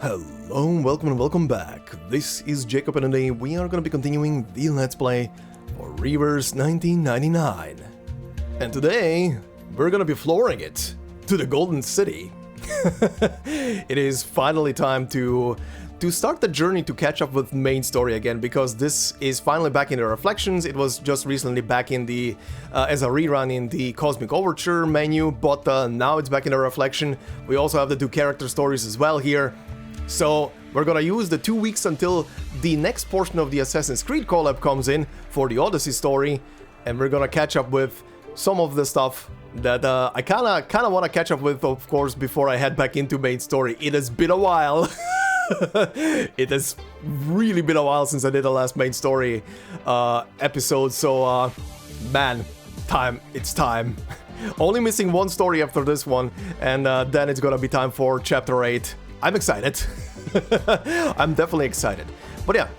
Hello, welcome and welcome back. This is Jacob and today we are going to be continuing the Let's Play for Reverse 1999. And today, we're going to be flooring it to the Golden City. It is finally time to start the journey to catch up with main story again, because this is finally back in the Reflections. It was just recently back in the as a rerun in the Cosmic Overture menu, but now it's back in the Reflection. We also have the two character stories as well here. So we're gonna use the 2 weeks until the next portion of the Assassin's Creed collab comes in for the Odyssey story, and we're gonna catch up with some of the stuff that I kinda wanna catch up with, of course, before I head back into main story. It has been a while. It has really been a while since I did the last main story episode, so man, it's time. Only missing one story after this one, and then it's gonna be time for chapter 8. I'm excited. I'm definitely excited. But yeah,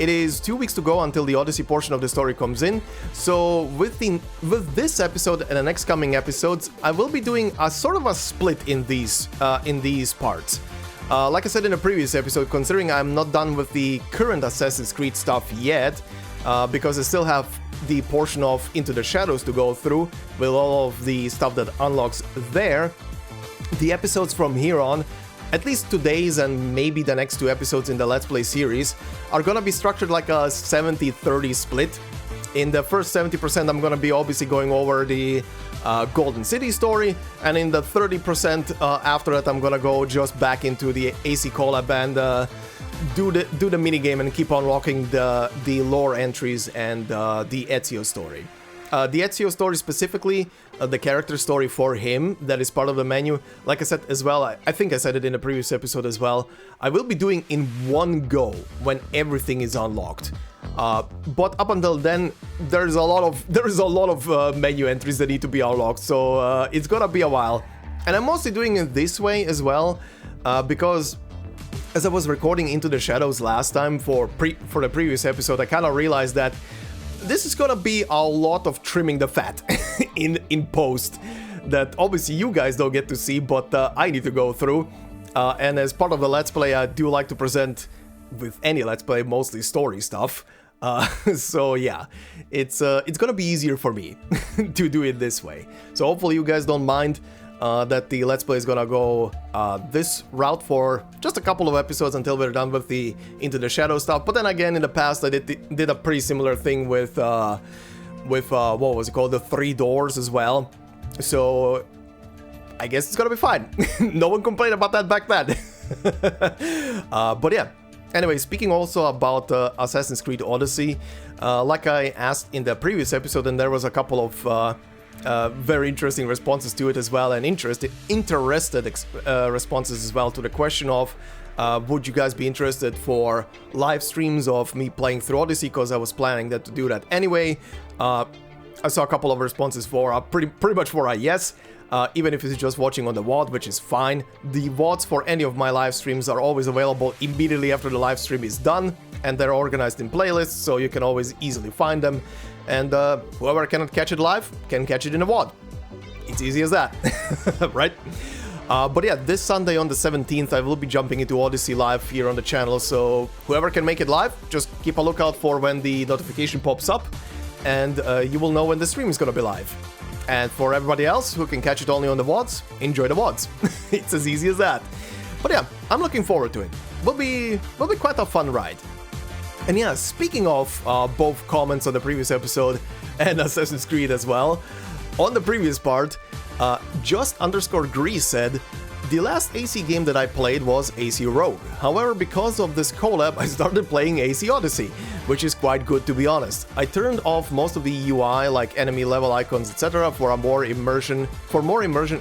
it is 2 weeks to go until the Odyssey portion of the story comes in. So with this episode and the next coming episodes, I will be doing a sort of a split in these parts. Like I said in a previous episode, considering I'm not done with the current Assassin's Creed stuff yet, because I still have the portion of Into the Shadows to go through with all of the stuff that unlocks there, the episodes from here on, at least today's and maybe the next two episodes in the Let's Play series, are gonna be structured like a 70-30 split. In the first 70%, I'm gonna be obviously going over the Golden City story, and in the 30% after that, I'm gonna go just back into the AC Collab and do the minigame and keep unlocking the lore entries and the Ezio story. The Ezio story specifically, the character story for him, that is part of the menu, like I said as well, I think I said it in the previous episode as well, I will be doing in one go when everything is unlocked. But up until then, there's a lot of menu entries that need to be unlocked, so it's gonna be a while. And I'm mostly doing it this way as well, because as I was recording Into the Shadows last time for the previous episode, I kind of realized that this is gonna be a lot of trimming the fat in post that obviously you guys don't get to see, but I need to go through. And as part of the Let's Play, I do like to present, with any Let's Play, mostly story stuff. So yeah, it's gonna be easier for me to do it this way. So hopefully you guys don't mind that the Let's Play is gonna go this route for just a couple of episodes until we're done with the Into the Shadow stuff. But then again, in the past I did a pretty similar thing with what was it called, the Three Doors as well. So I guess it's gonna be fine. No one complained about that back then. But yeah. Anyway, speaking also about Assassin's Creed Odyssey, like I asked in the previous episode, and there was a couple of very interesting responses to it as well, and interested responses as well to the question of would you guys be interested for live streams of me playing through Odyssey, because I was planning to do that anyway. I saw a couple of responses for pretty much for a yes. Even if it's just watching on the VOD, which is fine. The VODs for any of my live streams are always available immediately after the live stream is done, and they're organized in playlists, so you can always easily find them. And whoever cannot catch it live can catch it in a VOD. It's easy as that, right? But yeah, this Sunday on the 17th, I will be jumping into Odyssey live here on the channel, so whoever can make it live, just keep a lookout for when the notification pops up, and you will know when the stream is gonna be live. And for everybody else who can catch it only on the VODs, enjoy the VODs. It's as easy as that. But yeah, I'm looking forward to it. Will be quite a fun ride. And yeah, speaking of both comments on the previous episode and Assassin's Creed as well, on the previous part, just_Grease said, the last AC game that I played was AC Rogue. However, because of this collab, I started playing AC Odyssey, which is quite good to be honest. I turned off most of the UI, like enemy level icons, etc., for more immersion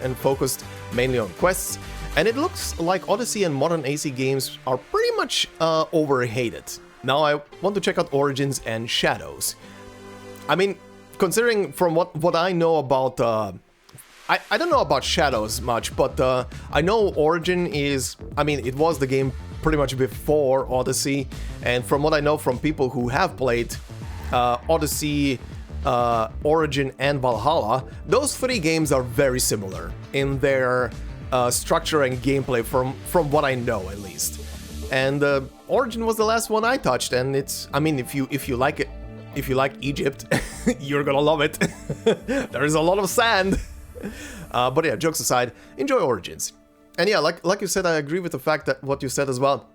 and focused mainly on quests. And it looks like Odyssey and modern AC games are pretty much overhated. Now I want to check out Origins and Shadows. I mean, considering from what I know about I don't know about Shadows much, but I know Origin is, I mean, it was the game pretty much before Odyssey, and from what I know from people who have played Odyssey, Origin, and Valhalla, those three games are very similar in their structure and gameplay from what I know, at least. And Origin was the last one I touched, and it's, I mean, if you like it, if you like Egypt, you're gonna love it. There is a lot of sand. But yeah, jokes aside, enjoy Origins. And yeah, like you said, I agree with the fact that what you said as well.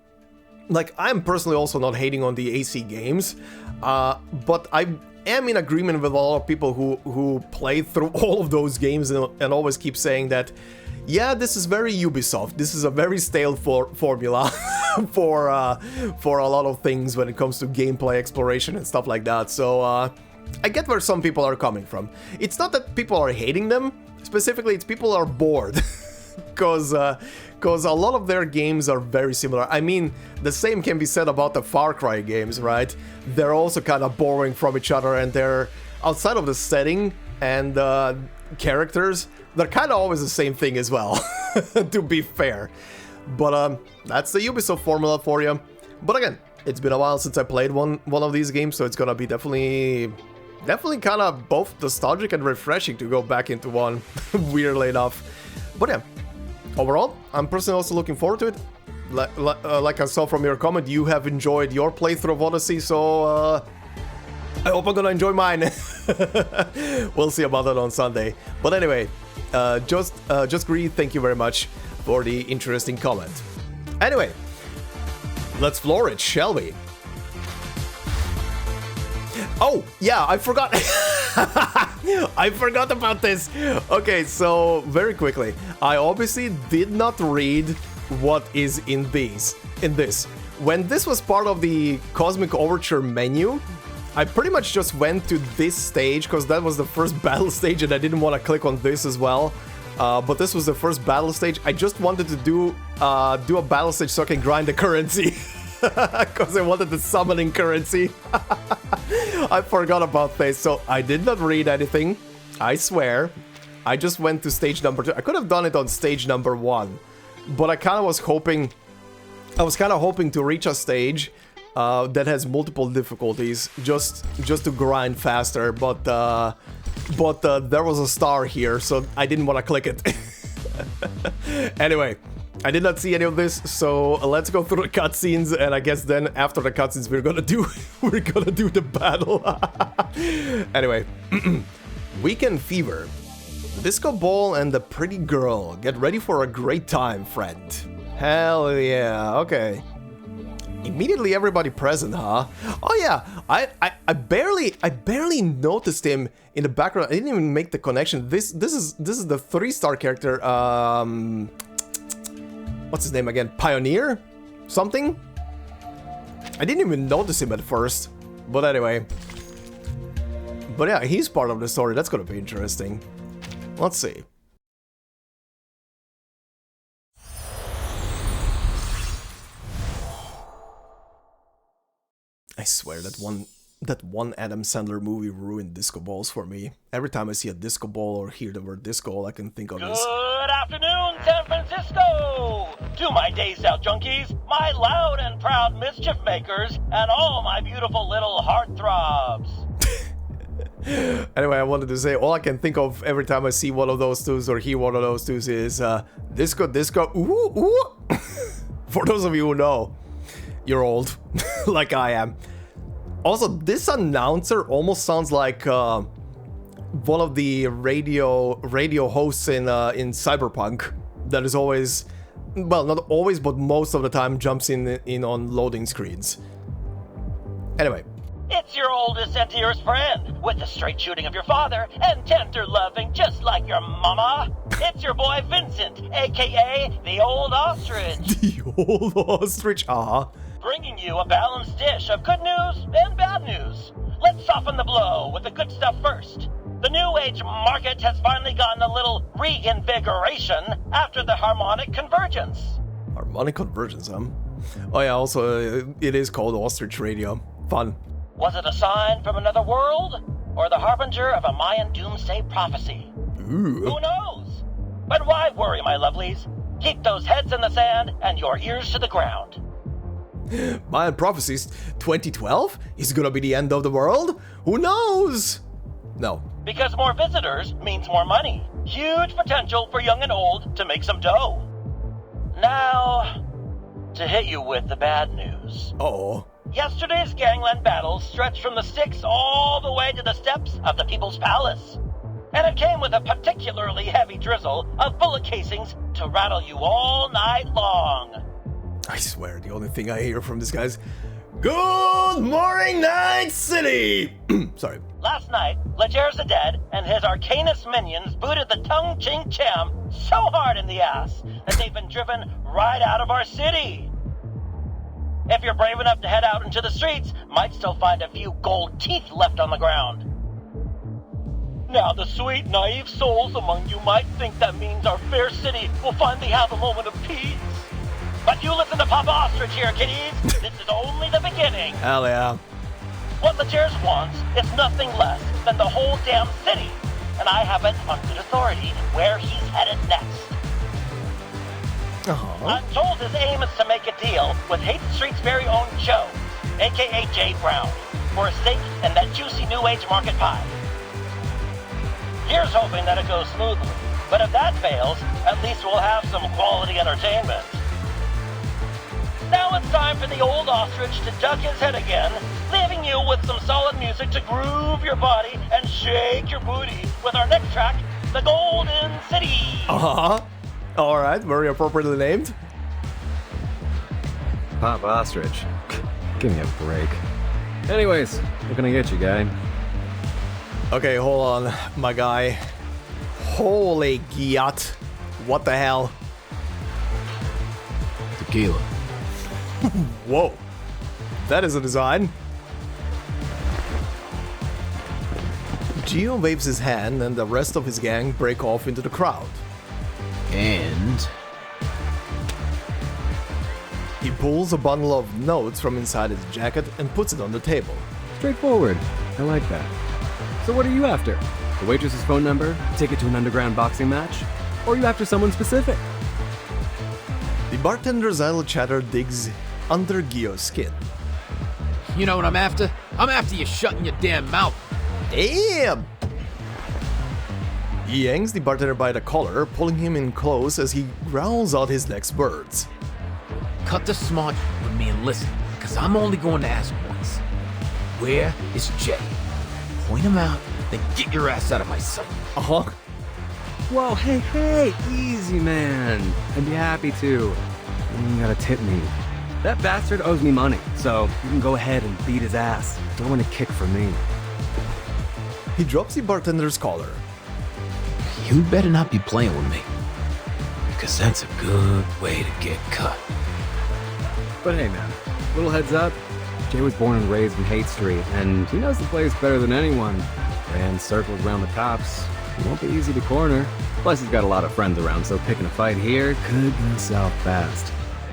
Like, I'm personally also not hating on the AC games, but I am in agreement with a lot of people who play through all of those games and always keep saying that, yeah, this is very Ubisoft. This is a very stale formula for a lot of things when it comes to gameplay exploration and stuff like that. So I get where some people are coming from. It's not that people are hating them. Specifically, it's people are bored. Because a lot of their games are very similar. I mean, the same can be said about the Far Cry games, right? They're also kind of borrowing from each other, and they're, outside of the setting and characters, they're kind of always the same thing as well, to be fair. But that's the Ubisoft formula for you. But again, it's been a while since I played one of these games, so it's gonna be definitely kind of both nostalgic and refreshing to go back into one, weirdly enough. But yeah, overall, I'm personally also looking forward to it. Like I saw from your comment, you have enjoyed your playthrough of Odyssey, so I hope I'm gonna enjoy mine. We'll see about that on Sunday. But anyway, Just Greed, thank you very much for the interesting comment. Anyway, let's floor it, shall we? Oh, yeah, I forgot. I forgot about this. Okay, so very quickly, I obviously did not read what is in this. When this was part of the Cosmic Overture menu, I pretty much just went to this stage because that was the first battle stage and I didn't want to click on this as well. But this was the first battle stage. I just wanted to do a battle stage so I can grind the currency. Because I wanted the summoning currency. I forgot about this, so I did not read anything. I swear. I just went to stage number 2. I could have done it on stage number 1, but I kind of was hoping. I was kind of hoping to reach a stage that has multiple difficulties, just to grind faster. But there was a star here, so I didn't want to click it. Anyway. I did not see any of this, so let's go through the cutscenes, and I guess then after the cutscenes we're gonna do the battle. Anyway, Weekend Fever, Disco Ball, and the Pretty Girl. Get ready for a great time, friend. Hell yeah, okay. Immediately everybody present, huh? Oh yeah, I barely noticed him in the background. I didn't even make the connection. This is the 3-star character. What's his name again? Pioneer? Something? I didn't even notice him at first. But anyway. But yeah, he's part of the story. That's gonna be interesting. Let's see. I swear that one Adam Sandler movie ruined disco balls for me. Every time I see a disco ball or hear the word disco, all I can think of is... Good afternoon, San Francisco! To my days out junkies, my loud and proud mischief makers, and all my beautiful little heartthrobs. Anyway, I wanted to say, all I can think of every time I see one of those twos or hear one of those twos is disco, disco, ooh, ooh. For those of you who know, you're old, like I am. Also, this announcer almost sounds like one of the radio hosts in Cyberpunk that is always, well, not always, but most of the time jumps in on loading screens. Anyway. It's your oldest and dearest friend, with the straight shooting of your father and tender loving just like your mama. It's your boy Vincent, aka the Old Ostrich. The Old Ostrich, Bringing you a balanced dish of good news and bad news. Let's soften the blow with the good stuff first. The New Age market has finally gotten a little reinvigoration after the harmonic convergence. Harmonic convergence, huh? Oh yeah, also, it is called Ostrich Radio. Fun. Was it a sign from another world? Or the harbinger of a Mayan doomsday prophecy? Ooh. Who knows? But why worry, my lovelies? Keep those heads in the sand and your ears to the ground. Mayan prophecies 2012 is gonna be the end of the world? Who knows? No. Because more visitors means more money. Huge potential for young and old to make some dough. Now, to hit you with the bad news. Oh. Yesterday's gangland battle stretched from the Styx all the way to the steps of the People's Palace. And it came with a particularly heavy drizzle of bullet casings to rattle you all night long. I swear, the only thing I hear from this guy's Good morning, Night City! Sorry. Last night, Leger Zeded and his Arcanist minions booted the Tung Ching Cham so hard in the ass that they've been driven right out of our city. If you're brave enough to head out into the streets, might still find a few gold teeth left on the ground. Now, the sweet, naive souls among you might think that means our fair city will finally have a moment of peace. But you listen to Papa Ostrich here, kiddies. This is only the beginning. Hell yeah. What Legers wants is nothing less than the whole damn city. And I have it on good authority where he's headed next. I'm told his aim is to make a deal with Hate Street's very own Joe, a.k.a. Jay Brown, for a stake in that juicy New Age market pie. Here's hoping that it goes smoothly. But if that fails, at least we'll have some quality entertainment. Now it's time for the old ostrich to duck his head again, leaving you with some solid music to groove your body and shake your booty with our next track, The Golden City. Alright, very appropriately named. Pop Ostrich. Give me a break. Anyways, what can I get you, guy? Okay, hold on, my guy. Holy gyat. What the hell? Tequila. Whoa. That is a design. Gio waves his hand and the rest of his gang break off into the crowd. And... He pulls a bundle of notes from inside his jacket and puts it on the table. straightforward. I like that. So what are you after? The waitress's phone number? Ticket to an underground boxing match? Or are you after someone specific? The bartender's idle chatter digs under Gio's skin. You know what I'm after? I'm after you shutting your damn mouth. Damn! He yanks the bartender by the collar, pulling him in close as he growls out his next words. Cut the smart with me and listen, because I'm only going to ask once. Where is Jay? Point him out, then get your ass out of my sight. Uh-huh. Whoa, hey, easy, man. I'd be happy to. You gotta tip me. That bastard owes me money, so you can go ahead and beat his ass. Don't want a kick from me. He drops the bartender's collar. You better not be playing with me, because that's a good way to get cut. But hey, man, little heads up. Jay was born and raised in Hate Street, and he knows the place better than anyone. Ran circles around the cops. He won't be easy to corner. Plus, he's got a lot of friends around, so picking a fight here could go south fast.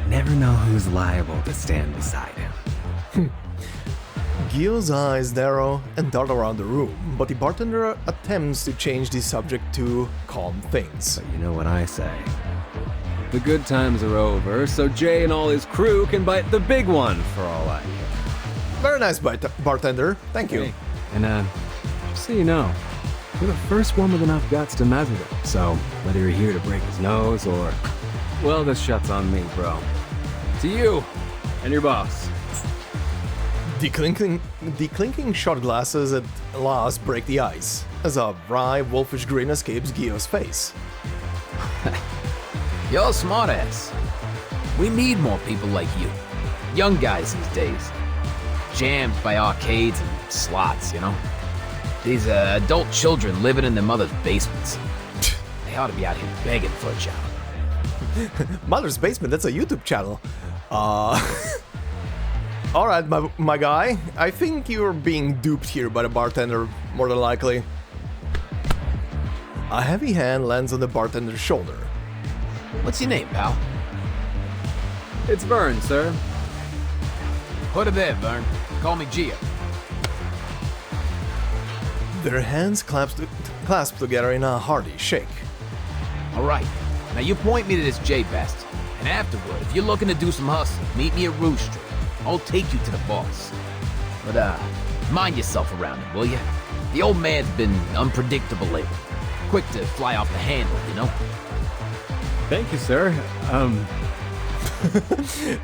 Never know who's liable to stand beside him. Gio's eyes narrow and dart around the room, but the bartender attempts to change the subject to calm things. But you know what I say. The good times are over, so Jay and all his crew can bite the big one for all I care. Very nice, bartender. Thank you. Hey, and just so you know, you're the first one with enough guts to mess with it. So, whether you're here to break his nose or... Well, this shot's on me, bro. To you and your boss. The clinking shot glasses at last break the ice, as a wry, wolfish grin escapes Gio's face. You're a smartass. We need more people like you. Young guys these days. Jammed by arcades and slots, you know? These adult children living in their mother's basements. They ought to be out here begging for a job. Mother's Basement, that's a YouTube channel. Alright, my guy. I think you're being duped here by the bartender, more than likely. A heavy hand lands on the bartender's shoulder. What's your name, pal? It's Vern, sir. Put it there, Vern. Call me Gio. Their hands clasp together in a hearty shake. All right. Now you point me to this J bastard, and afterward, if you're looking to do some hustling, meet me at Rouge Street. I'll take you to the boss. But mind yourself around him, will ya? The old man's been unpredictable lately. Quick to fly off the handle, you know? Thank you, sir.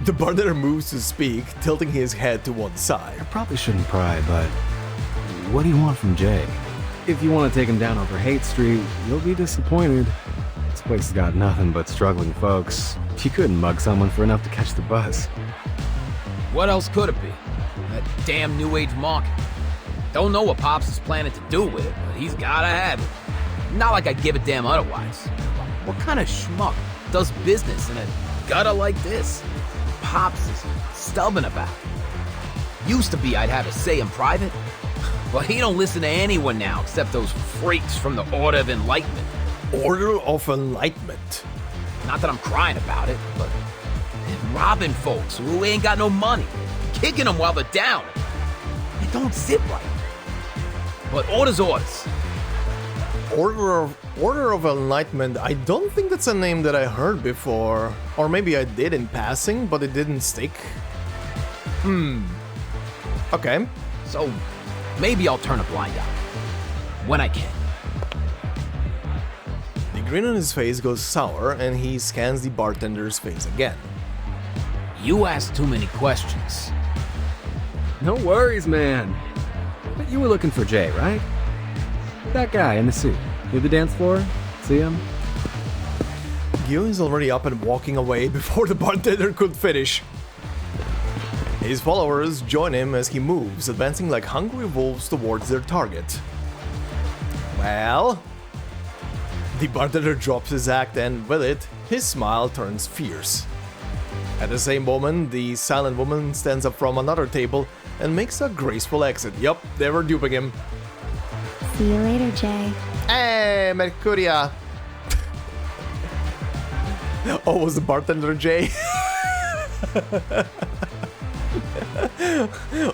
The bartender moves to speak, tilting his head to one side. I probably shouldn't pry, but what do you want from Jay? If you want to take him down over Hate Street, you'll be disappointed. This place has got nothing but struggling folks. You couldn't mug someone for enough to catch the buzz. What else could it be? That damn new age market. Don't know what Pops is planning to do with it, but he's gotta have it. Not like I'd give a damn otherwise. What kind of schmuck does business in a gutter like this? Pops is stubborn about it. Used to be I'd have a say in private, but he don't listen to anyone now except those freaks from the Order of Enlightenment. Order of Enlightenment. Not that I'm crying about it, but robbing folks who ain't got no money, kicking them while they're down. It don't sit right. But orders. Order of Enlightenment. I don't think that's a name that I heard before. Or maybe I did in passing, but it didn't stick. Okay. So, maybe I'll turn a blind eye. When I can. The grin on his face goes sour, and he scans the bartender's face again. You ask too many questions. No worries, man. But you were looking for Jay, right? That guy in the suit. Near the dance floor? See him? Gil is already up and walking away before the bartender could finish. His followers join him as he moves, advancing like hungry wolves towards their target. Well... The bartender drops his act and, with it, his smile turns fierce. At the same moment, the silent woman stands up from another table and makes a graceful exit. Yup, they were duping him. See you later, Jay. Hey, Mercuria! Oh, was the bartender Jay?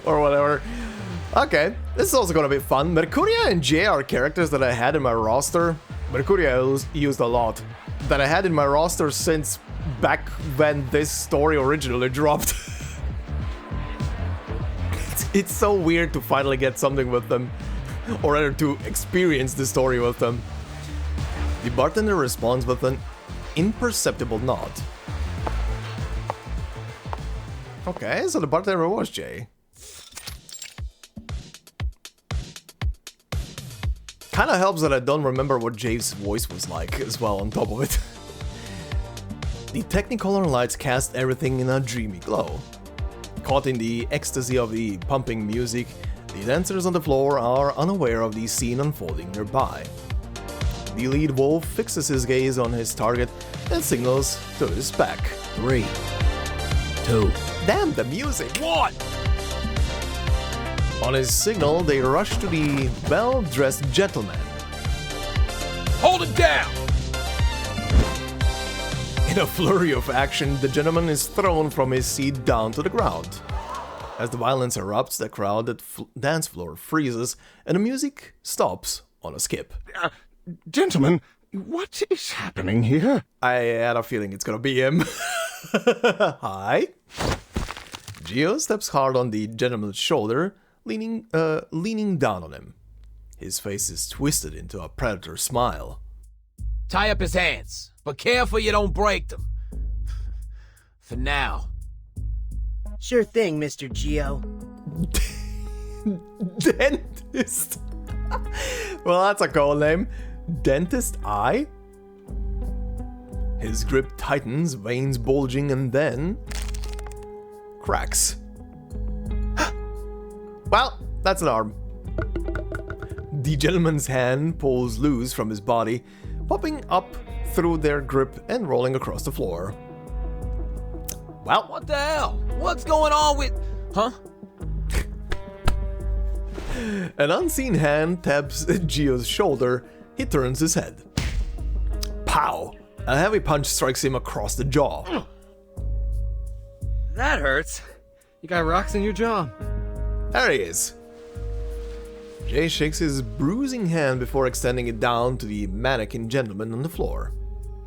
Or whatever. Okay, this is also gonna be fun. Mercuria and Jay are characters that I had in my roster. Mercuria I used a lot. That I had in my roster since back when this story originally dropped. It's so weird to finally get something with them. Or rather, to experience the story with them. The bartender responds with an imperceptible nod. Okay, so the bartender was Jay. Kinda helps that I don't remember what Jay's voice was like as well on top of it. The Technicolor lights cast everything in a dreamy glow. Caught in the ecstasy of the pumping music, the dancers on the floor are unaware of the scene unfolding nearby. The lead wolf fixes his gaze on his target and signals to his pack. 3, 2, Damn, the music! 1! On his signal, they rush to the well-dressed gentleman. Hold it down! In a flurry of action, the gentleman is thrown from his seat down to the ground. As the violence erupts, the crowded dance floor freezes, and the music stops on a skip. Gentlemen, what is happening here? I had a feeling it's gonna be him. Hi. Gio steps hard on the gentleman's shoulder, leaning down on him. His face is twisted into a predator smile. Tie up his hands, but careful you don't break them. For now. Sure thing, Mr. Gio. Dentist. Well, that's a cool name. Dentist Eye? His grip tightens, veins bulging, and then... cracks. Well, that's an arm. The gentleman's hand pulls loose from his body, popping up through their grip and rolling across the floor. Well, What the hell? What's going on with... Huh? an unseen hand taps Gio's shoulder. He turns his head. Pow! A heavy punch strikes him across the jaw. That hurts. You got rocks in your jaw. There he is. Jay shakes his bruising hand before extending it down to the mannequin gentleman on the floor.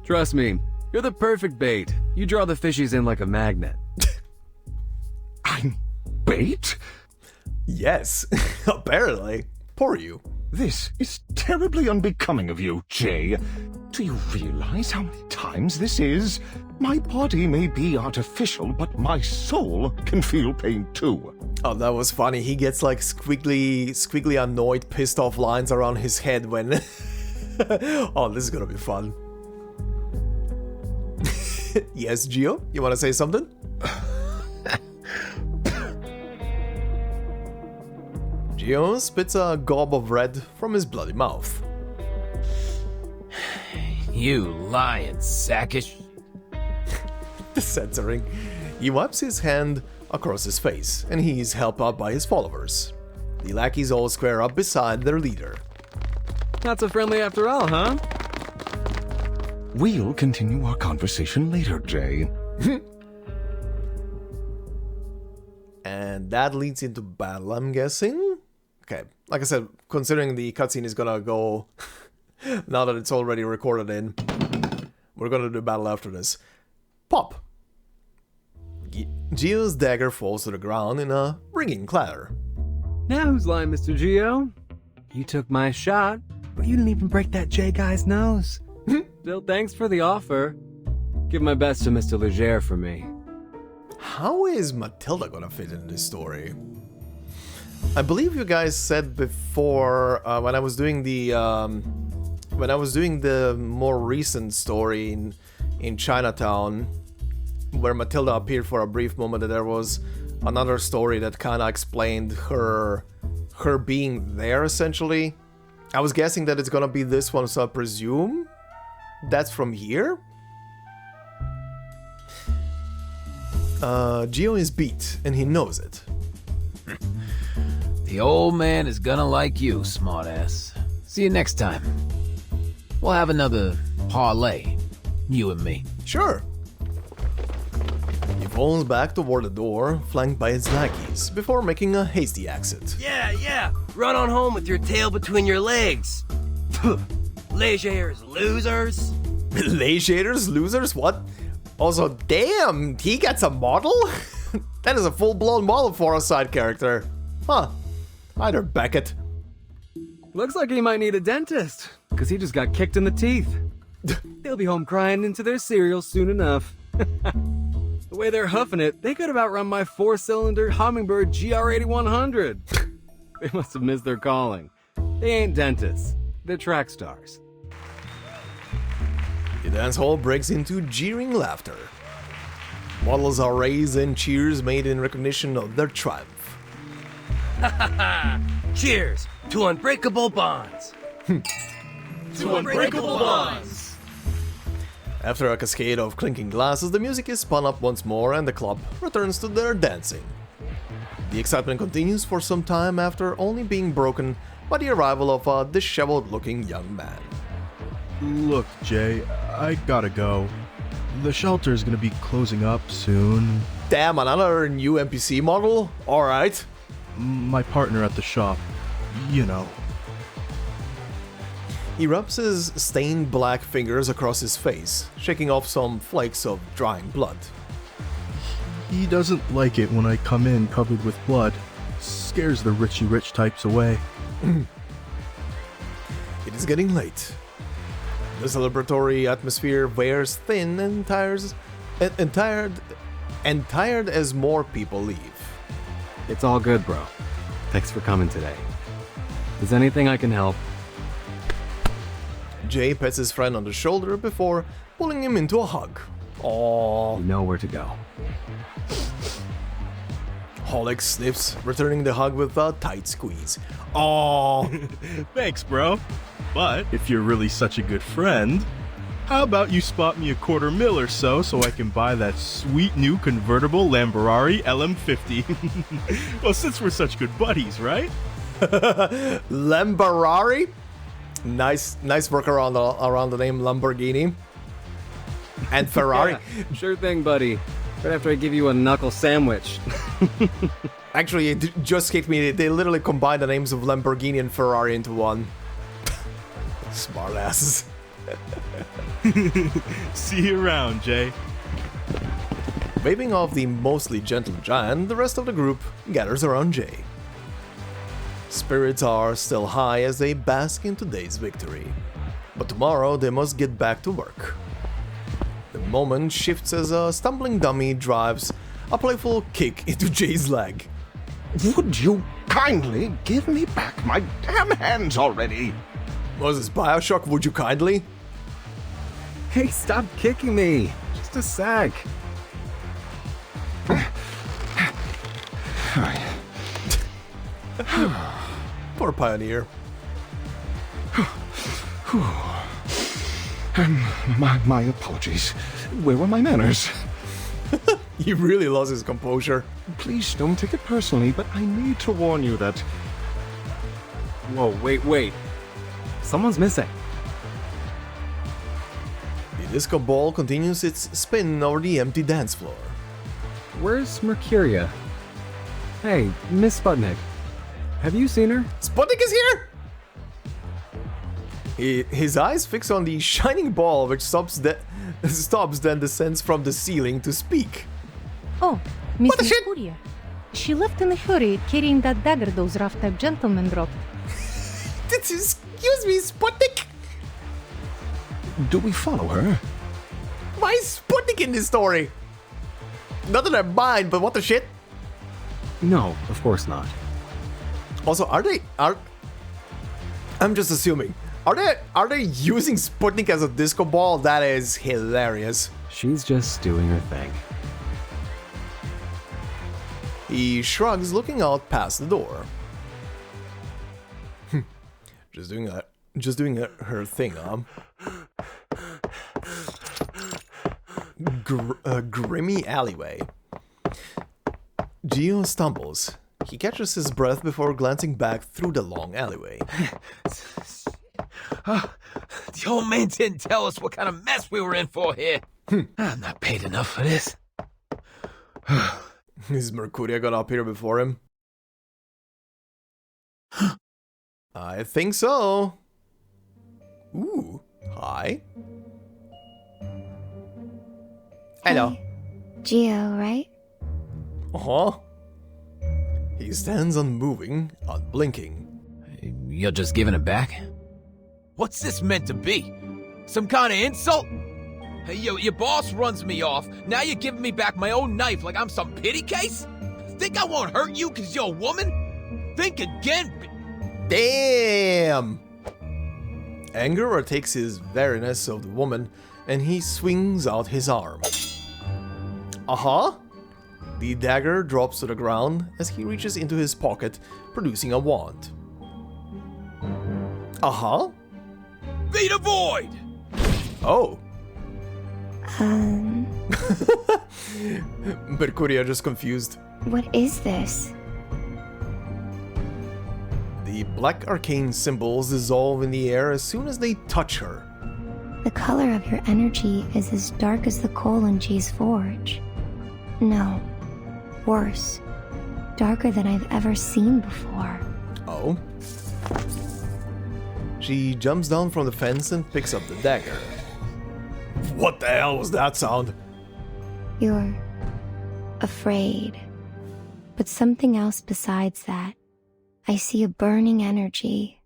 Trust me, you're the perfect bait. You draw the fishies in like a magnet. I'm bait? Yes, apparently. Poor you. This is terribly unbecoming of you, Jay. Do you realize how many times this is? My body may be artificial, but my soul can feel pain too. Oh, that was funny. He gets like squiggly annoyed, pissed off lines around his head when... Oh, this is gonna be fun. Yes, Gio? You wanna say something? Gio spits a gob of red from his bloody mouth. You lying sackish. The censoring. He wipes his hand across his face, and he is helped out by his followers. The lackeys all square up beside their leader. Not so friendly after all, huh? We'll continue our conversation later, Jay. And that leads into battle, I'm guessing? Okay, like I said, considering the cutscene is gonna go... now that it's already recorded in, we're gonna do battle after this. Pop! Gio's dagger falls to the ground in a ringing clatter. Now who's lying, Mr. Gio? You took my shot, but you didn't even break that J guy's nose. Still, thanks for the offer. Give my best to Mr. Leger for me. How is Matilda gonna fit in this story? I believe you guys said before when I was doing the more recent story in Chinatown, where Matilda appeared for a brief moment, that there was another story that kind of explained her being there, essentially. I was guessing that it's gonna be this one, so I presume that's from here? Gio is beat, and he knows it. The old man is gonna like you, smartass. See you next time. We'll have another parlay, you and me. Sure. He falls back toward the door, flanked by his lackeys, before making a hasty exit. Yeah. Run on home with your tail between your legs. Legers, losers. Legers? Losers? What? Also, damn, he gets a model? That is a full-blown model for a side character. Huh. Either Beckett. Looks like he might need a dentist, because he just got kicked in the teeth. They'll be home crying into their cereal soon enough. The way they're huffing it, they could have outrun my 4-cylinder Hummingbird GR8100. They must have missed their calling. They ain't dentists. They're track stars. The dance hall breaks into jeering laughter. Models are raised and cheers made in recognition of their triumph. Cheers to unbreakable bonds. To unbreakable bonds. After a cascade of clinking glasses, the music is spun up once more and the club returns to their dancing. The excitement continues for some time after only being broken by the arrival of a disheveled-looking young man. Look, Jay, I gotta go. The shelter's gonna be closing up soon. Damn, another new NPC model? Alright. My partner at the shop, you know. He rubs his stained black fingers across his face, shaking off some flakes of drying blood. He doesn't like it when I come in covered with blood. Scares the richy-rich types away. It is getting late. The celebratory atmosphere wears thin and tired as more people leave. It's all good, bro. Thanks for coming today. Is anything I can help? Jay pets his friend on the shoulder before pulling him into a hug. Aww. You know where to go. Holix sniffs, returning the hug with a tight squeeze. Aww. Thanks, bro. But if you're really such a good friend, how about you spot me $250,000 so I can buy that sweet new convertible Lamborghini LM50? Well, since we're such good buddies, right? Lamborghini? Nice work around the name Lamborghini. And Ferrari. Yeah, sure thing, buddy. Right after I give you a knuckle sandwich. Actually, it just kicked me. They literally combined the names of Lamborghini and Ferrari into one. Smart asses. See you around, Jay. Waving off the mostly gentle giant, the rest of the group gathers around Jay. Spirits are still high as they bask in today's victory. But tomorrow they must get back to work. The moment shifts as a stumbling dummy drives a playful kick into Jay's leg. Would you kindly give me back my damn hands already? Was this Bioshock, would you kindly? Hey, stop kicking me! Just a sec. Poor Pioneer. My apologies. Where were my manners? He really lost his composure. Please don't take it personally, but I need to warn you that... Whoa, wait. Someone's missing. The disco ball continues its spin over the empty dance floor. Where's Mercuria? Hey, Miss Sputnik. Have you seen her? Sputnik is here! His eyes fix on the shining ball which stops then descends from the ceiling to speak. Oh, Miss What the shit? Mercuria. She left in a hurry carrying that dagger those rough-type gentlemen dropped. Excuse me, Sputnik? Do we follow her? Why is Sputnik in this story? Not that I mind, but what the shit? No, of course not. Also, I'm just assuming. Are they using Sputnik as a disco ball? That is hilarious. She's just doing her thing. He shrugs, looking out past the door. Just doing her thing, grimy alleyway. Gio stumbles. He catches his breath before glancing back through the long alleyway. The old man didn't tell us what kind of mess we were in for here. I'm not paid enough for this. Is Mercuria got up here before him? I think so. Ooh, hi. Hello. Hey. Gio, right? Uh-huh. He stands unmoving, unblinking. You're just giving it back? What's this meant to be? Some kind of insult? Hey, your boss runs me off. Now you're giving me back my own knife like I'm some pity case? Think I won't hurt you because you're a woman? Think again. Damn! Anger takes his wariness of the woman, and he swings out his arm. Uh-huh. The dagger drops to the ground as he reaches into his pocket, producing a wand. Uh-huh. Be the void! Oh. Mercuria just confused. What is this? The black arcane symbols dissolve in the air as soon as they touch her. The color of your energy is as dark as the coal in G's forge. No, worse. Darker than I've ever seen before. Oh? She jumps down from the fence and picks up the dagger. What the hell was that sound? You're afraid. But something else besides that. I see a burning energy.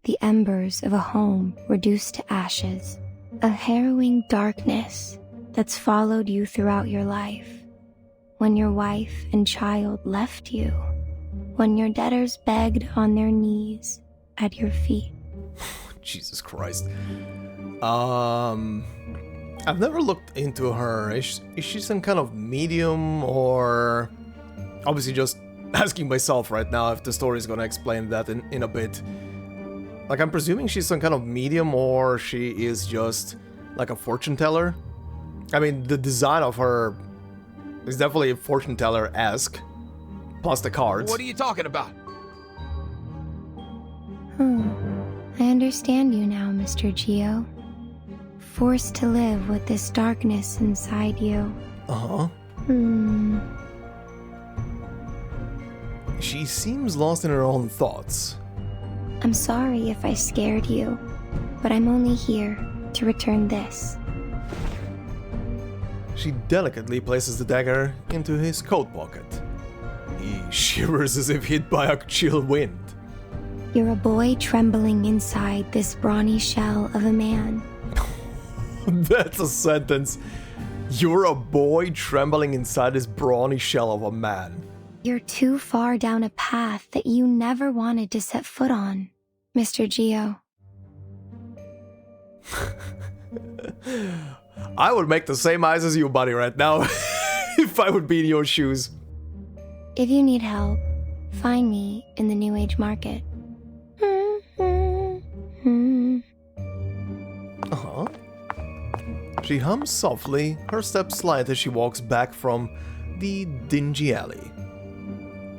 The embers of a home reduced to ashes. A harrowing darkness that's followed you throughout your life. When your wife and child left you. When your debtors begged on their knees at your feet. Jesus Christ. I've never looked into her. Is she some kind of medium or... Obviously just asking myself right now if the story is gonna explain that in a bit. Like, I'm presuming she's some kind of medium or she is just like a fortune teller. I mean, the design of her is definitely a fortune teller-esque. Plus the cards. What are you talking about? I understand you now, Mr. Gio. Forced to live with this darkness inside you. Uh-huh. She seems lost in her own thoughts. I'm sorry if I scared you, but I'm only here to return this. She delicately places the dagger into his coat pocket. He shivers as if hit by a chill wind. You're a boy trembling inside this brawny shell of a man. That's a sentence. You're a boy trembling inside this brawny shell of a man. You're too far down a path that you never wanted to set foot on, Mr. Gio. I would make the same eyes as you, buddy, right now, if I would be in your shoes. If you need help, find me in the New Age market. Uh-huh. She hums softly, her steps light as she walks back from the dingy alley.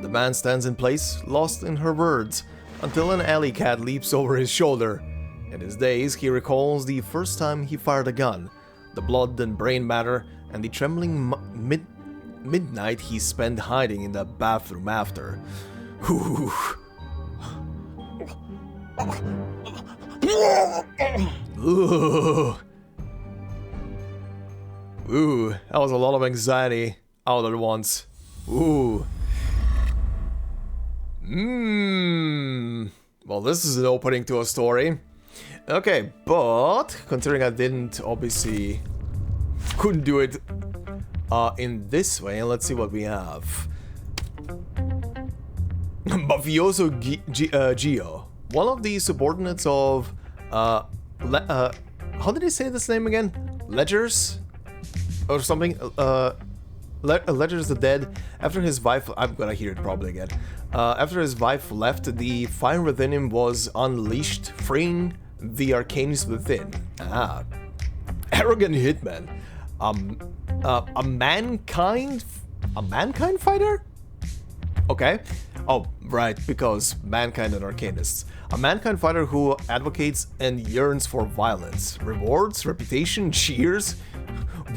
The man stands in place, lost in her words, until an alley cat leaps over his shoulder. In his daze, he recalls the first time he fired a gun, the blood and brain matter, and the trembling midnight he spent hiding in the bathroom after. Ooh. Ooh, that was a lot of anxiety all at once. Ooh. Well, this is an opening to a story. Okay, but considering I couldn't do it in this way, let's see what we have. Mafioso Gio, one of the subordinates of how did he say this name again? Ledgers or something? Ledgers the Dead. After his wife, I'm gonna hear it probably again. After his wife left, the fire within him was unleashed, freeing the Arcanists within. Ah, arrogant hitman. A mankind fighter? Okay. Oh, right, because mankind and Arcanists. A mankind fighter who advocates and yearns for violence. Rewards, reputation, cheers.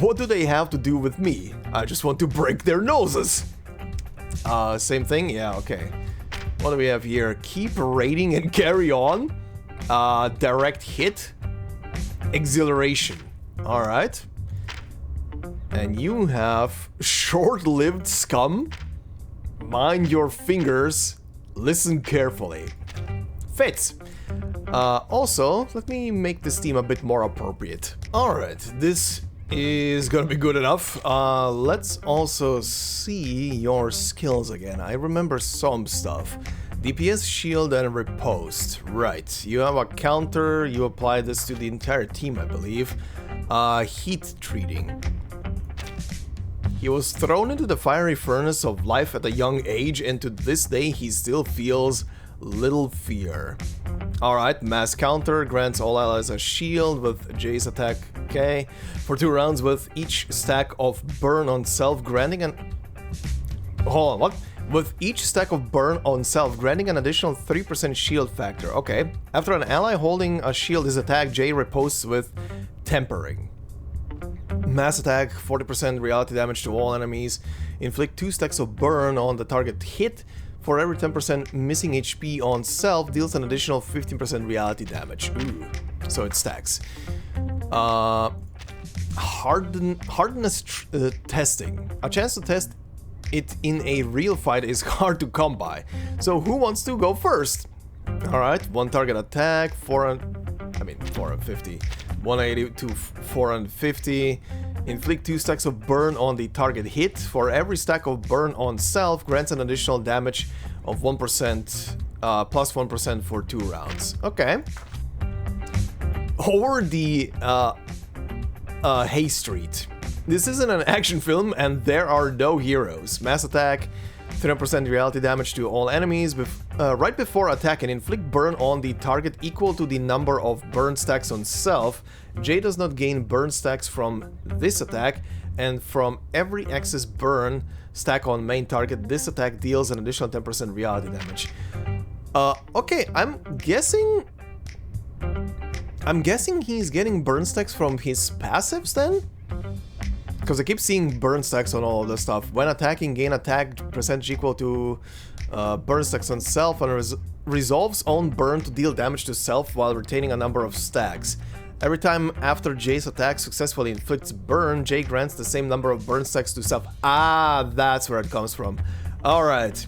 What do they have to do with me? I just want to break their noses. Same thing? Yeah, okay. What do we have here? Keep raiding and carry on. Direct hit. Exhilaration. Alright. And you have short-lived scum. Mind your fingers. Listen carefully. Fits. Also, let me make this team a bit more appropriate. Alright, this is gonna be good enough. Let's also see your skills again. I remember some stuff. DPS, shield, and riposte. Right, you have a counter. You apply this to the entire team, I believe. Heat treating. He was thrown into the fiery furnace of life at a young age, and to this day he still feels little fear. Alright, mass counter grants all allies a shield with Jay's attack, okay, for 2 rounds with each stack of burn on self granting an... Hold on, what? With each stack of burn on self granting an additional 3% shield factor, okay. After an ally holding a shield is attacked, Jay riposts with tempering. Mass attack, 40% reality damage to all enemies. Inflict 2 stacks of burn on the target hit. For every 10% missing HP on self, deals an additional 15% reality damage. Ooh, so it stacks. Hardness testing. A chance to test it in a real fight is hard to come by. So who wants to go first? Alright, 1 target attack, 450. 180 to 450. Inflict 2 stacks of burn on the target hit. For every stack of burn on self, grants an additional damage of 1%, plus 1% for 2 rounds. Okay. Over the Hay Street. This isn't an action film, and there are no heroes. Mass attack, 3% reality damage to all enemies. Right before attacking, inflict burn on the target equal to the number of burn stacks on self. Jay does not gain burn stacks from this attack, and from every excess burn stack on main target, this attack deals an additional 10% reality damage. Okay, I'm guessing he's getting burn stacks from his passives then? Because I keep seeing burn stacks on all of this stuff. When attacking, gain attack percentage equal to burn stacks on self, and resolves on burn to deal damage to self while retaining a number of stacks. Every time after Jay's attack successfully inflicts burn, Jay grants the same number of burn stacks to self. Ah, that's where it comes from. Alright.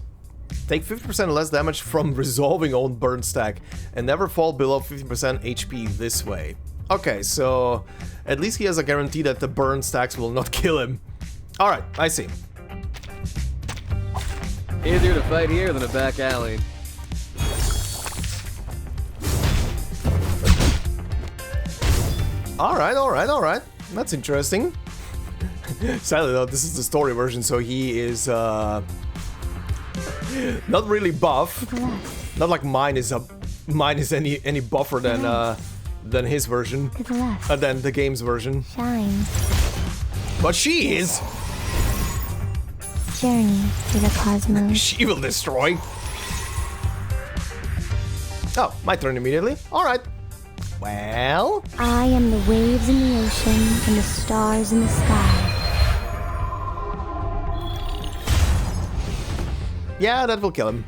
Take 50% less damage from resolving own burn stack and never fall below 50% HP this way. Okay, so at least he has a guarantee that the burn stacks will not kill him. Alright, I see. Easier to fight here than a back alley. Alright. That's interesting. Sadly though, this is the story version, so he is not really buff. Not like mine is any buffer than his version. Than the game's version. Shines. But she is! Journey to the cosmos. She will destroy. Oh, my turn immediately. Alright. Well... I am the waves in the ocean and the stars in the sky. Yeah, that will kill him.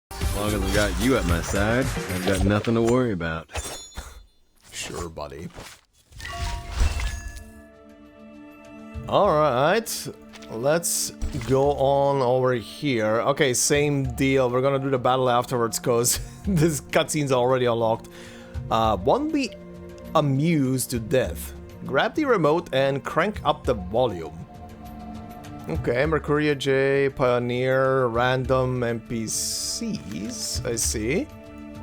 As long as I've got you at my side, I've got nothing to worry about. Sure, buddy. Alright. Let's go on over here. Okay, same deal. We're gonna do the battle afterwards because this cutscene's already unlocked. Won't be amused to death. Grab the remote and crank up the volume. Okay, Mercuria J, Pioneer, random NPCs. I see.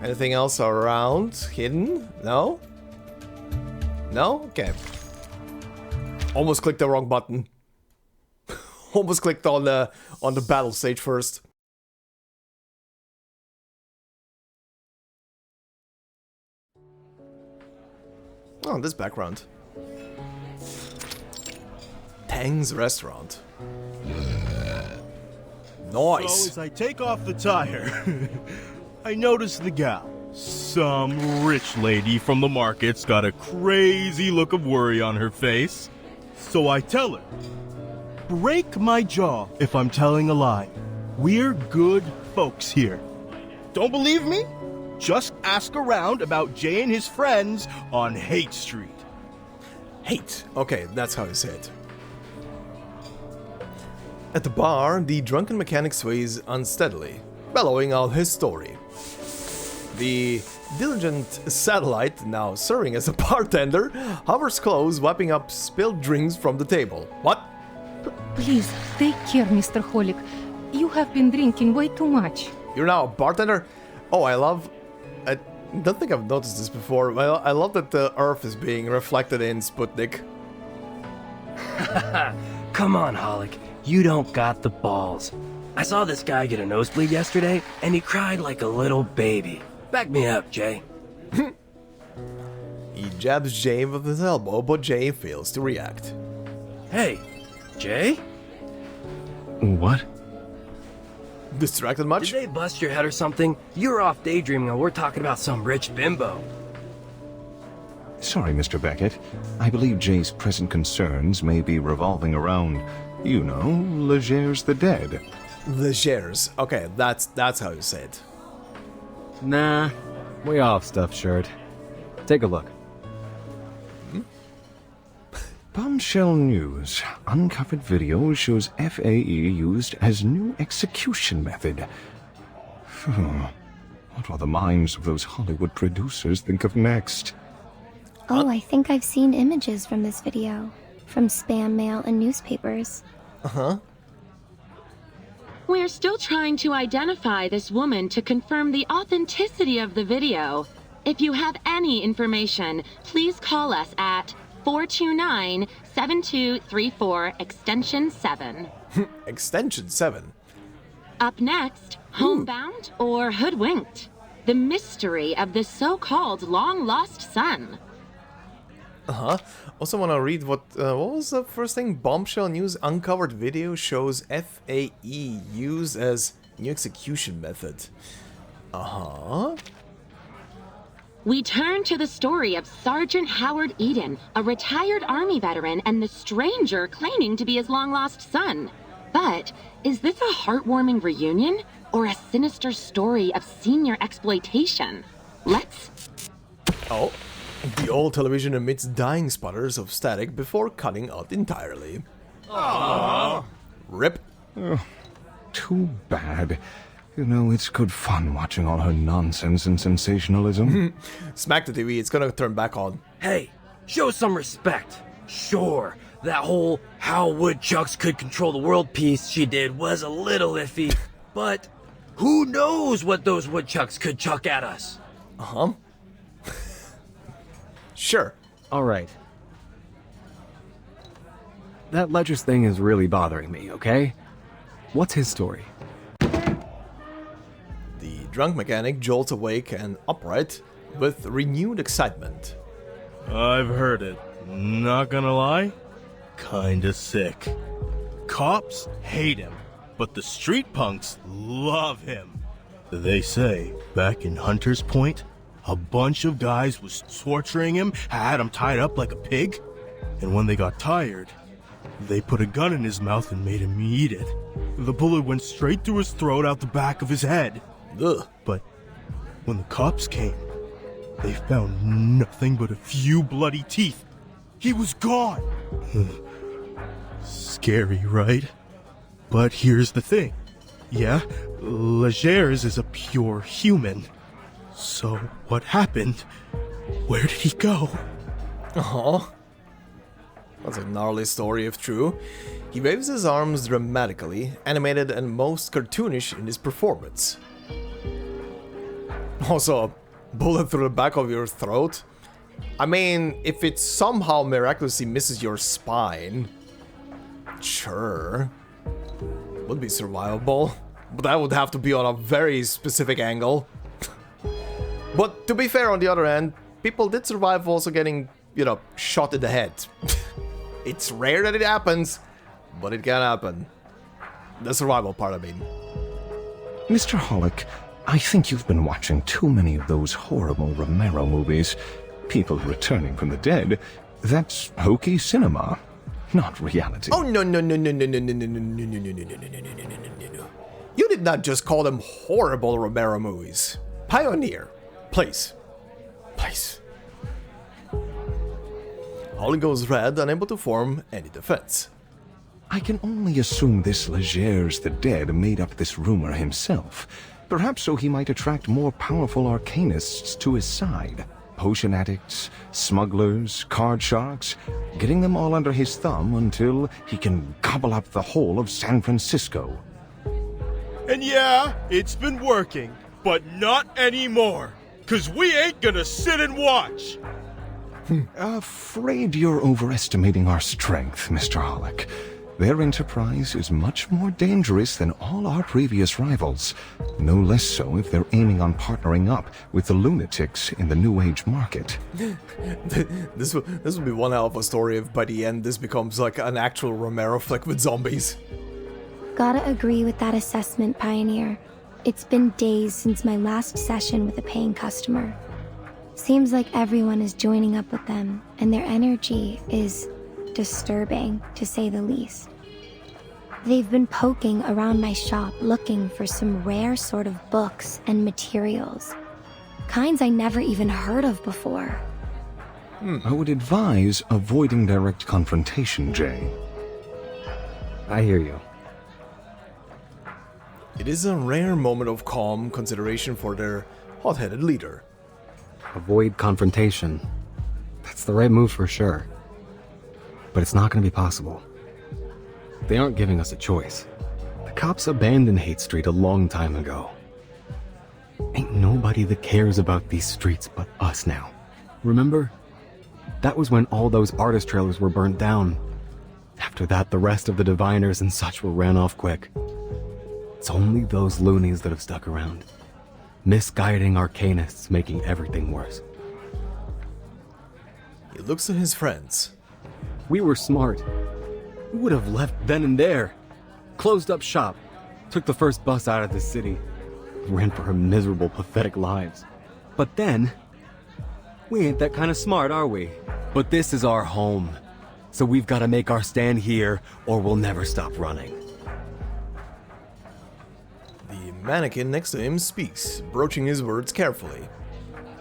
Anything else around? Hidden? No? No? Okay. Almost clicked the wrong button. Almost clicked on the battle stage first. Oh, this background. Tang's restaurant. Nice. So as I take off the tire, I notice the gal. Some rich lady from the market's got a crazy look of worry on her face. So I tell her, break my jaw if I'm telling a lie. We're good folks here. Don't believe me? Just ask around about Jay and his friends on Hate Street. Hate. Okay, that's how you say it. At the bar, the drunken mechanic sways unsteadily, bellowing out his story. The diligent satellite, now serving as a bartender, hovers close, wiping up spilled drinks from the table. What? Please, take care, Mr. Holic. You have been drinking way too much. You're now a bartender? Oh, I don't think I've noticed this before. Well, I love that the Earth is being reflected in Sputnik. Come on, Holic. You don't got the balls. I saw this guy get a nosebleed yesterday, and he cried like a little baby. Back me up, Jay. He jabs Jay with his elbow, but Jay fails to react. Hey, Jay? What? Distracted much? Did they bust your head or something? You were off daydreaming while we're talking about some rich bimbo. Sorry, Mr. Beckett. I believe Jay's present concerns may be revolving around, you know, Legers the Dead. Legers. Okay, that's how you say it. Nah, way off, stuffed shirt. Take a look. Bombshell News. Uncovered video shows FAE used as new execution method. What will the minds of those Hollywood producers think of next? Oh, I think I've seen images from this video. From spam mail and newspapers. Uh-huh. We're still trying to identify this woman to confirm the authenticity of the video. If you have any information, please call us at 429-7234 extension 7. Extension 7. Up next, homebound or hoodwinked? The mystery of the so-called long-lost son. Uh-huh. Also want to read what was the first thing? Bombshell News uncovered video shows FAE used as new execution method. Uh-huh. We turn to the story of Sergeant Howard Eden, a retired Army veteran and the stranger claiming to be his long-lost son. But is this a heartwarming reunion or a sinister story of senior exploitation? Let's... Oh. The old television emits dying sputters of static before cutting out entirely. Aww. Rip. Too too bad. You know, it's good fun watching all her nonsense and sensationalism. Smack the TV, it's gonna turn back on. Hey, show some respect. Sure, that whole how woodchucks could control the world piece she did was a little iffy, but who knows what those woodchucks could chuck at us? Uh-huh. Sure. All right. That Ledger's thing is really bothering me, okay? What's his story? The drunk mechanic jolts awake and upright with renewed excitement. I've heard it. Not gonna lie, kinda sick. Cops hate him, but the street punks love him. They say, back in Hunter's Point, a bunch of guys was torturing him, had him tied up like a pig, and when they got tired, they put a gun in his mouth and made him eat it. The bullet went straight through his throat out the back of his head. Ugh. But when the cops came, they found nothing but a few bloody teeth. He was gone. Scary, right? But here's the thing. Yeah, Legers is a pure human. So what happened? Where did he go? Oh, that's a gnarly story if true. He waves his arms dramatically, animated and most cartoonish in his performance. Also, a bullet through the back of your throat? I mean, if it somehow miraculously misses your spine, sure, would be survivable, but that would have to be on a very specific angle. But to be fair, on the other hand, people did survive also getting, shot in the head. It's rare that it happens, but it can happen. The survival part, I mean. Mr. Hollick, I think you've been watching too many of those horrible Romero movies. People returning from the dead. That's hokey cinema, not reality. Oh, no. You did not just call them horrible Romero movies. Pioneer. Please. Holly goes red, unable to form any defense. I can only assume this Legers the Dead made up this rumor himself. Perhaps so he might attract more powerful Arcanists to his side. Potion addicts, smugglers, card sharks, getting them all under his thumb until he can gobble up the whole of San Francisco. And yeah, it's been working, but not anymore. 'Cause we ain't gonna sit and watch. Afraid you're overestimating our strength, Mr. Hollick. Their enterprise is much more dangerous than all our previous rivals. No less so if they're aiming on partnering up with the lunatics in the New Age market. This would be one hell of a story if by the end this becomes like an actual Romero flick with zombies. Gotta agree with that assessment, Pioneer. It's been days since my last session with a paying customer. Seems like everyone is joining up with them, and their energy is disturbing, to say the least. They've been poking around my shop looking for some rare sort of books and materials. Kinds I never even heard of before. I would advise avoiding direct confrontation, Jay. I hear you. It is a rare moment of calm consideration for their hot-headed leader. Avoid confrontation. That's the right move for sure. But it's not going to be possible. They aren't giving us a choice. The cops abandoned Hate Street a long time ago. Ain't nobody that cares about these streets but us now. Remember? That was when all those artist trailers were burnt down. After that, the rest of the diviners and such were ran off quick. It's only those loonies that have stuck around. Misguiding Arcanists, making everything worse. He looks to his friends. We were smart. We would have left then and there. Closed up shop. Took the first bus out of the city. Ran for our miserable, pathetic lives. But then, we ain't that kind of smart, are we? But this is our home. So we've got to make our stand here, or we'll never stop running. The mannequin next to him speaks, broaching his words carefully.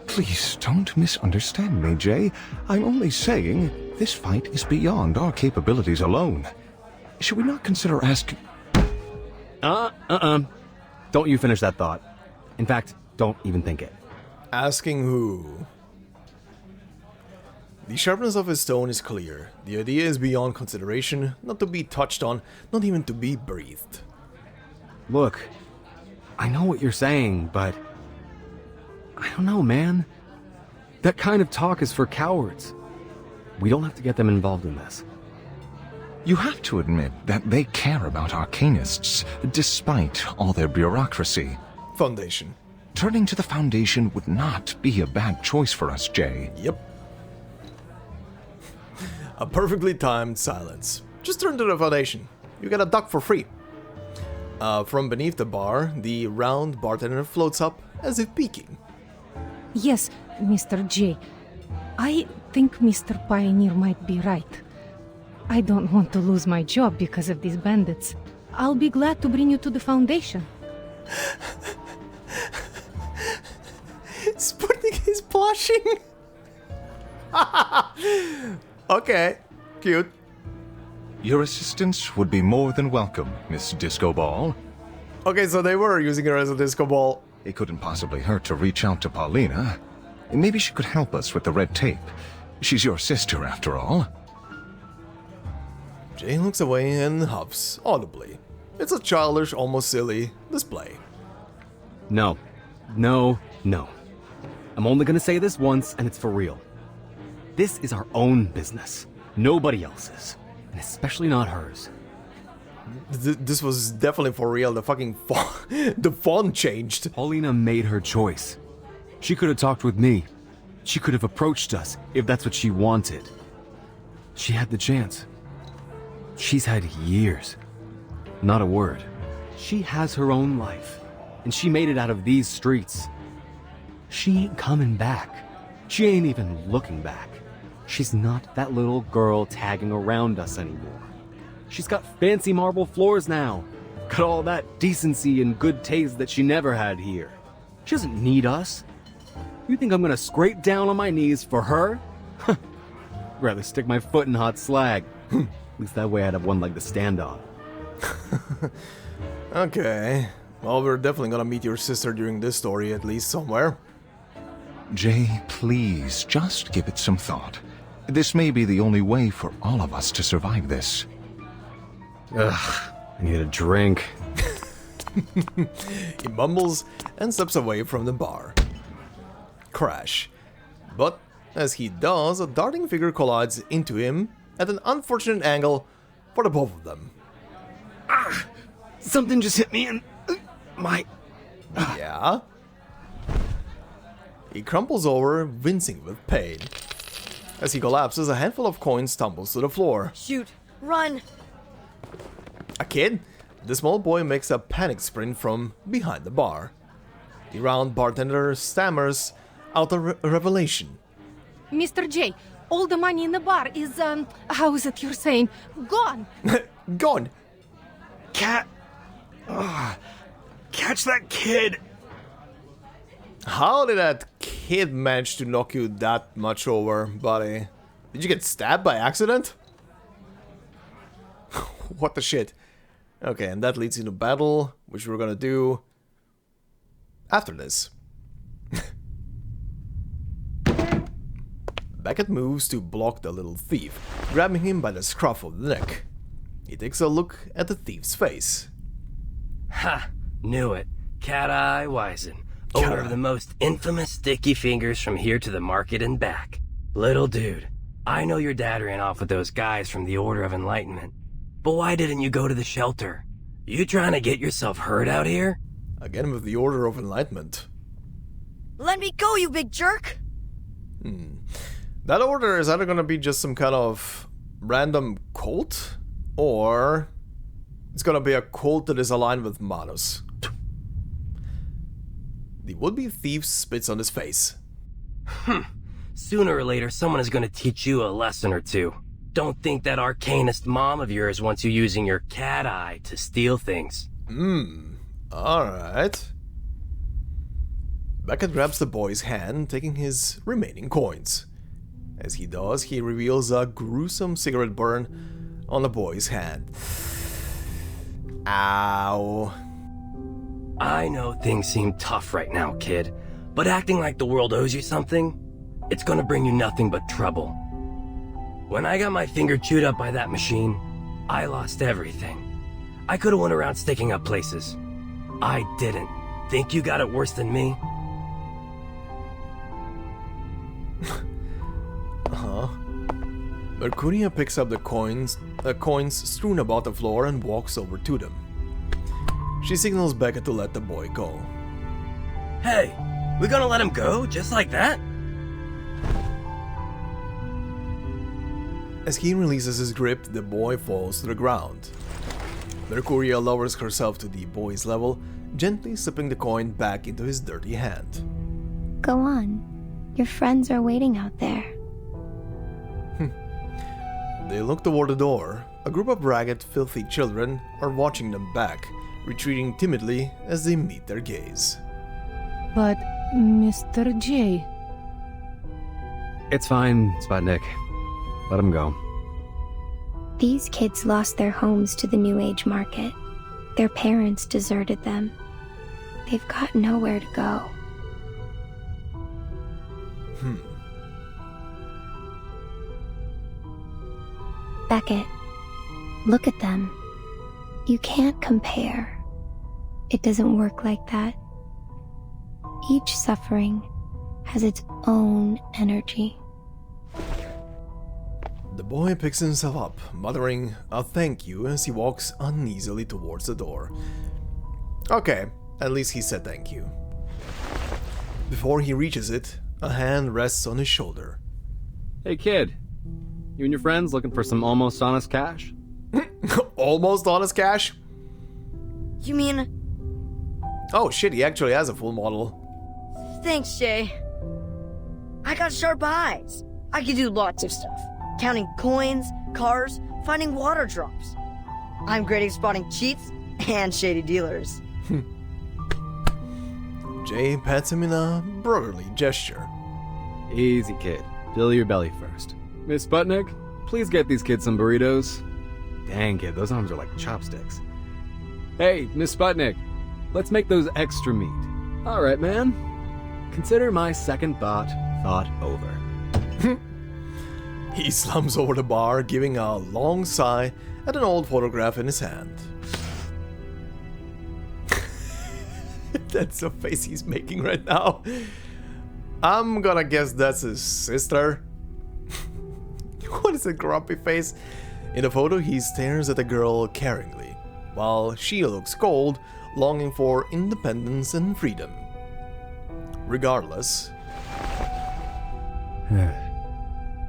Please don't misunderstand me, Jay. I'm only saying this fight is beyond our capabilities alone. Should we not consider asking... Don't you finish that thought. In fact, don't even think it. Asking who? The sharpness of his stone is clear. The idea is beyond consideration, not to be touched on, not even to be breathed. Look, I know what you're saying, but I don't know, man. That kind of talk is for cowards. We don't have to get them involved in this. You have to admit that they care about Arcanists, despite all their bureaucracy. Foundation. Turning to the Foundation would not be a bad choice for us, Jay. Yep. A perfectly timed silence. Just turn to the Foundation. You get a duck for free. From beneath the bar, the round bartender floats up as if peeking. Yes, Mr. J. I think Mr. Pioneer might be right. I don't want to lose my job because of these bandits. I'll be glad to bring you to the Foundation. Sputnik is blushing. Okay, cute. Your assistance would be more than welcome, Miss Disco Ball. Okay, so they were using her as a disco ball. It couldn't possibly hurt to reach out to Paulina. Maybe she could help us with the red tape. She's your sister, after all. Jay looks away and huffs audibly. It's a childish, almost silly display. No. I'm only gonna say this once, and it's for real. This is our own business. Nobody else's. And especially not hers. This was definitely for real. The fucking the font changed. Paulina made her choice. She could have talked with me. She could have approached us if that's what she wanted. She had the chance. She's had years. Not a word. She has her own life. And she made it out of these streets. She ain't coming back. She ain't even looking back. She's not that little girl tagging around us anymore. She's got fancy marble floors now. Got all that decency and good taste that she never had here. She doesn't need us. You think I'm gonna scrape down on my knees for her? Rather stick my foot in hot slag. At least that way I'd have one leg to stand on. Okay. Well, we're definitely gonna meet your sister during this story, at least somewhere. Jay, please, just give it some thought. This may be the only way for all of us to survive this. Ugh, I need a drink. He mumbles and steps away from the bar. Crash. But as he does, a darting figure collides into him at an unfortunate angle for the both of them. Something just hit me in my... Yeah? He crumples over, wincing with pain. As he collapses, a handful of coins tumbles to the floor. Shoot! Run! A kid? The small boy makes a panic sprint from behind the bar. The round bartender stammers out a revelation. Mr. J, all the money in the bar is, how is it you're saying? Gone! Gone! Cat! Catch that kid! How did that kid manage to knock you that much over, buddy? Did you get stabbed by accident? What the shit? Okay, and that leads into battle, which we're gonna do after this. Beckett moves to block the little thief, grabbing him by the scruff of the neck. He takes a look at the thief's face. Ha! Knew it. Cat-Eye Wisen. Owner of the most infamous sticky fingers from here to the market and back. Little dude, I know your dad ran off with those guys from the Order of Enlightenment. But why didn't you go to the shelter? You trying to get yourself hurt out here? Again with the Order of Enlightenment. Let me go, you big jerk! That order is either gonna be just some kind of random cult, or it's gonna be a cult that is aligned with Manus. The would-be thief spits on his face. Sooner or later, someone is gonna teach you a lesson or two. Don't think that Arcanist mom of yours wants you using your cat eye to steal things. Alright. Beckett grabs the boy's hand, taking his remaining coins. As he does, he reveals a gruesome cigarette burn on the boy's hand. Ow. I know things seem tough right now, kid, but acting like the world owes you something, it's gonna bring you nothing but trouble. When I got my finger chewed up by that machine, I lost everything. I could've went around sticking up places. I didn't. Think you got it worse than me? Uh-huh. Mercuria picks up the coins strewn about the floor and walks over to them. She signals Becca to let the boy go. Hey, we gonna let him go just like that? As he releases his grip, the boy falls to the ground. Mercuria lowers herself to the boy's level, gently slipping the coin back into his dirty hand. Go on. Your friends are waiting out there. They look toward the door. A group of ragged, filthy children are watching them back, retreating timidly as they meet their gaze. But, Mr. J... It's fine, Sputnik. Let him go. These kids lost their homes to the New Age market. Their parents deserted them. They've got nowhere to go. Beckett, look at them. You can't compare. It doesn't work like that. Each suffering has its own energy. The boy picks himself up, muttering a thank you as he walks uneasily towards the door. Okay, at least he said thank you. Before he reaches it, a hand rests on his shoulder. Hey kid, you and your friends looking for some almost honest cash? Almost honest cash? You mean... Oh shit, he actually has a full model. Thanks, Jay. I got sharp eyes. I can do lots of stuff. Counting coins, cars, finding water drops. I'm great at spotting cheats and shady dealers. Jay pats him in a brotherly gesture. Easy, kid. Fill your belly first. Miss Sputnik, please get these kids some burritos. Dang, kid, those arms are like chopsticks. Hey, Miss Sputnik, let's make those extra meat. All right, man. Consider my second thought over. He slumps over the bar, giving a long sigh at an old photograph in his hand. That's the face he's making right now. I'm gonna guess that's his sister. What is a grumpy face? In the photo, he stares at the girl caringly, while she looks cold, longing for independence and freedom. Regardless...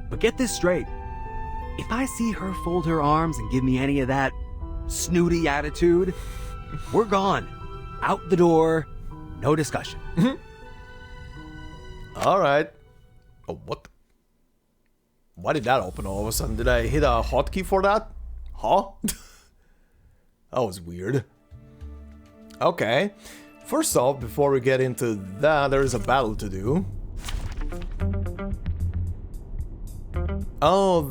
But get this straight. If I see her fold her arms and give me any of that snooty attitude, we're gone. Out the door. No discussion. Alright. Oh, what? Why did that open all of a sudden? Did I hit a hotkey for that? Huh? That was weird. Okay. First off, before we get into that, there is a battle to do. Oh,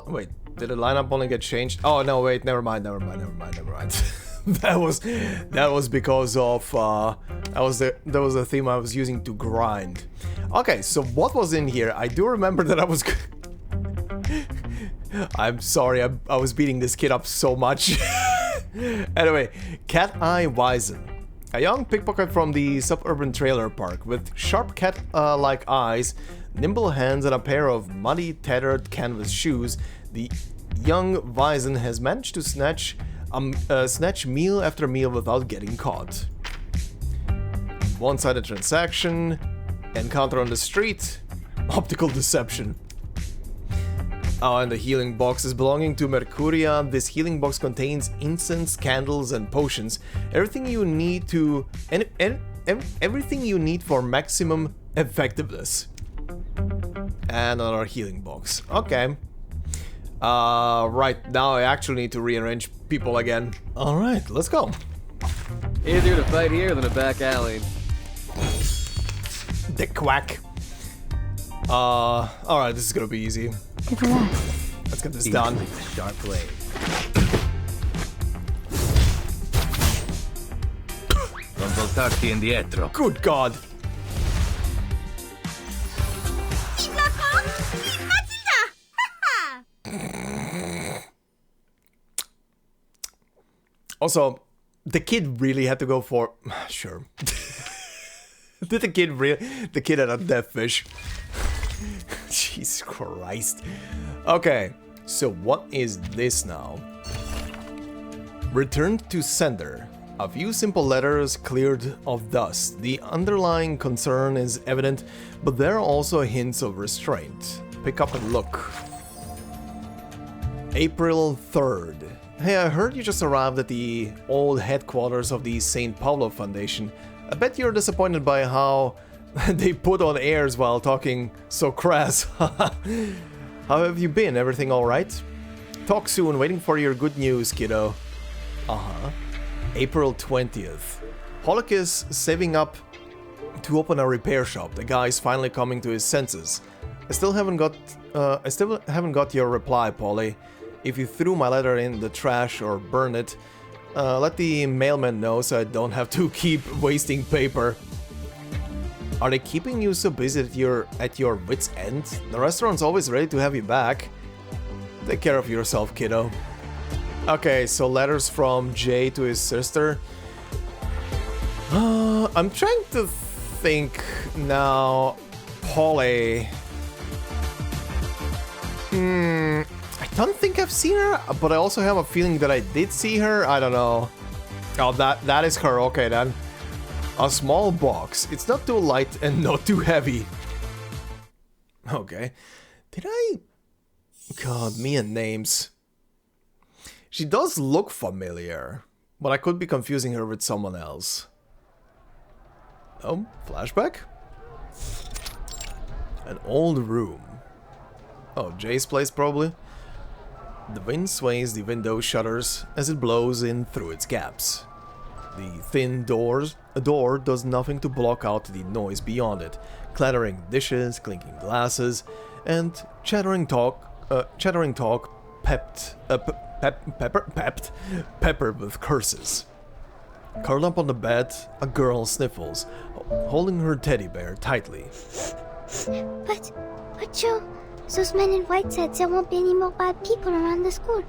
wait, did the lineup only get changed? Oh no, wait, never mind. that was because of that was the theme I was using to grind. Okay, so what was in here? I do remember that I was I'm sorry, I was beating this kid up so much. Anyway, Cat Eye Wizen. A young pickpocket from the suburban trailer park with sharp cat-like eyes, nimble hands, and a pair of muddy, tattered canvas shoes. The young Wizen has managed to snatch meal after meal without getting caught. One-sided transaction, encounter on the street, optical deception. Oh, and the healing box is belonging to Mercuria. This healing box contains incense, candles, and potions. Everything you need to... everything you need for maximum effectiveness. And another healing box. Okay. Right, now I actually need to rearrange people again. Alright, let's go. Easier to fight here than a back alley. Dick quack. Alright, this is gonna be easy. Let's get this done. Sharp blade. portarti indietro. Good God. Also, the kid really had to go for... Sure. Did the kid really... The kid had a death fish. Jesus Christ. Okay, so what is this now? Returned to sender. A few simple letters cleared of dust. The underlying concern is evident, but there are also hints of restraint. Pick up and look. April 3rd. Hey, I heard you just arrived at the old headquarters of the St. Pablo Foundation. I bet you're disappointed by how they put on airs while talking so crass. How have you been? Everything alright? Talk soon, waiting for your good news, kiddo. Uh-huh. April 20th. Holic is saving up to open a repair shop. The guy is finally coming to his senses. I still haven't got your reply, Polly. If you threw my letter in the trash or burned it, let the mailman know so I don't have to keep wasting paper. Are they keeping you so busy that at your wit's end? The restaurant's always ready to have you back. Take care of yourself, kiddo. Okay, so letters from Jay to his sister. I'm trying to think now. Polly. I don't think I've seen her, but I also have a feeling that I did see her. I don't know. Oh, that is her. Okay, then. A small box. It's not too light and not too heavy. Okay. Did I... God, me and names. She does look familiar, but I could be confusing her with someone else. Oh, flashback? An old room. Oh, Jay's place probably. The wind sways the window shutters as it blows in through its gaps. The thin door does nothing to block out the noise beyond it. Clattering dishes, clinking glasses, and chattering talk peppered with curses. Curled up on the bed, a girl sniffles, holding her teddy bear tightly. But Joe, those men in white said there won't be any more bad people around the school.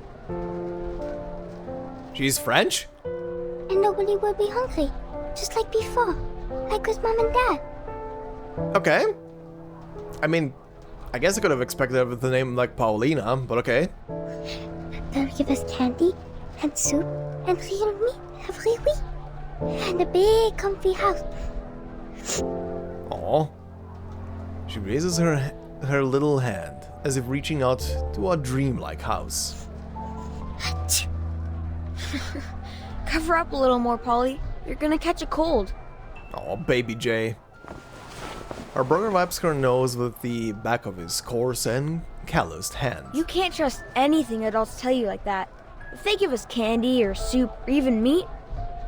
She's French? And nobody will be hungry, just like before, like with Mom and Dad. Okay. I mean, I guess I could have expected it with a name like Paulina, but okay. They'll give us candy, and soup, and real meat every week. And a big comfy house. Aww. She raises her little hand, as if reaching out to a dreamlike house. Cover up a little more, Polly. You're gonna catch a cold. Oh, baby Jay. Her brother wipes her nose with the back of his coarse and calloused hand. You can't trust anything adults tell you like that. If they give us candy or soup or even meat,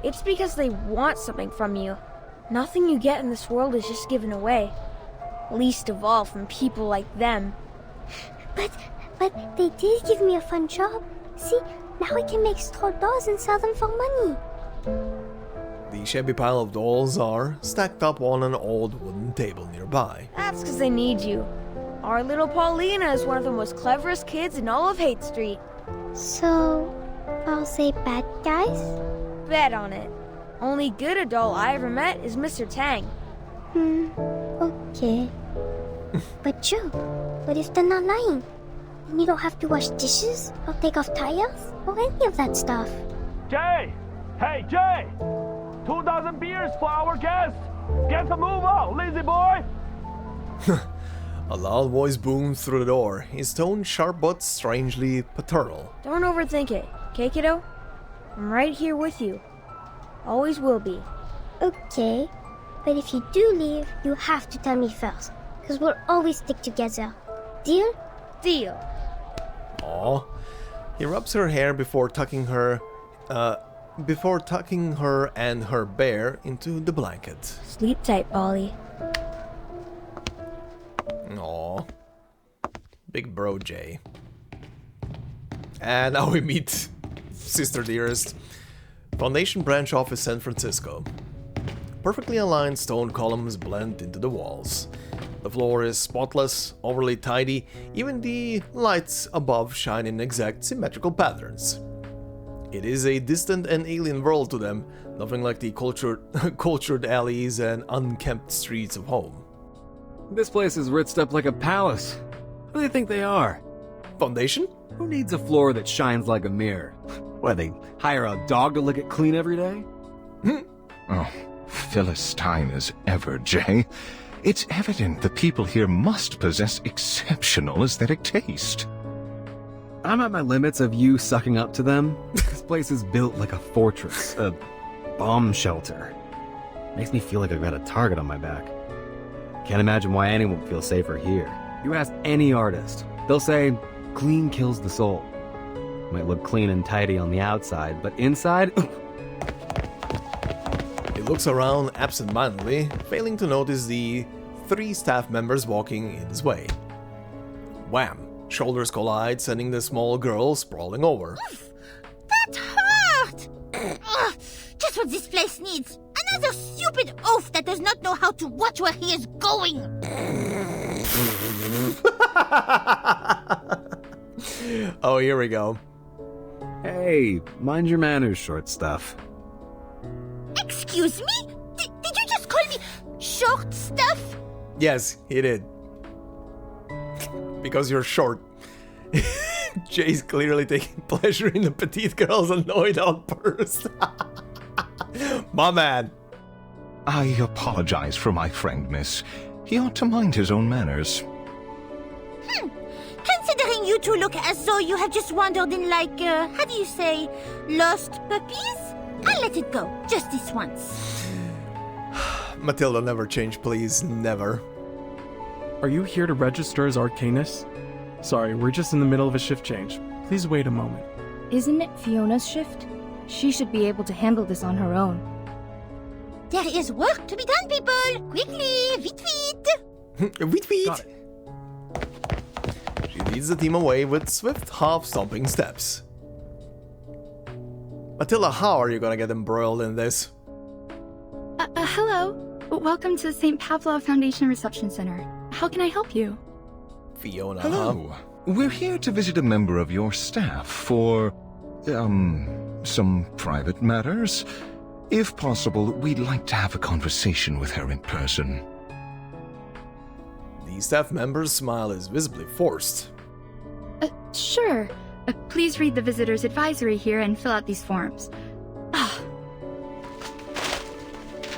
it's because they want something from you. Nothing you get in this world is just given away. Least of all from people like them. But they did give me a fun job. See, now I can make straw dolls and sell them for money. The shabby pile of dolls are stacked up on an old wooden table nearby. That's because they need you. Our little Paulina is one of the most cleverest kids in all of Hate Street. So, are they bad guys? Bet on it. Only good adult I ever met is Mr. Tang. Okay. But Joe, what if they're not lying? And you don't have to wash dishes, or take off tires, or any of that stuff. Jay! Hey, Jay! 2,000 beers for our guest! Get the move out, lazy boy! A loud voice booms through the door, his tone sharp but strangely paternal. Don't overthink it, okay, kiddo? I'm right here with you. Always will be. Okay, but if you do leave, you have to tell me first, because we'll always stick together. Deal? Deal. Aw. He rubs her hair before tucking her and her bear into the blanket. Sleep tight, Polly. Aw. Big bro Jay. And now we meet Sister Dearest. Foundation branch office, San Francisco. perfectly aligned stone columns blend into the walls. The floor is spotless, overly tidy, even the lights above shine in exact symmetrical patterns. It is a distant and alien world to them, nothing like the cultured alleys and unkempt streets of home. This place is ritzed up like a palace. Who do they think they are? Foundation? Who needs a floor that shines like a mirror? What, they hire a dog to lick it clean every day? Oh, Philistine as ever, Jay. It's evident the people here must possess exceptional aesthetic taste. I'm at my limits of you sucking up to them. This place is built like a fortress, a bomb shelter. Makes me feel like I've got a target on my back. Can't imagine why anyone would feel safer here. You ask any artist, they'll say, clean kills the soul. Might look clean and tidy on the outside, but inside... He looks around absent-mindedly, failing to notice the 3 staff members walking in his way. Wham! Shoulders collide, sending the small girl sprawling over. That hurt! Ugh, just what this place needs. Another stupid oaf that does not know how to watch where he is going. Oh, here we go. Hey, mind your manners, short stuff. Excuse me? Did you just call me short stuff? Yes, he did. Because you're short. Jay's clearly taking pleasure in the petite girl's annoyed outburst. My man. I apologize for my friend, miss. He ought to mind his own manners. Considering you two look as though you have just wandered in like, how do you say, lost puppies? I'll let it go, just this once. Matilda, never change, please. Never. Are you here to register as Arcanists? Sorry, we're just in the middle of a shift change. Please wait a moment. Isn't it Fiona's shift? She should be able to handle this on her own. There is work to be done, people! Quickly! Vite vite! Vite vite! She leads the team away with swift, half-stomping steps. Matilda, how are you gonna get embroiled in this? Hello. Welcome to the St. Pavlov Foundation Reception Center. How can I help you? Fiona, Hello. We're here to visit a member of your staff for, some private matters. If possible, we'd like to have a conversation with her in person. The staff member's smile is visibly forced. Sure. Please read the visitor's advisory here and fill out these forms.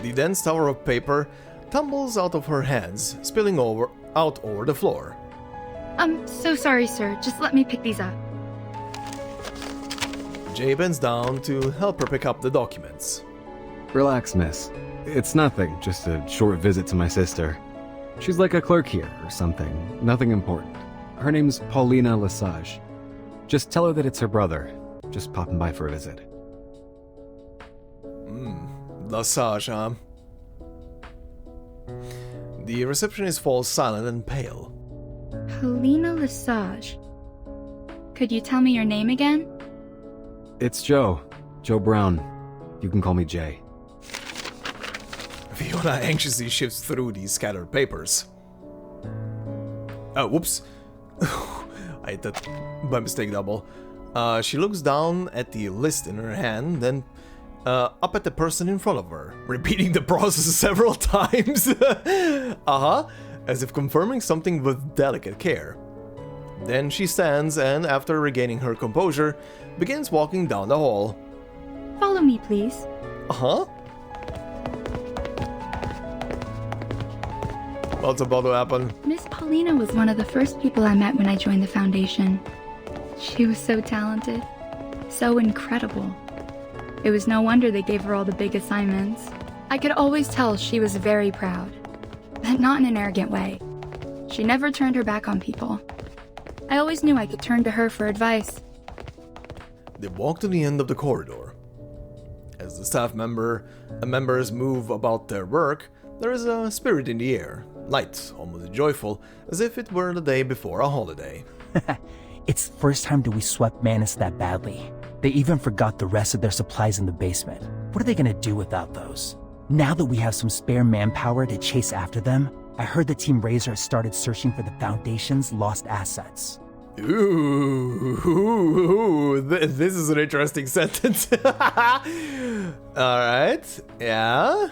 The dense tower of paper tumbles out of her hands, spilling out over the floor. I'm so sorry, sir. Just let me pick these up. Jay bends down to help her pick up the documents. Relax, miss. It's nothing, just a short visit to my sister. She's like a clerk here or something, nothing important. Her name's Paulina Lesage. Just tell her that it's her brother, just popping by for a visit. Lesage, huh? The receptionist falls silent and pale. Paulina Lesage. Could you tell me your name again? It's Joe. Joe Brown. You can call me Jay. Fiona anxiously shifts through these scattered papers. Oh, whoops. I hit that by mistake double. She looks down at the list in her hand, then up at the person in front of her, repeating the process several times. As if confirming something with delicate care. Then she stands and, after regaining her composure, begins walking down the hall. Follow me, please. What's about to happen? Miss Paulina was one of the first people I met when I joined the Foundation. She was so talented. So incredible. It was no wonder they gave her all the big assignments. I could always tell she was very proud. But not in an arrogant way. She never turned her back on people. I always knew I could turn to her for advice. They walk to the end of the corridor. As the staff members move about their work, there is a spirit in the air, light, almost joyful, as if it were the day before a holiday. It's the first time that we swept Manus that badly. They even forgot the rest of their supplies in the basement. What are they gonna do without those? Now that we have some spare manpower to chase after them, I heard the Team Razor has started searching for the Foundation's lost assets. Ooh, this is an interesting sentence. Alright, yeah.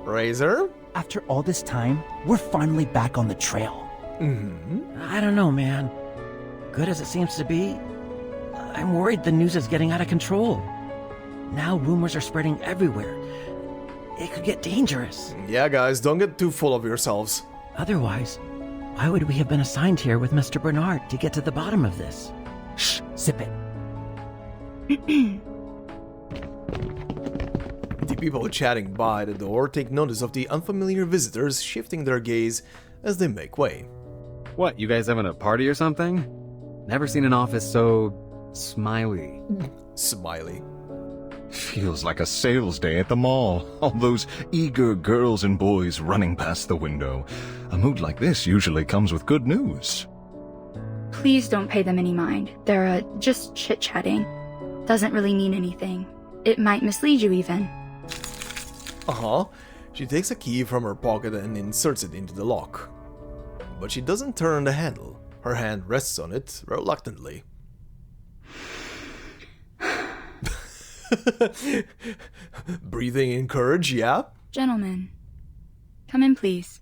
Razor? After all this time, we're finally back on the trail. I don't know, man. Good as it seems to be, I'm worried the news is getting out of control. Now rumors are spreading everywhere. It could get dangerous. Yeah, guys, don't get too full of yourselves. Otherwise, why would we have been assigned here with Mr. Bernard to get to the bottom of this? Shh, sip it. The people chatting by the door take notice of the unfamiliar visitors shifting their gaze as they make way. What, you guys having a party or something? Never seen an office so smiley. Smiley. Feels like a sales day at the mall. All those eager girls and boys running past the window. A mood like this usually comes with good news. Please don't pay them any mind. They're just chit-chatting. Doesn't really mean anything. It might mislead you even. Uh-huh. She takes a key from her pocket and inserts it into the lock. But she doesn't turn the handle. Her hand rests on it reluctantly. Breathing in courage, yeah? Gentlemen, come in, please.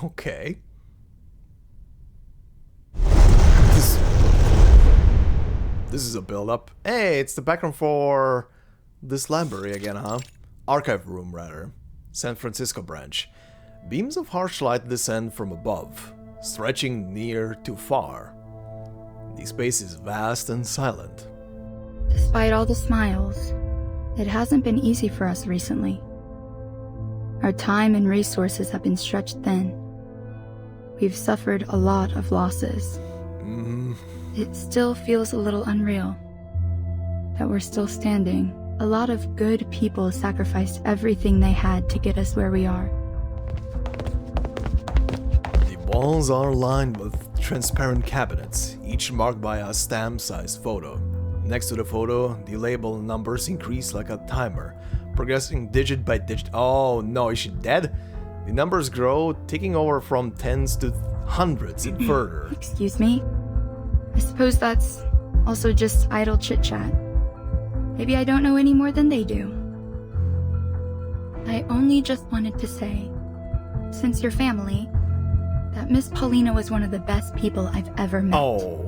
Okay. This is a build-up. Hey, it's the background for this library again, huh? Archive room, rather. San Francisco branch. Beams of harsh light descend from above, stretching near to far. The space is vast and silent. Despite all the smiles, it hasn't been easy for us recently. Our time and resources have been stretched thin. We've suffered a lot of losses. It still feels a little unreal that we're still standing. A lot of good people sacrificed everything they had to get us where we are. The walls are lined with transparent cabinets, each marked by a stamp-sized photo. Next to the photo, the label numbers increase like a timer, progressing digit by digit. Oh no, is she dead? The numbers grow, ticking over from tens to hundreds and further. Excuse me? I suppose that's also just idle chit-chat. Maybe I don't know any more than they do. I only just wanted to say, since your family, that Miss Paulina was one of the best people I've ever met. Oh.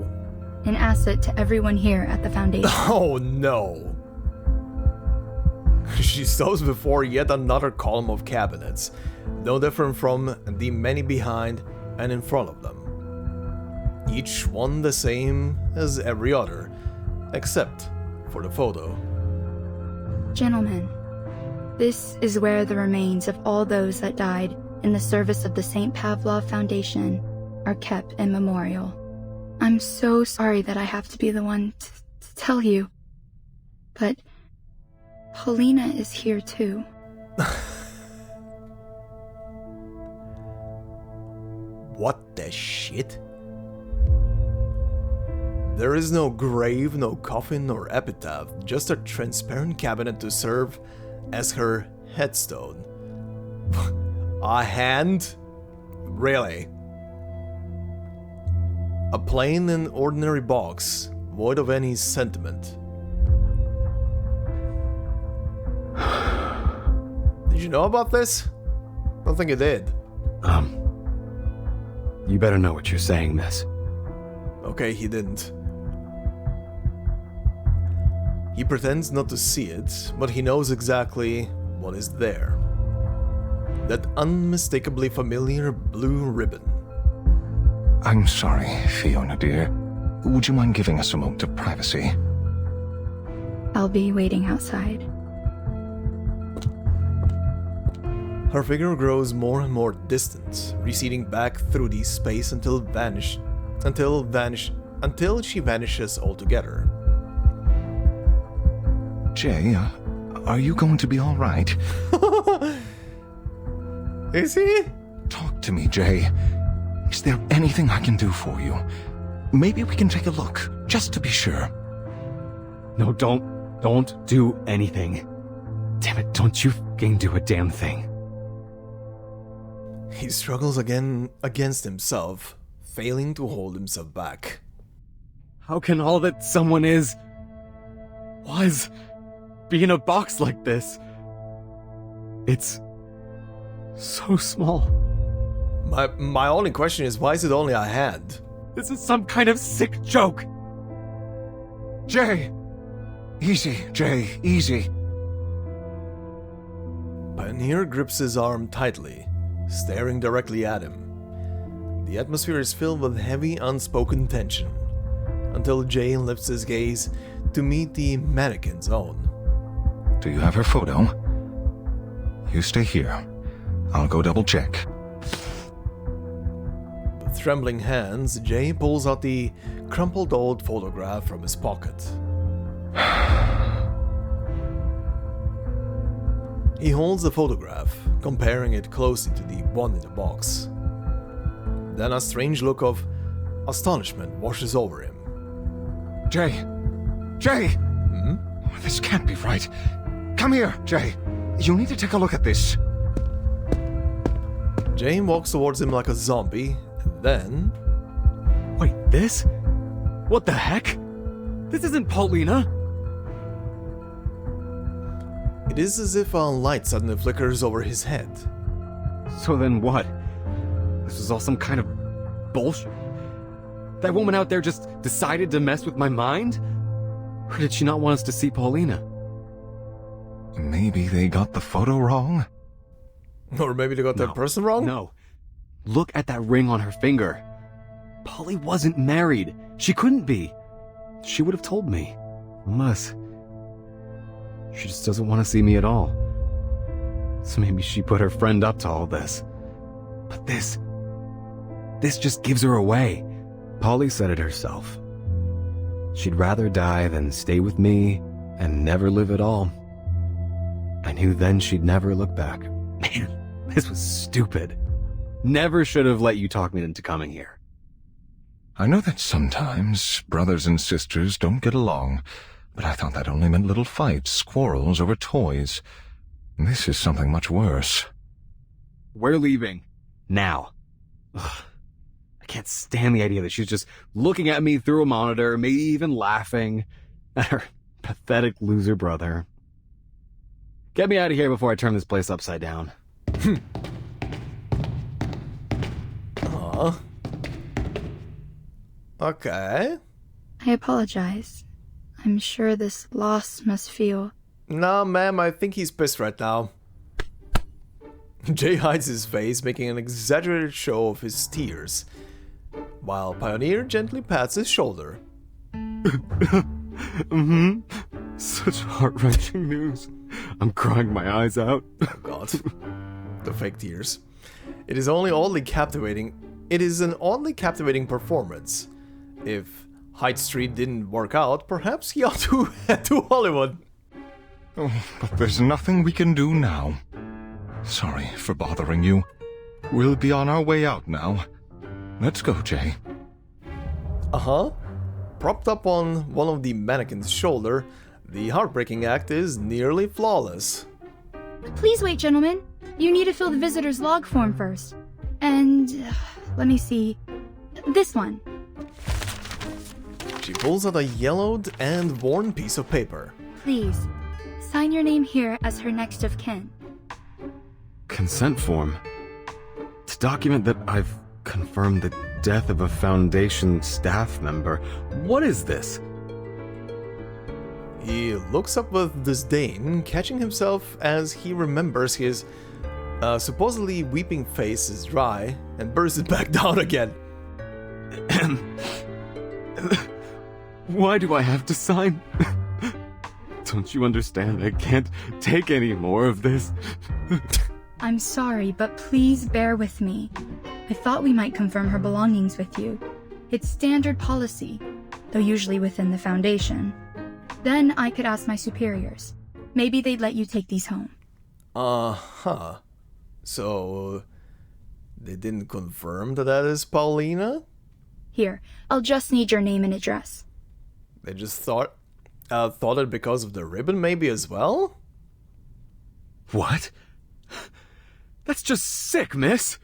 An asset to everyone here at the Foundation. Oh no. She stows before yet another column of cabinets, no different from the many behind and in front of them. Each one the same as every other, except for the photo. Gentlemen, this is where the remains of all those that died in the service of the St. Pavlov Foundation are kept in memorial. I'm so sorry that I have to be the one to tell you, but Paulina is here too. What the shit? There is no grave, no coffin or epitaph, just a transparent cabinet to serve as her headstone. A hand? Really? A plain and ordinary box, void of any sentiment. Did you know about this? Don't think you did. You better know what you're saying, miss. Okay, he didn't. He pretends not to see it, but he knows exactly what is there. That unmistakably familiar blue ribbon. I'm sorry, Fiona dear. Would you mind giving us a moment of privacy? I'll be waiting outside. Her figure grows more and more distant, receding back through the space until she vanishes altogether. Jay, are you going to be all right? Is he? Talk to me, Jay. Is there anything I can do for you? Maybe we can take a look, just to be sure. No, don't do anything. Damn it, don't you fucking do a damn thing. He struggles again against himself, failing to hold himself back. How can all that someone was, be in a box like this? It's so small. My only question is, why is it only a hand? This is some kind of sick joke. Jay! Easy, Jay, easy. Pioneer grips his arm tightly, staring directly at him. The atmosphere is filled with heavy, unspoken tension, until Jay lifts his gaze to meet the mannequin's own. Do you have her photo? You stay here. I'll go double check. With trembling hands, Jay pulls out the crumpled old photograph from his pocket. He holds the photograph, comparing it closely to the one in the box. Then a strange look of astonishment washes over him. Jay! Jay! This can't be right. Come here, Jay. You need to take a look at this. Jay walks towards him like a zombie, and then... Wait, this? What the heck? This isn't Paulina! It is as if a light suddenly flickers over his head. So then what? This is all some kind of bullshit? That woman out there just decided to mess with my mind? Or did she not want us to see Paulina? Maybe they got the photo wrong? Or maybe they got that person wrong? No. Look at that ring on her finger. Polly wasn't married. She couldn't be. She would have told me. Unless... she just doesn't want to see me at all. So maybe she put her friend up to all this. But this just gives her away. Polly said it herself. She'd rather die than stay with me and never live at all. I knew then she'd never look back. Man, this was stupid. Never should have let you talk me into coming here. I know that sometimes brothers and sisters don't get along, but I thought that only meant little fights, quarrels over toys. This is something much worse. We're leaving. Now. Ugh. I can't stand the idea that she's just looking at me through a monitor, maybe even laughing at her pathetic loser brother. Get me out of here before I turn this place upside down. Aw. Okay. I apologize. I'm sure this loss must feel... Nah, ma'am, I think he's pissed right now. Jay hides his face, making an exaggerated show of his tears, while Pioneer gently pats his shoulder. Such heart-wrenching news. I'm crying my eyes out. Oh god. The fake tears. It is an oddly captivating performance. If Hyde Street didn't work out, perhaps he ought to head to Hollywood. Oh, but there's nothing we can do now. Sorry for bothering you. We'll be on our way out now. Let's go, Jay. Uh-huh. Propped up on one of the mannequin's shoulder, the heartbreaking act is nearly flawless. Please wait, gentlemen. You need to fill the visitor's log form first. And... let me see... this one. She pulls out a yellowed and worn piece of paper. Please, sign your name here as her next of kin. Consent form? To document that I've confirmed the death of a Foundation staff member. What is this? He looks up with disdain, catching himself as he remembers his supposedly weeping face is dry, and bursts it back down again. Why do I have to sign? Don't you understand? I can't take any more of this. I'm sorry, but please bear with me. I thought we might confirm her belongings with you. It's standard policy, though usually within the Foundation. Then I could ask my superiors. Maybe they'd let you take these home. Uh-huh. So... they didn't confirm that is Paulina? Here, I'll just need your name and address. They just thought it because of the ribbon maybe as well? What? That's just sick, miss!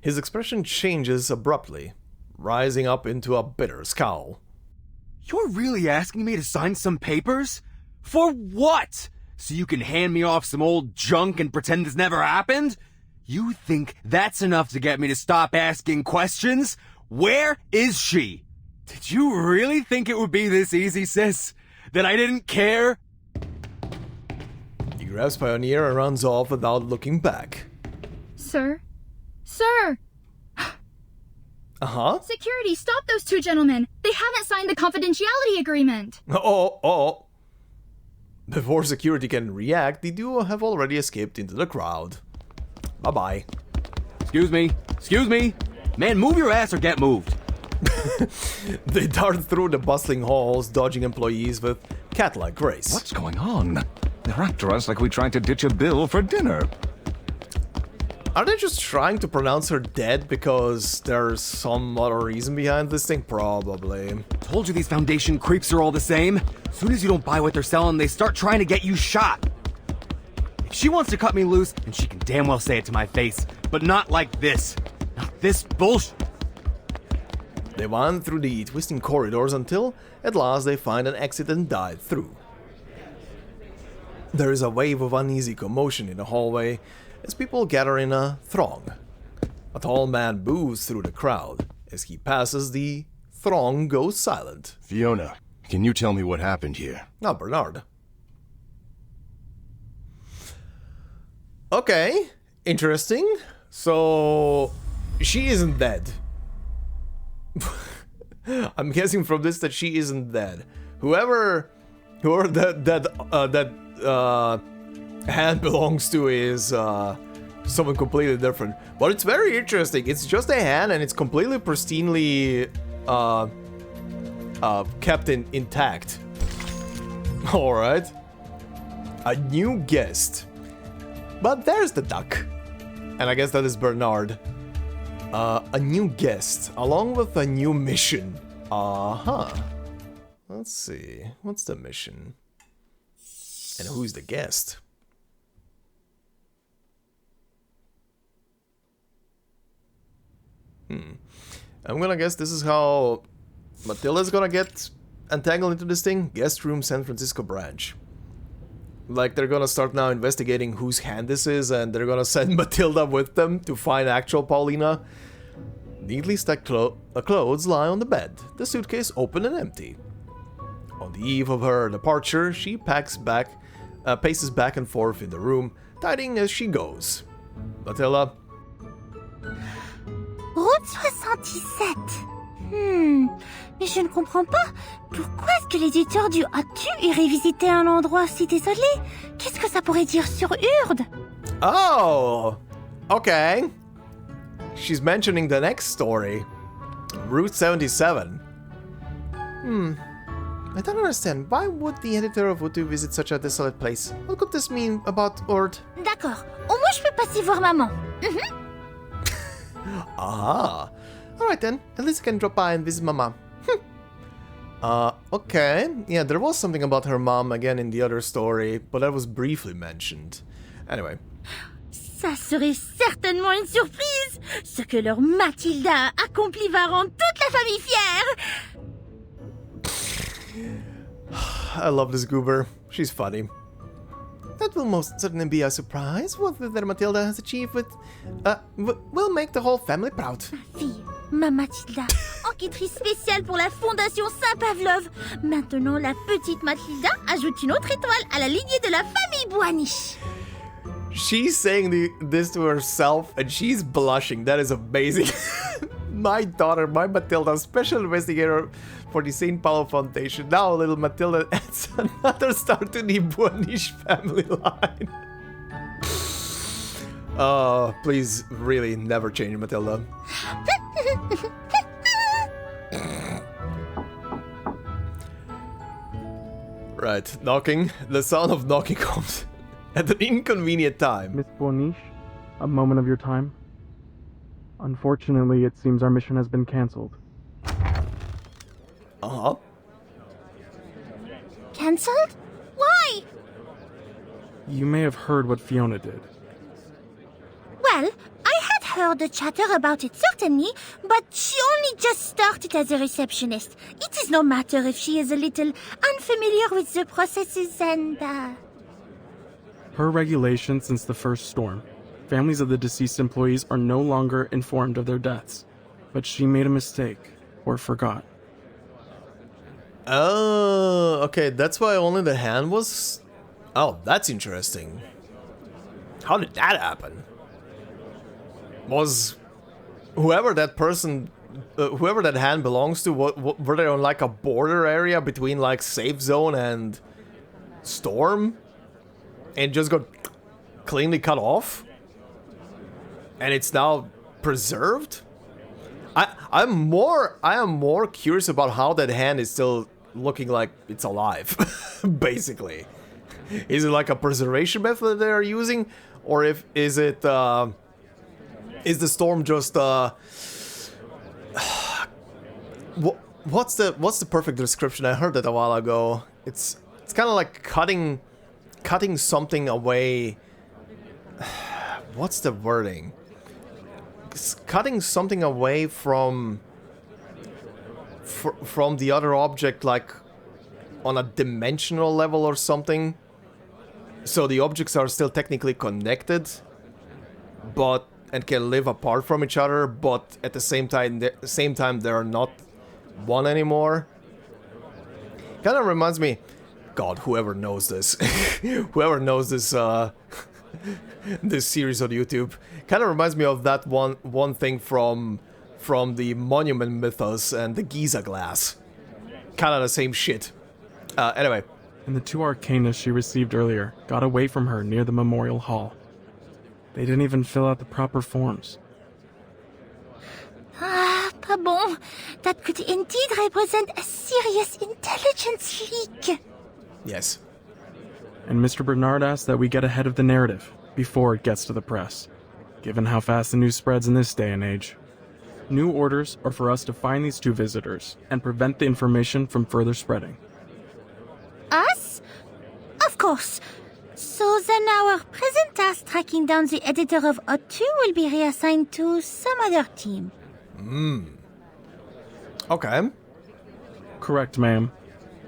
His expression changes abruptly, rising up into a bitter scowl. You're really asking me to sign some papers? For what? So you can hand me off some old junk and pretend this never happened? You think that's enough to get me to stop asking questions? Where is she? Did you really think it would be this easy, sis? That I didn't care? He grabs Pioneer and runs off without looking back. Sir? Sir! Uh-huh? Security, stop those two gentlemen! They haven't signed the confidentiality agreement! Oh. Before security can react, the duo have already escaped into the crowd. Bye-bye. Excuse me! Man, move your ass or get moved! They dart through the bustling halls, dodging employees with cat-like grace. What's going on? They're after us like we tried to ditch a bill for dinner. Are they just trying to pronounce her dead because there's some other reason behind this thing? Probably. Told you these Foundation creeps are all the same. As soon as you don't buy what they're selling, they start trying to get you shot. If she wants to cut me loose, then she can damn well say it to my face. But not like this. Not this bullshit. They wind through the twisting corridors until, at last, they find an exit and dive through. There is a wave of uneasy commotion in the hallway as people gather in a throng. A tall man boos through the crowd. As he passes, the throng goes silent. Fiona, can you tell me what happened here? Now, Bernard. Okay, interesting. So, she isn't dead. I'm guessing from this that she isn't dead. Whoever that hand belongs to is someone completely different. But it's very interesting. It's just a hand and it's completely pristinely kept intact. Alright. A new guest. But there's the duck. And I guess that is Bernard. A new guest, along with a new mission. Let's see. What's the mission? And who's the guest? I'm gonna guess this is how Matilda's gonna get entangled into this thing. Guest room, San Francisco branch. Like, they're gonna start now investigating whose hand this is, and they're gonna send Matilda with them to find actual Paulina. Neatly stacked clothes lie on the bed, the suitcase open and empty. On the eve of her departure, she paces back and forth in the room, tidying as she goes. Matilda. Route 77. Mais je ne comprends pas. Pourquoi est-ce que l'éditeur du As-tu irait visiter un endroit si désolé? Qu'est-ce que ça pourrait dire sur Urde? Oh! Okay. She's mentioning the next story. Route 77. I don't understand. Why would the editor of Utu visit such a desolate place? What could this mean about Urde? D'accord. Au moins je peux passer voir maman. Aha. Alright then. At least I can drop by and visit Mama. Okay. Yeah, there was something about her mom again in the other story, but that was briefly mentioned. Anyway. Ça serait certainement une surprise. Ce que leur Matilda a accompli va rendre toute la famille fière. I love this goober. She's funny. That will most certainly be a surprise. What that Matilda has achieved with... will make the whole family proud. Ma fille, ma Matilda, enquêtrice spéciale pour la Fondation Saint-Pavlov. Maintenant, la petite Matilda ajoute une autre étoile à la lignée de la famille Boaniche. She's saying this to herself and she's blushing. That is amazing. My daughter, my Matilda, special investigator for the St. Paulo Foundation. Now little Matilda adds another star to the Boaniche family line. Please, really, never change Matilda. Right, knocking. The sound of knocking comes at an inconvenient time. Miss Boaniche, a moment of your time. Unfortunately, it seems our mission has been cancelled. Cancelled? Why? You may have heard what Fiona did. Well, I had heard the chatter about it, certainly, but she only just started as a receptionist. It is no matter if she is a little unfamiliar with the processes and, Per regulation since the first storm, families of the deceased employees are no longer informed of their deaths. But she made a mistake, or forgot. Oh, okay, that's why only the hand was... Oh, that's interesting. How did that happen? Was whoever that person, whoever that hand belongs to, were they on like a border area between like safe zone and storm? And just got cleanly cut off? And it's now preserved? I am more curious about how that hand is still looking like it's alive, basically. Is it like a preservation method that they are using, or is the storm just what's the perfect description? I heard that a while ago. It's kind of like cutting something away. What's the wording? It's cutting something away from the other object, like on a dimensional level or something. So the objects are still technically connected, and can live apart from each other, but at the same time they are not one anymore. Kind of reminds me, God, whoever knows this, whoever knows this this series on YouTube, kind of reminds me of that one thing from the Monument Mythos and the Giza glass. Kind of the same shit. Anyway. And the 2 Arcanists she received earlier got away from her near the Memorial Hall. They didn't even fill out the proper forms. Ah, pas bon. That could indeed represent a serious intelligence leak. Yes. And Mr. Bernard asked that we get ahead of the narrative before it gets to the press, given how fast the news spreads in this day and age. New orders are for us to find these 2 visitors and prevent the information from further spreading. Us? Of course. So then our present task tracking down the editor of O2 will be reassigned to some other team. Okay. Correct, ma'am.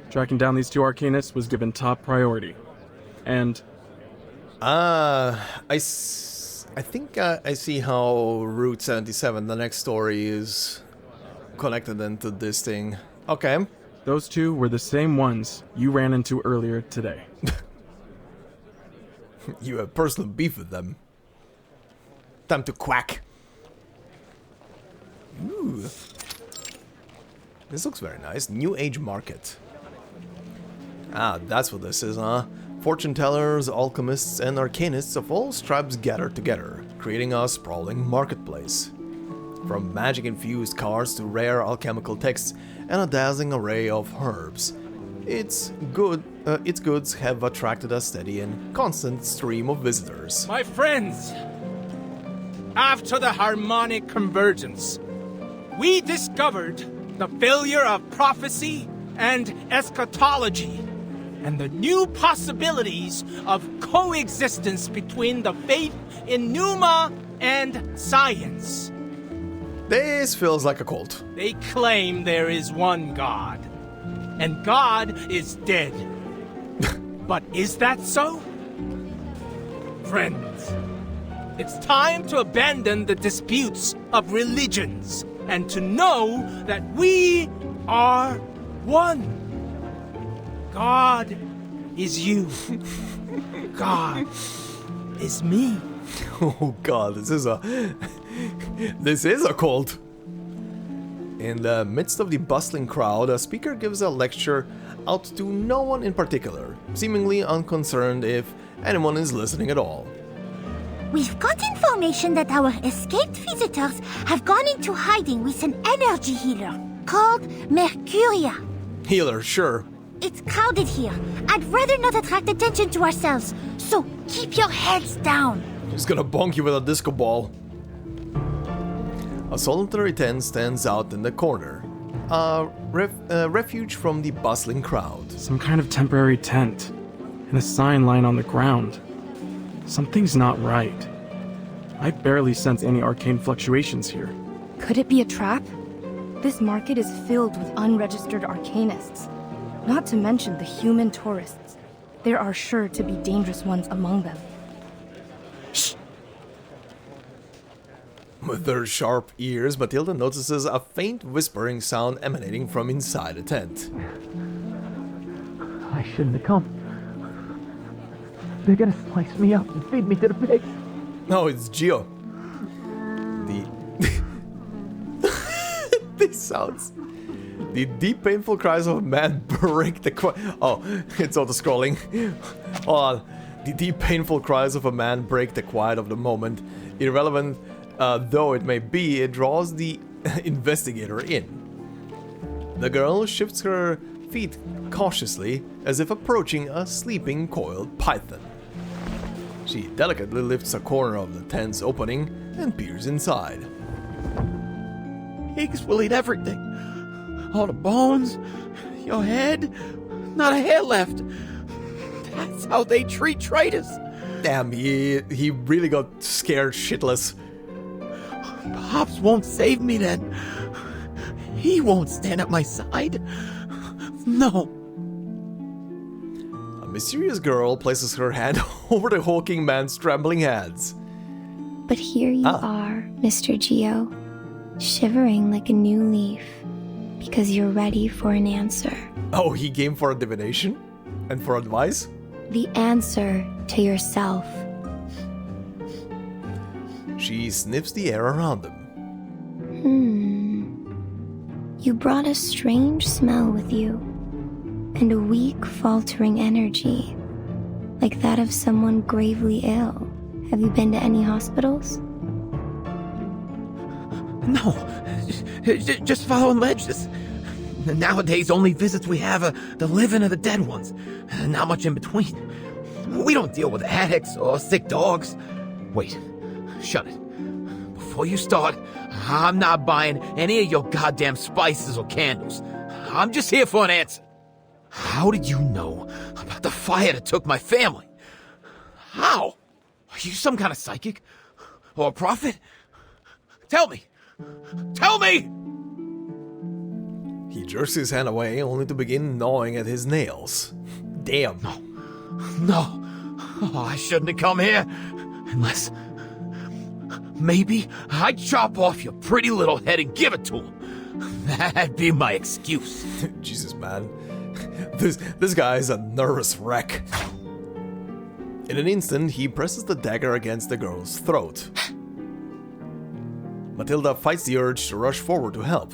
Tracking down these 2 Arcanists was given top priority. And... I think I see how Route 77, the next story, is connected into this thing. Okay. Those 2 were the same ones you ran into earlier today. You have personal beef with them. Time to quack. Ooh. This looks very nice. New Age Market. Ah, that's what this is, huh? Fortune tellers, alchemists, and arcanists of all stripes gather together, creating a sprawling marketplace. From magic-infused cards to rare alchemical texts and a dazzling array of herbs, its goods have attracted a steady and constant stream of visitors. My friends, after the harmonic convergence, we discovered the failure of prophecy and eschatology, and the new possibilities of coexistence between the faith in Pneuma and science. This feels like a cult. They claim there is one God, and God is dead. But is that so? Friends, it's time to abandon the disputes of religions and to know that we are one. God is you. God is me. Oh God, this is a cult. In the midst of the bustling crowd, a speaker gives a lecture out to no one in particular, seemingly unconcerned if anyone is listening at all. We've got information that our escaped visitors have gone into hiding with an energy healer called Mercuria. Healer, sure. It's crowded here. I'd rather not attract attention to ourselves, so keep your heads down. He's gonna bonk you with a disco ball. A solitary tent stands out in the corner. A refuge from the bustling crowd. Some kind of temporary tent. and a sign lying on the ground. Something's not right. I barely sense any arcane fluctuations here. Could it be a trap? This market is filled with unregistered Arcanists. Not to mention the human tourists. There are sure to be dangerous ones among them. Shh! With her sharp ears, Matilda notices a faint whispering sound emanating from inside the tent. I shouldn't have come. They're gonna slice me up and feed me to the pigs. No, it's Gio. These sounds. The deep, painful cries of a man break the quiet. Oh, it's auto-scrolling. Hold on. The deep, painful cries of a man break the quiet of the moment. Irrelevant though it may be, it draws the investigator in. The girl shifts her feet cautiously, as if approaching a sleeping coiled python. She delicately lifts a corner of the tent's opening and peers inside. Pigs will eat everything. All the bones, your head, not a hair left. That's how they treat traitors. Damn, he really got scared shitless. Pops won't save me then. He won't stand at my side. No. A mysterious girl places her hand over the hulking man's trembling hands. But here you are, Mr. Gio, shivering like a new leaf, because you're ready for an answer. Oh, he came for a divination? And for advice? The answer to yourself. She sniffs the air around them. You brought a strange smell with you, and a weak, faltering energy, like that of someone gravely ill. Have you been to any hospitals? No, just following ledges. Nowadays, only visits we have are the living or the dead ones. Not much in between. We don't deal with addicts or sick dogs. Wait, shut it. Before you start, I'm not buying any of your goddamn spices or candles. I'm just here for an answer. How did you know about the fire that took my family? How? Are you some kind of psychic? Or a prophet? Tell me! Tell me! He jerks his hand away, only to begin gnawing at his nails. Damn. No. Oh, I shouldn't have come here. Unless... maybe I'd chop off your pretty little head and give it to him. That'd be my excuse. Jesus, man. This guy is a nervous wreck. In an instant, he presses the dagger against the girl's throat. Matilda fights the urge to rush forward to help.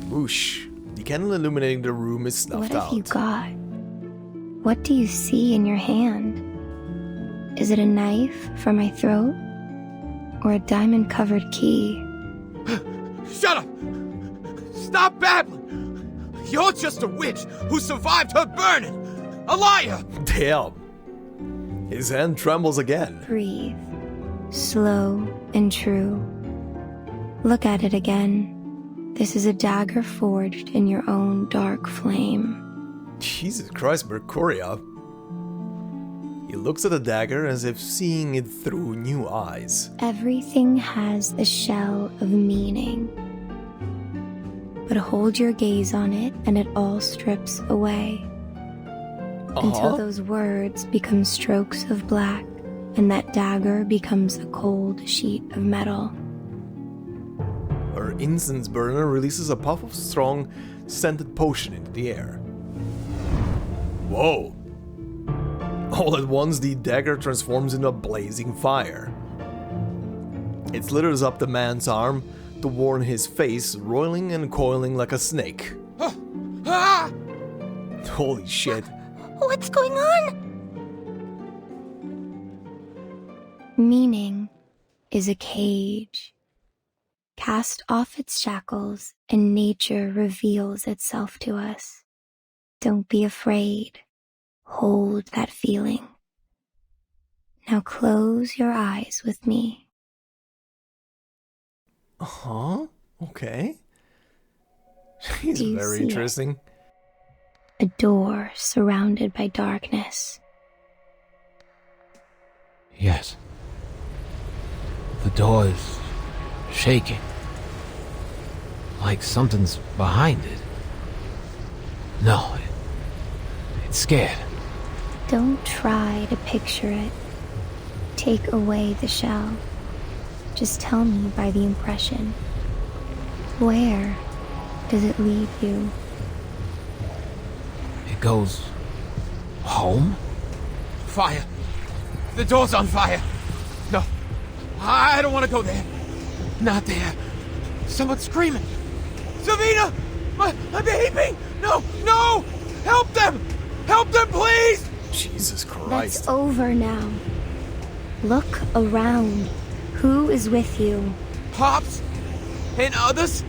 Whoosh. The candle illuminating the room is snuffed out. What have you got? What do you see in your hand? Is it a knife for my throat? Or a diamond-covered key? Shut up! Stop babbling! You're just a witch who survived her burning! A liar! Damn. His hand trembles again. Breathe. Slow and true. Look at it again. This is a dagger forged in your own dark flame. Jesus Christ, Mercuria. He looks at the dagger as if seeing it through new eyes. Everything has a shell of meaning. But hold your gaze on it and it all strips away. Until those words become strokes of black and that dagger becomes a cold sheet of metal. Her incense burner releases a puff of strong, scented potion into the air. Whoa! All at once, the dagger transforms into a blazing fire. It slithers up the man's arm to warm his face, roiling and coiling like a snake. Holy shit. What's going on? Meaning is a cage. Cast off its shackles and nature reveals itself to us. Don't be afraid. Hold that feeling. Now close your eyes with me. Okay. He's Do you very see interesting. A door surrounded by darkness. Yes. The door is shaking. Like something's behind it. No, it's scared. Don't try to picture it. Take away the shell. Just tell me by the impression. Where does it lead you? It goes home? Fire! The door's on fire! No, I don't want to go there. Not there. Someone's screaming. Savina! My baby! No, no! Help them! Help them, please! Jesus Christ. That's over now. Look around. Who is with you? Pops and others.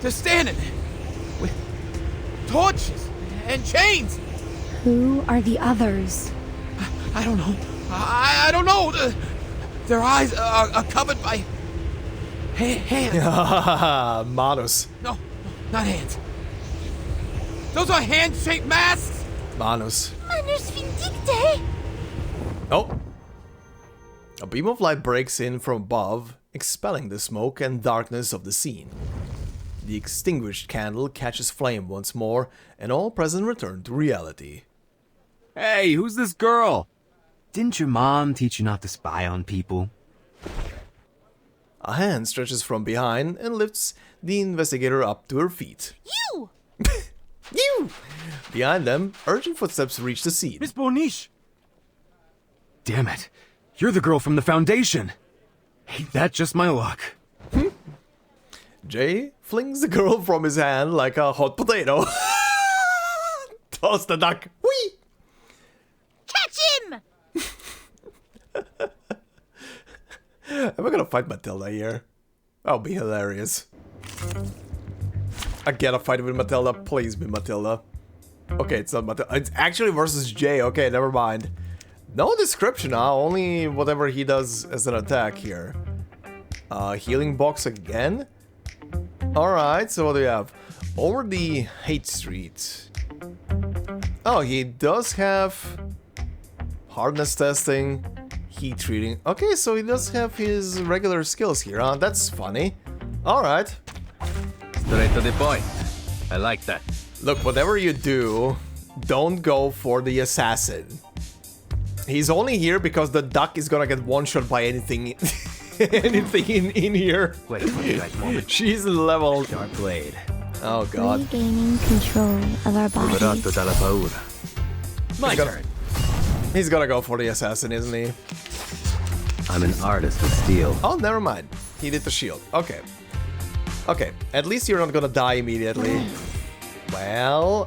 They're standing with torches and chains. Who are the others? I don't know. I don't know. Their eyes are covered by hands. Manos. No, not hands. Those are hand-shaped masks. Manos. Manus Vindicte! Oh. A beam of light breaks in from above, expelling the smoke and darkness of the scene. The extinguished candle catches flame once more, and all present return to reality. Hey, who's this girl? Didn't your mom teach you not to spy on people? A hand stretches from behind and lifts the investigator up to her feet. You! You! Behind them, urgent footsteps reach the scene. Miss Boniche! Damn it. You're the girl from the Foundation. Ain't that just my luck? Jay flings the girl from his hand like a hot potato. Toss the duck. Whee! Catch him! Am I gonna fight Matilda here? That'll be hilarious. I get a fight with Matilda. Please be Matilda. Okay, it's not Matilda. It's actually versus Jay. Okay, never mind. No description, huh? Only whatever he does as an attack here. Healing box again? Alright, so what do we have? Over the Hate Street. Oh, he does have hardness testing, heat treating. Okay, so he does have his regular skills here, huh? That's funny. Alright. Straight to the point. I like that. Look, whatever you do, don't go for the assassin. He's only here because the duck is gonna get one-shot by anything anything in here. Wait for the right moment. She's leveled. Sharp blade. Oh god. Regaining control of our bodies. My turn. He's gonna go for the assassin, isn't he? I'm an artist with steel. Oh, never mind. He did the shield. Okay. Okay, at least you're not gonna die immediately. Well,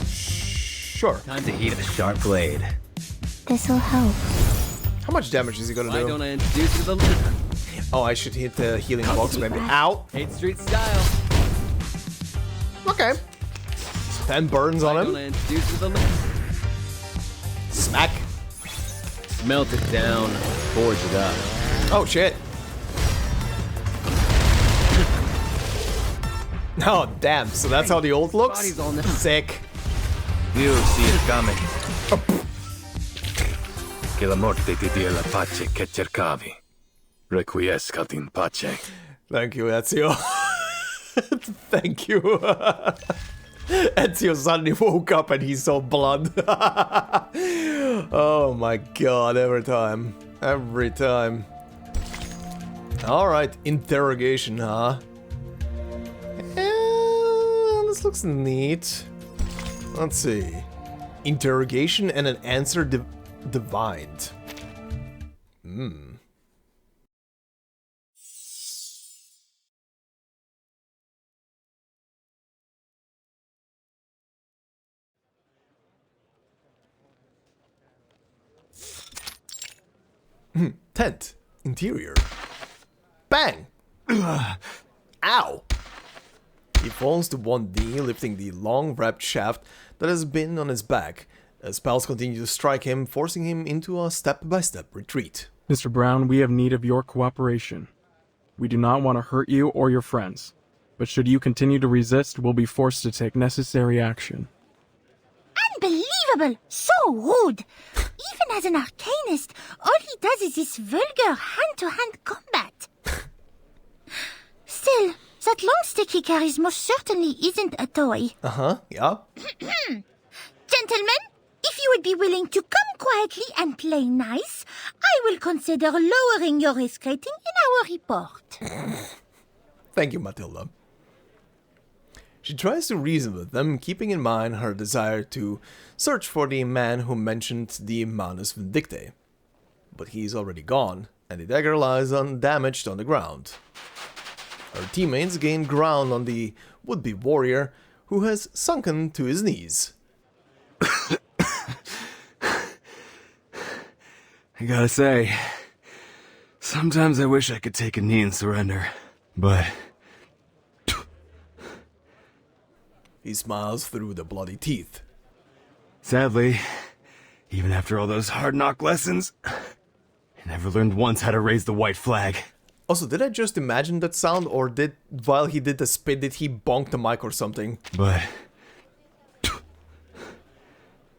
sure. Time to heat a sharp blade. This'll help. How much damage is he gonna do? Why don't I introduce you to the lizard? Oh, I should hit the healing box maybe. Ow! Hate Street style. Okay. 10 burns on Why don't I him. introduce you to the lizard? Smack. Melt it down, forge it up. Oh shit. Oh damn, so that's how the ult looks? Body's all Sick. You see it coming. Che la morte ti dia la pace che cercavi. Requiescat in pace. Thank you, Ezio. Thank you. Ezio suddenly woke up and he saw blood. Oh my god, every time. Every time. Alright, interrogation, huh? This looks neat. Let's see. Interrogation and an answer divined. Hmm. Tent. Interior. Bang! Ow! He falls to one knee, lifting the long wrapped shaft that has been on his back, as spells continue to strike him, forcing him into a step-by-step retreat. Mr. Brown, we have need of your cooperation. We do not want to hurt you or your friends. but should you continue to resist, we'll be forced to take necessary action. Unbelievable! So rude! Even as an Arcanist, all he does is this vulgar hand-to-hand combat. Still, that long stick he carries most certainly isn't a toy. Yeah. Gentlemen, if you would be willing to come quietly and play nice, I will consider lowering your risk rating in our report. Thank you, Matilda. She tries to reason with them, keeping in mind her desire to search for the man who mentioned the Manus Vindictae. But he's already gone, and the dagger lies undamaged on the ground. Her teammates gain ground on the would-be warrior, who has sunken to his knees. I gotta say, sometimes I wish I could take a knee and surrender, but... He smiles through the bloody teeth. Sadly, even after all those hard-knock lessons, I never learned once how to raise the white flag. Also, did I just imagine that sound, or while he did the spit, did he bonk the mic or something? But...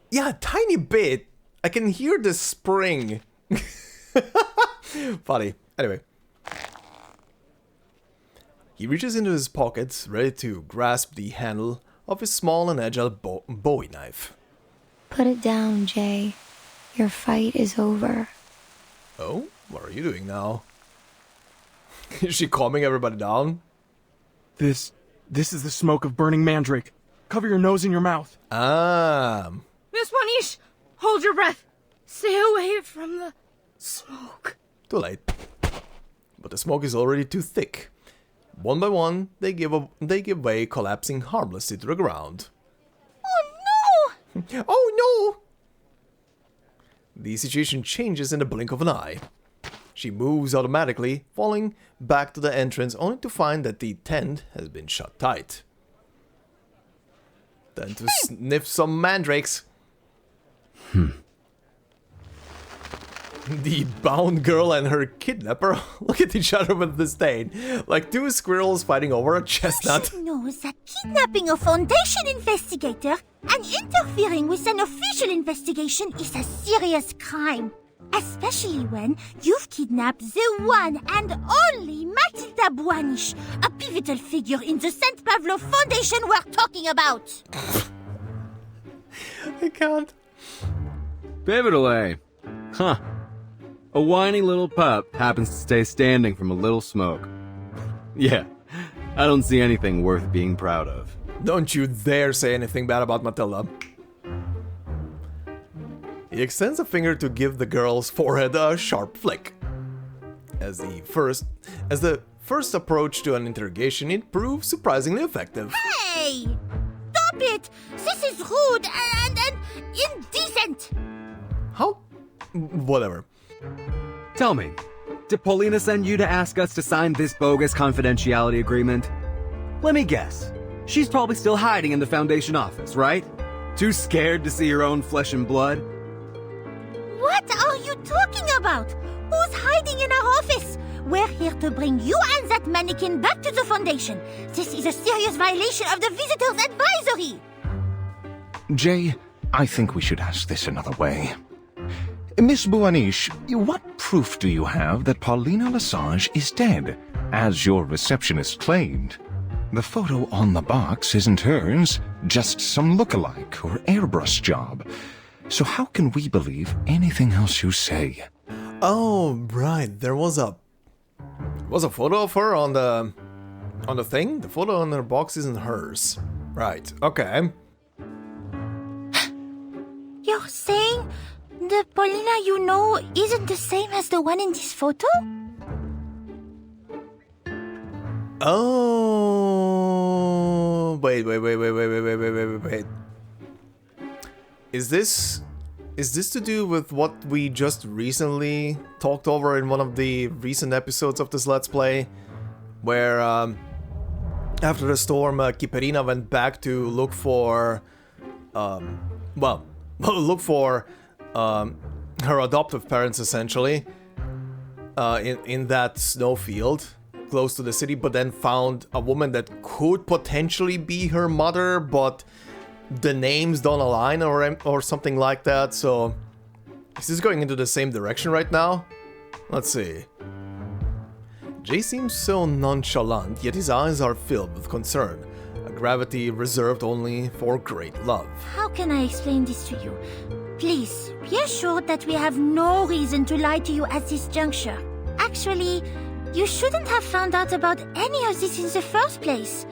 yeah, a tiny bit. I can hear the spring. Funny. Anyway. He reaches into his pocket, ready to grasp the handle of his small and agile Bowie knife. Put it down, Jay. Your fight is over. Oh? What are you doing now? Is she calming everybody down? This is the smoke of burning mandrake. Cover your nose and your mouth. Miss Wanish, hold your breath. Stay away from the smoke. Too late. But the smoke is already too thick. One by one, they give way, collapsing harmlessly to the ground. Oh no! Oh no! The situation changes in the blink of an eye. She moves automatically, falling back to the entrance only to find that the tent has been shut tight. Then to sniff some mandrakes. The bound girl and her kidnapper look at each other with disdain, like two squirrels fighting over a chestnut. knows that kidnapping a Foundation investigator and interfering with an official investigation is a serious crime. Especially when you've kidnapped the one and only Matilda Buanish, a pivotal figure in the St. Pavlo Foundation we're talking about. I can't. Pivotal, eh? Huh. A whiny little pup happens to stay standing from a little smoke. Yeah, I don't see anything worth being proud of. Don't you dare say anything bad about Matilda. He extends a finger to give the girl's forehead a sharp flick. As the first approach to an interrogation, it proves surprisingly effective. Hey! Stop it! This is rude and indecent! How? Whatever. Tell me, did Paulina send you to ask us to sign this bogus confidentiality agreement? Let me guess. She's probably still hiding in the Foundation office, right? Too scared to see her own flesh and blood? What are you talking about? Who's hiding in our office? We're here to bring you and that mannequin back to the Foundation. This is a serious violation of the Visitors Advisory. Jay, I think we should ask this another way. Miss Buanish, what proof do you have that Paulina Lesage is dead, as your receptionist claimed? The photo on the box isn't hers, just some look-alike or airbrush job. So how can we believe anything else you say? Oh, right. There was a photo of her on the thing. The photo on her box isn't hers. Right. Okay. You're saying the Paulina you know isn't the same as the one in this photo? Oh, wait. Is this to do with what we just recently talked over in one of the recent episodes of this Let's Play? Where, after the storm, Kiperina went back to look for, her adoptive parents, essentially, in that snowfield. close to the city, but then found a woman that could potentially be her mother, but the names don't align or something like that, so... Is this going into the same direction right now? Let's see. Jay seems so nonchalant, yet his eyes are filled with concern. A gravity reserved only for great love. How can I explain this to you? Please, be assured that we have no reason to lie to you at this juncture. Actually, you shouldn't have found out about any of this in the first place.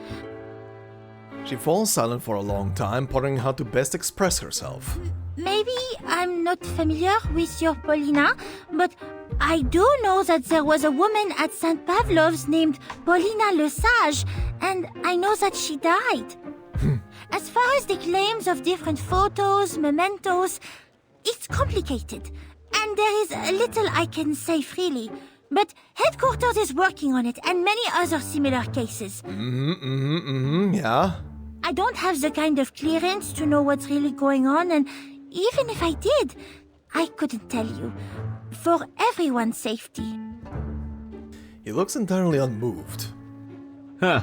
She falls silent for a long time, pondering how to best express herself. Maybe I'm not familiar with your Paulina, but I do know that there was a woman at St. Pavlov's named Paulina Le Sage, and I know that she died. As far as the claims of different photos, mementos, it's complicated, and there is little I can say freely. But headquarters is working on it, and many other similar cases. Yeah. I don't have the kind of clearance to know what's really going on, and even if I did, I couldn't tell you. For everyone's safety. He looks entirely unmoved. Huh.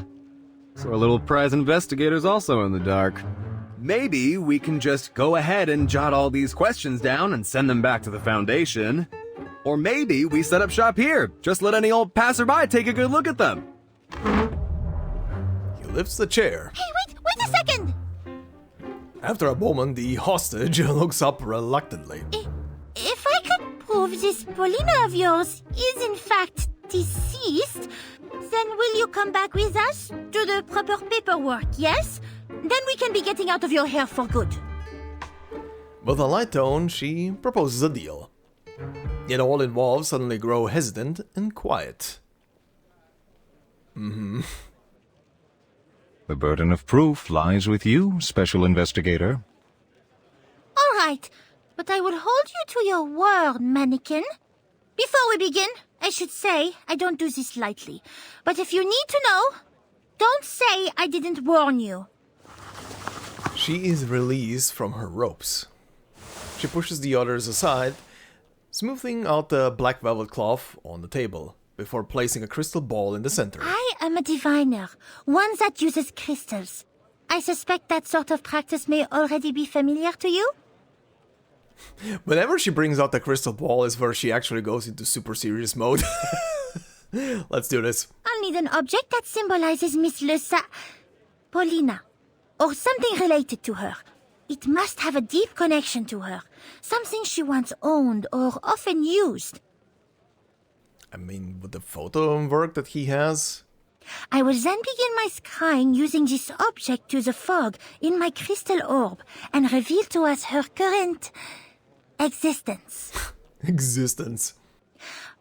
So our little prize investigator's also in the dark. Maybe we can just go ahead and jot all these questions down and send them back to the Foundation. Or maybe we set up shop here. Just let any old passerby take a good look at them. He lifts the chair. Hey, wait a second! After a moment, the hostage looks up reluctantly. If I could prove this Paulina of yours is in fact deceased, then will you come back with us to the proper paperwork, yes? Then we can be getting out of your hair for good. With a light tone, she proposes a deal. Yet all involved suddenly grow hesitant and quiet. The burden of proof lies with you, Special Investigator. All right, but I will hold you to your word, mannequin. Before we begin, I should say I don't do this lightly. But if you need to know, don't say I didn't warn you. She is released from her ropes. She pushes the others aside, smoothing out the black velvet cloth on the table, before placing a crystal ball in the center. I am a diviner, one that uses crystals. I suspect that sort of practice may already be familiar to you? Whenever she brings out the crystal ball is where she actually goes into super serious mode. Let's do this. I'll need an object that symbolizes Miss Paulina, or something related to her. It must have a deep connection to her, something she once owned or often used. I mean, with the photo work that he has... I will then begin my scrying using this object to the fog in my crystal orb and reveal to us her current... existence. Existence.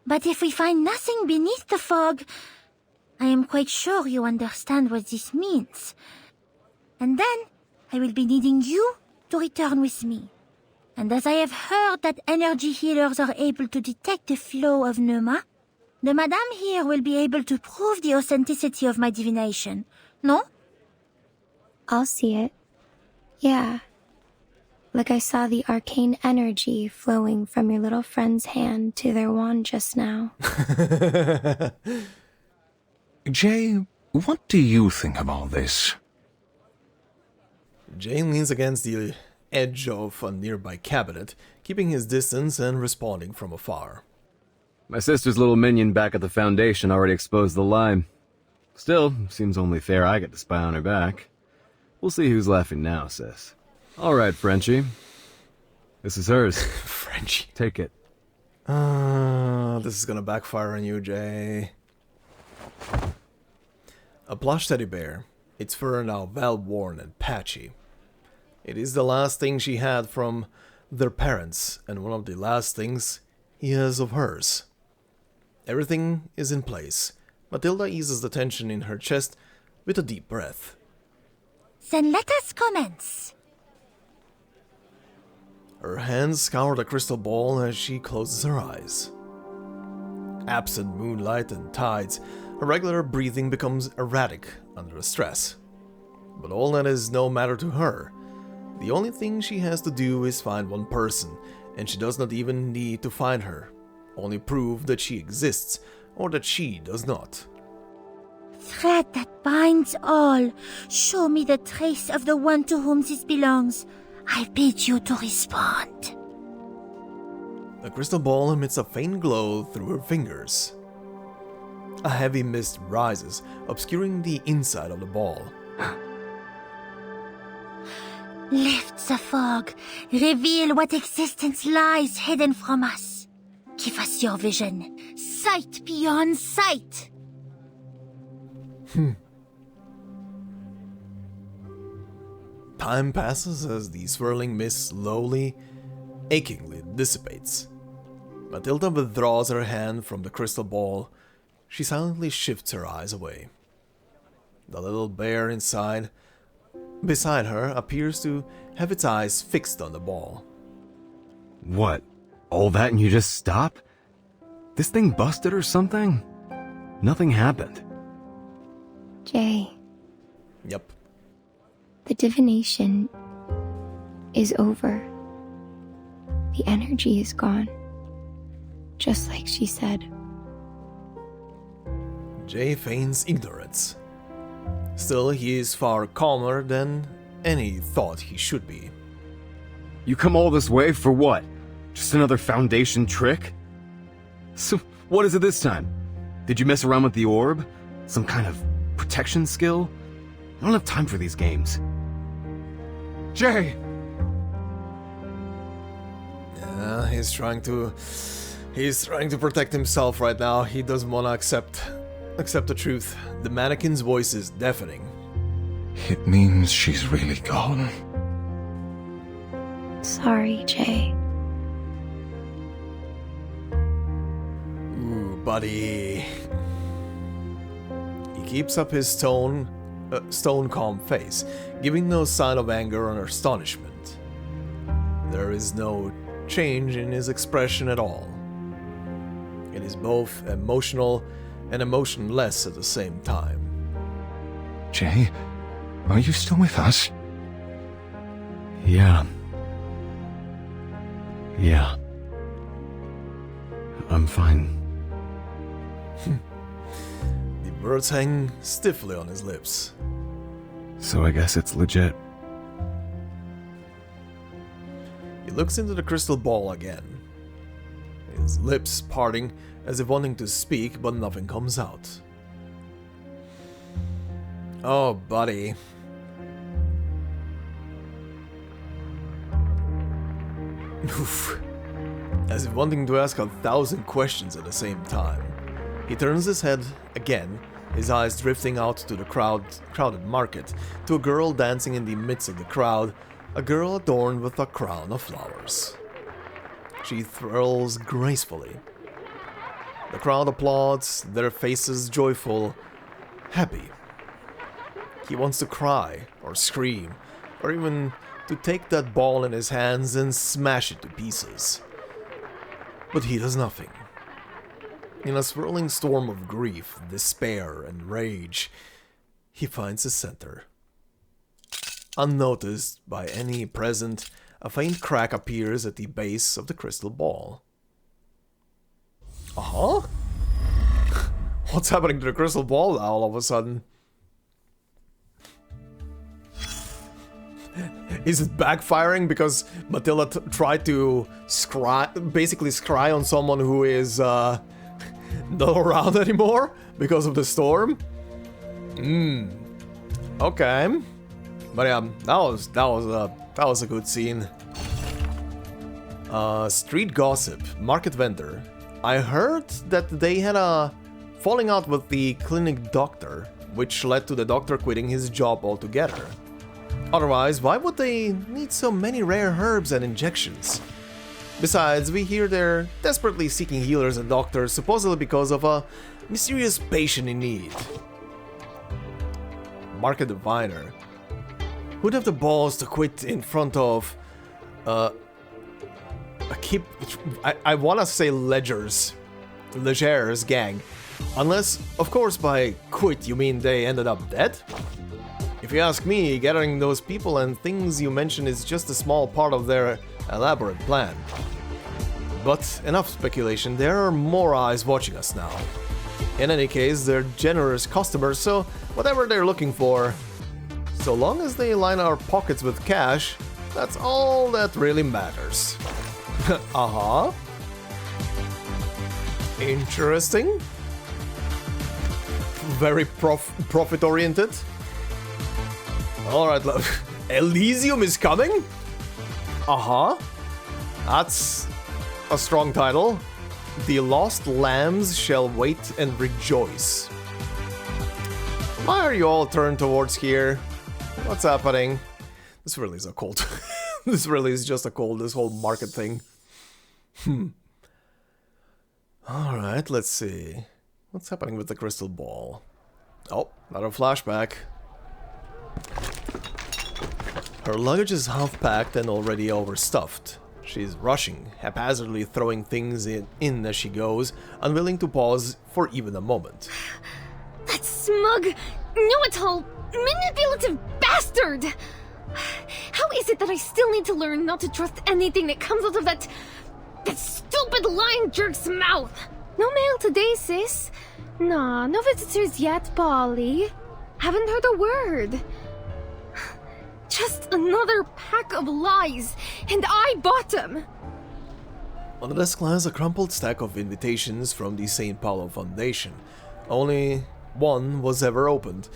But if we find nothing beneath the fog, I am quite sure you understand what this means. And then I will be needing you to return with me. And as I have heard that energy healers are able to detect the flow of pneuma, the madame here will be able to prove the authenticity of my divination. No? I'll see it. Yeah. Like I saw the arcane energy flowing from your little friend's hand to their wand just now. Jay, what do you think of all this? Jay leans against the edge of a nearby cabinet, keeping his distance and responding from afar. My sister's little minion back at the Foundation already exposed the lie. Still, seems only fair I get to spy on her back. We'll see who's laughing now, sis. All right, Frenchie. This is hers. Frenchie. Take it. This is gonna backfire on you, Jay. A plush teddy bear. Its fur now well-worn and patchy. It is the last thing she had from their parents, and one of the last things he has of hers. Everything is in place. Matilda eases the tension in her chest with a deep breath. Then let us commence. Her hands scour the crystal ball as she closes her eyes. Absent moonlight and tides, her regular breathing becomes erratic under stress. But all that is no matter to her. The only thing she has to do is find one person, and she does not even need to find her. Only prove that she exists, or that she does not. Thread that binds all. Show me the trace of the one to whom this belongs. I bid you to respond. The crystal ball emits a faint glow through her fingers. A heavy mist rises, obscuring the inside of the ball. Lift the fog. Reveal what existence lies hidden from us. Give us your vision. Sight beyond sight. Time passes as the swirling mist slowly, achingly dissipates. Matilda withdraws her hand from the crystal ball. She silently shifts her eyes away. The little bear beside her appears to have its eyes fixed on the ball. What? All that and you just stop? This thing busted or something? Nothing happened. Jay. Yep. The divination is over. The energy is gone. Just like she said. Jay feigns ignorance. Still, he is far calmer than any thought he should be. You come all this way for what? Just another Foundation trick? So, what is it this time? Did you mess around with the orb? Some kind of protection skill? I don't have time for these games. Jay! Yeah, he's trying to protect himself right now. He doesn't want to accept the truth. The mannequin's voice is deafening. It means she's really gone. Sorry, Jay. Ooh, buddy. He keeps up his stone calm face, giving no sign of anger or astonishment. There is no change in his expression at all. It is both emotional and emotionless at the same time. Jay, are you still with us? Yeah. I'm fine. The words hang stiffly on his lips. So I guess it's legit. He looks into the crystal ball again. His lips parting as if wanting to speak, but nothing comes out. Oh, buddy. Oof. As if wanting to ask 1,000 questions at the same time. He turns his head again, his eyes drifting out to the crowded market, to a girl dancing in the midst of the crowd, a girl adorned with a crown of flowers. She twirls gracefully. The crowd applauds, their faces joyful, happy. He wants to cry, or scream, or even to take that ball in his hands and smash it to pieces. But he does nothing. In a swirling storm of grief, despair, and rage, he finds his center. Unnoticed by any present, a faint crack appears at the base of the crystal ball. Uh-huh? What's happening to the crystal ball now all of a sudden? Is it backfiring because Matilda tried to basically scry on someone who is not around anymore because of the storm? Okay. But yeah, that was a good scene. Street gossip, market vendor. I heard that they had a falling out with the clinic doctor, which led to the doctor quitting his job altogether. Otherwise, why would they need so many rare herbs and injections? Besides, we hear they're desperately seeking healers and doctors, supposedly because of a mysterious patient in need. Market diviner. Who'd have the balls to quit in front of I wanna say Leger's gang. Unless, of course, by quit you mean they ended up dead? If you ask me, gathering those people and things you mentioned is just a small part of their elaborate plan. But enough speculation, there are more eyes watching us now. In any case, they're generous customers, so whatever they're looking for, so long as they line our pockets with cash, that's all that really matters. Uh-huh. Interesting. Very profit-oriented. Alright, Elysium is coming? Uh-huh. That's a strong title. The lost lambs shall wait and rejoice. Why are you all turned towards here? What's happening? This really is a cult. This really is just a cult, this whole market thing. Alright, let's see. What's happening with the crystal ball? Oh, another flashback. Her luggage is half packed and already overstuffed. She's rushing, haphazardly throwing things in as she goes, unwilling to pause for even a moment. That smug, know-it-all, manipulative bastard! How is it that I still need to learn not to trust anything that comes out of that stupid lying jerk's mouth? No mail today, sis. Nah, no visitors yet, Polly. Haven't heard a word. Just another pack of lies, and I bought them! On the desk lies a crumpled stack of invitations from the St. Paulo Foundation. Only one was ever opened.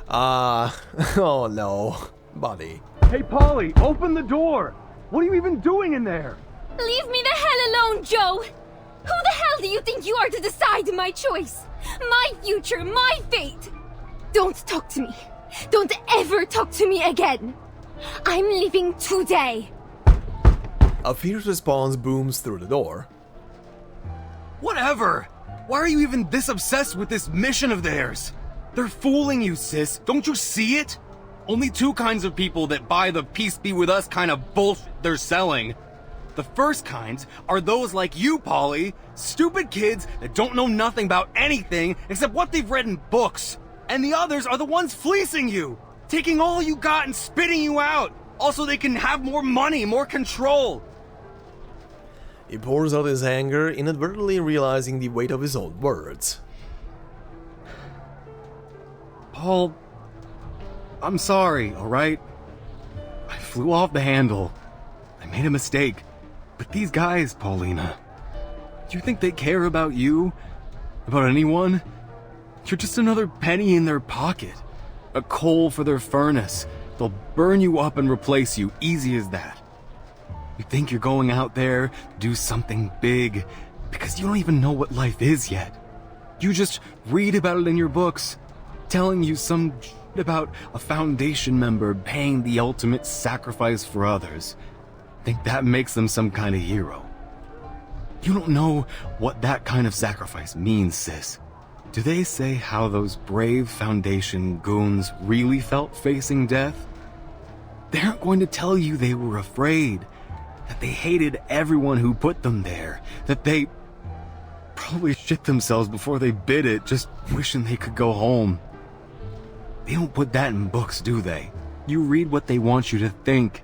Oh no, buddy. Hey, Polly, open the door! What are you even doing in there? Leave me the hell alone, Joe! Who the hell do you think you are to decide my choice? My future, my fate! Don't talk to me. Don't ever talk to me again! I'm leaving today! A fierce response booms through the door. Whatever! Why are you even this obsessed with this mission of theirs? They're fooling you, sis. Don't you see it? Only two kinds of people that buy the peace be with us kind of bullshit they're selling. The first kinds are those like you, Polly. Stupid kids that don't know nothing about anything except what they've read in books. And the others are the ones fleecing you. Taking all you got and spitting you out. Also, they can have more money, more control. He pours out his anger, inadvertently realizing the weight of his own words. Paul, I'm sorry, alright? I flew off the handle. I made a mistake. But these guys, Paulina, do you think they care about you? About anyone? You're just another penny in their pocket. A coal for their furnace. They'll burn you up and replace you, easy as that. You think you're going out there to do something big because you don't even know what life is yet. You just read about it in your books, telling you some shit about a Foundation member paying the ultimate sacrifice for others. Think that makes them some kind of hero. You don't know what that kind of sacrifice means, sis. Do they say how those brave Foundation goons really felt facing death? They aren't going to tell you they were afraid, that they hated everyone who put them there, that they probably shit themselves before they bid it, just wishing they could go home. They don't put that in books, do they? You read what they want you to think.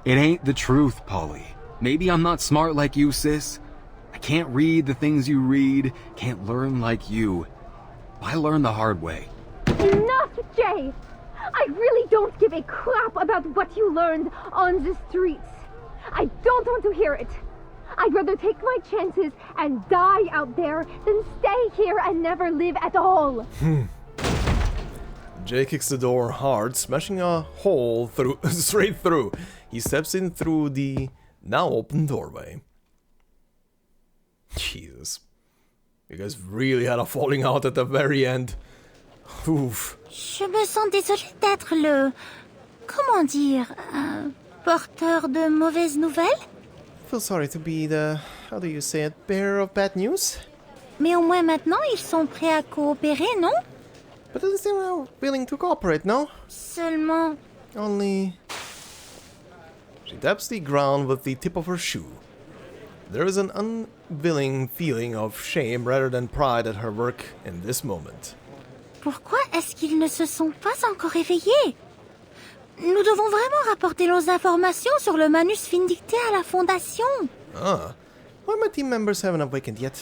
It ain't the truth, Polly. Maybe I'm not smart like you, sis. I can't read the things you read, can't learn like you. I learned the hard way. Enough, Jay! I really don't give a crap about what you learned on the streets. I don't want to hear it. I'd rather take my chances and die out there than stay here and never live at all. Jay kicks the door hard, smashing a hole through straight through. He steps in through the now open doorway. Jesus. You guys really had a falling out at the very end. Oof. Je me sens désolée d'être le... Comment dire... porteur de mauvaises nouvelles? I feel sorry to be the... how do you say it? Bearer of bad news? Mais au moins maintenant, ils sont prêts à coopérer, non? But at least they were willing to cooperate, no? Seulement... Only... She taps the ground with the tip of her shoe. There is an unwilling feeling of shame rather than pride at her work in this moment. Pourquoi est-ce qu'ils ne se sont pas encore réveillés? Nous devons vraiment rapporter nos informations sur le manus vindicté à la Fondation. Ah, why my team members haven't awakened yet?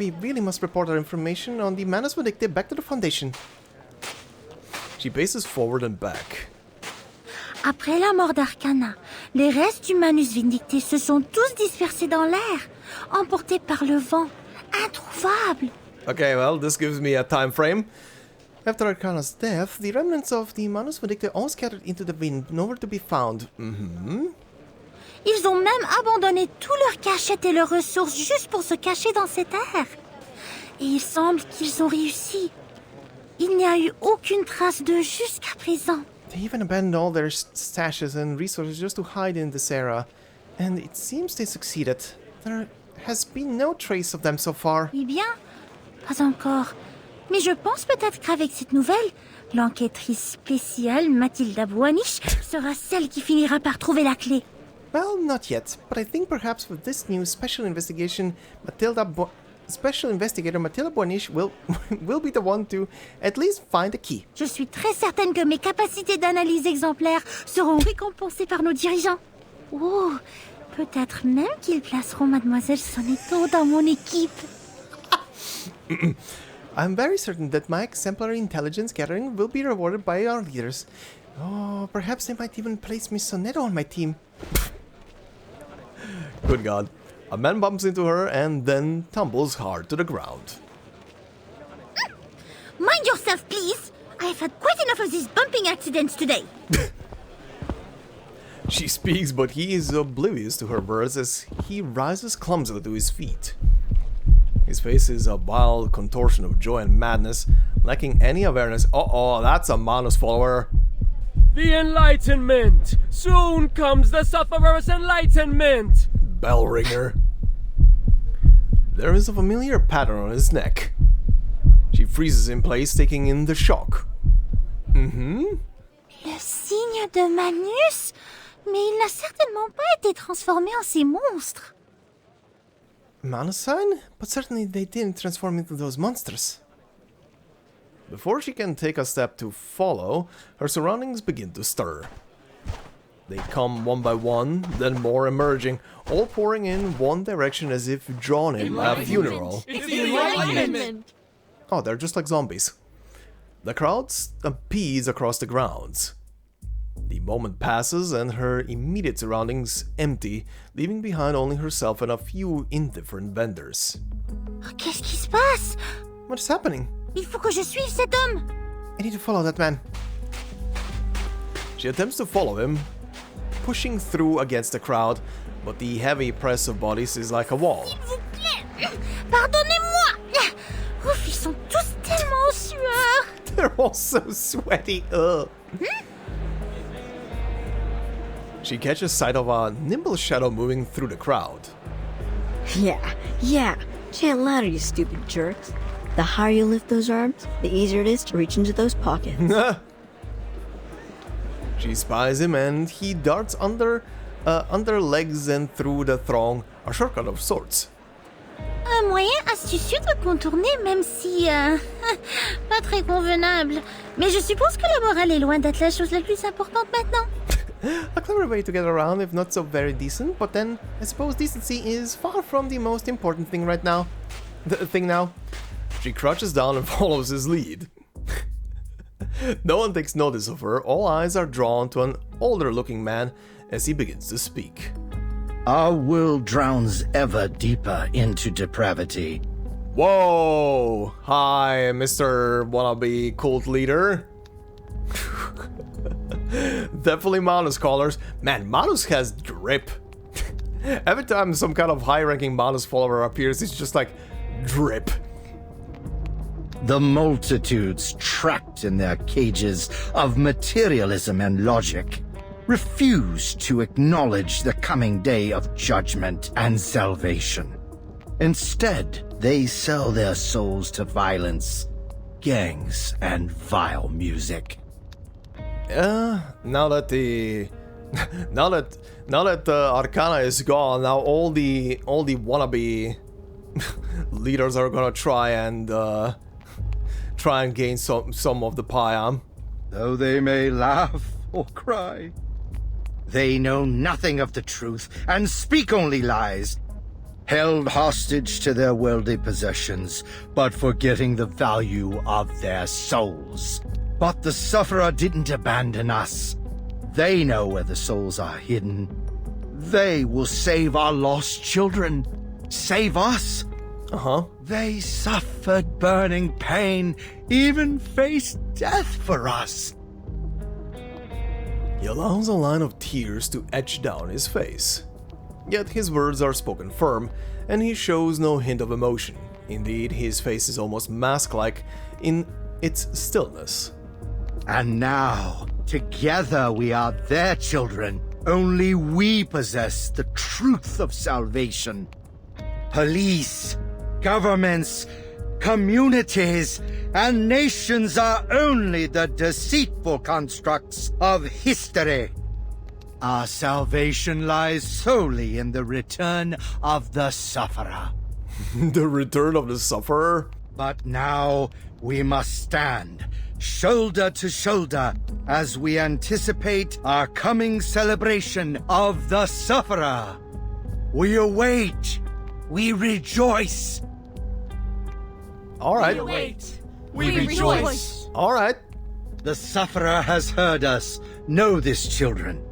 we really must report our information on the Manus Vindicte back to the Foundation. She paces forward and back. Après la mort d'Arcana, les restes du Manus Vindicte se sont tous dispersés dans l'air, emportés par le vent, introuvables. Okay, well, this gives me a time frame. After Arcana's death, the remnants of the Manus Vindicte all scattered into the wind, nowhere to be found. Ils ont même abandonné tous leurs cachettes et leurs ressources juste pour se cacher dans cette air. Et il semble qu'ils ont réussi. Il n'y a eu aucune trace d'eux jusqu'à présent. They even abandoned all their stashes and resources just to hide in this era. And it seems they succeeded. There has been no trace of them so far. Eh bien, pas encore. Mais je pense peut-être qu'avec cette nouvelle, l'enquêtrice spéciale Matilda Buanish sera celle qui finira par trouver la clé. Well, not yet, but I think perhaps with this new special investigator Matilda Buanish will be the one to at least find the key. Je suis très certaine que mes capacités d'analyse exemplaires seront récompensées par nos dirigeants. Oh, peut-être même qu'ils placeront Mademoiselle Sonetto dans mon équipe. I'm very certain that my exemplary intelligence gathering will be rewarded by our leaders. Oh, perhaps they might even place Miss Sonetto on my team. Good God. A man bumps into her and then tumbles hard to the ground. Mind yourself, please! I've had quite enough of these bumping accidents today. She speaks, but he is oblivious to her words as he rises clumsily to his feet. His face is a wild contortion of joy and madness, lacking any awareness. Uh-oh, that's a Manus follower. The Enlightenment! Soon comes the sufferer's enlightenment! Bell ringer. There is a familiar pattern on his neck. She freezes in place, taking in the shock. Le signe de Manus? Mais il n'a certainement pas été transformé en ces monstres. Manus sign? But certainly they didn't transform into those monsters. Before she can take a step to follow, her surroundings begin to stir. They come one by one, then more emerging, all pouring in one direction as if drawn in by a funeral. It's the Enlightenment! Oh, they're just like zombies. The crowd stampedes across the grounds. The moment passes and her immediate surroundings empty, leaving behind only herself and a few indifferent vendors. Qu'est-ce qui se passe? What is happening? Il faut que je suive cet homme. I need to follow that man. She attempts to follow him, pushing through against the crowd, but the heavy press of bodies is like a wall. S'il vous plaît, pardonnez-moi. Ouf, ils sont tous tellement en sueur. They're all so sweaty. Ugh. She catches sight of a nimble shadow moving through the crowd. Yeah. Chant louder, you stupid jerks. The higher you lift those arms, the easier it is to reach into those pockets. She spies him and he darts under legs and through the throng, a shortcut of sorts. Un moyen astucieux de contourner, même si... pas très convenable. Mais je suppose que la morale est loin d'être la chose la plus importante maintenant. A clever way to get around, if not so very decent, but then I suppose decency is far from the most important thing right now. She crouches down and follows his lead. No one takes notice of her, all eyes are drawn to an older-looking man as he begins to speak. Our world drowns ever deeper into depravity. Whoa! Hi, Mr. Wannabe Cult Leader. Definitely Manus callers. Man, Manus has drip. Every time some kind of high-ranking Manus follower appears, it's just like drip. The multitudes trapped in their cages of materialism and logic refuse to acknowledge the coming day of judgment and salvation. Instead, they sell their souls to violence, gangs, and vile music. Now that Arcana is gone, now all the wannabe leaders are gonna try and gain some of the pie. Though they may laugh or cry, they know nothing of the truth and speak only lies. held hostage to their worldly possessions, but forgetting the value of their souls. But the Sufferer didn't abandon us. They know where the souls are hidden. They will save our lost children. Save us. They suffered burning pain, even faced death for us. He allows a line of tears to etch down his face. Yet his words are spoken firm, and he shows no hint of emotion. Indeed, his face is almost mask-like in its stillness. And now, together we are their children. Only we possess the truth of salvation. Police, governments, communities, and nations are only the deceitful constructs of history. Our salvation lies solely in the return of the Sufferer. The return of the Sufferer? But now we must stand, shoulder to shoulder, as we anticipate our coming celebration of the Sufferer. We await. We rejoice. All right. We await. We rejoice. All right. The Sufferer has heard us. Know this, children.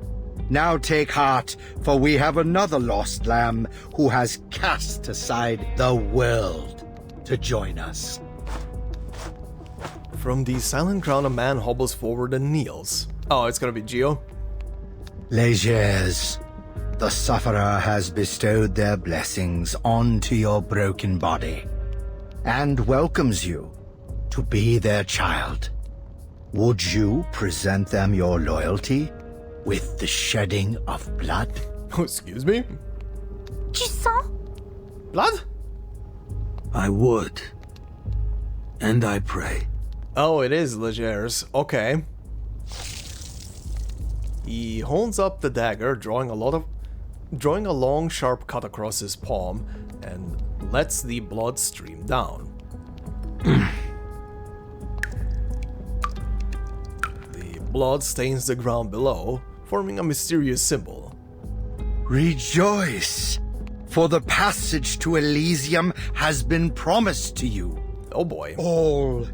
Now take heart, for we have another lost lamb who has cast aside the world to join us. From the silent crowd, a man hobbles forward and kneels. Oh, it's gonna be Gio. Légers, the Sufferer has bestowed their blessings onto your broken body, and welcomes you to be their child. Would you present them your loyalty with the shedding of blood? Oh, excuse me? Tu sens? Blood? I would. And I pray. Oh, it is Légers. Okay. He holds up the dagger, drawing a long sharp cut across his palm, and lets the blood stream down. The blood stains the ground below, forming a mysterious symbol. Rejoice, for the passage to Elysium has been promised to you. Oh boy. All,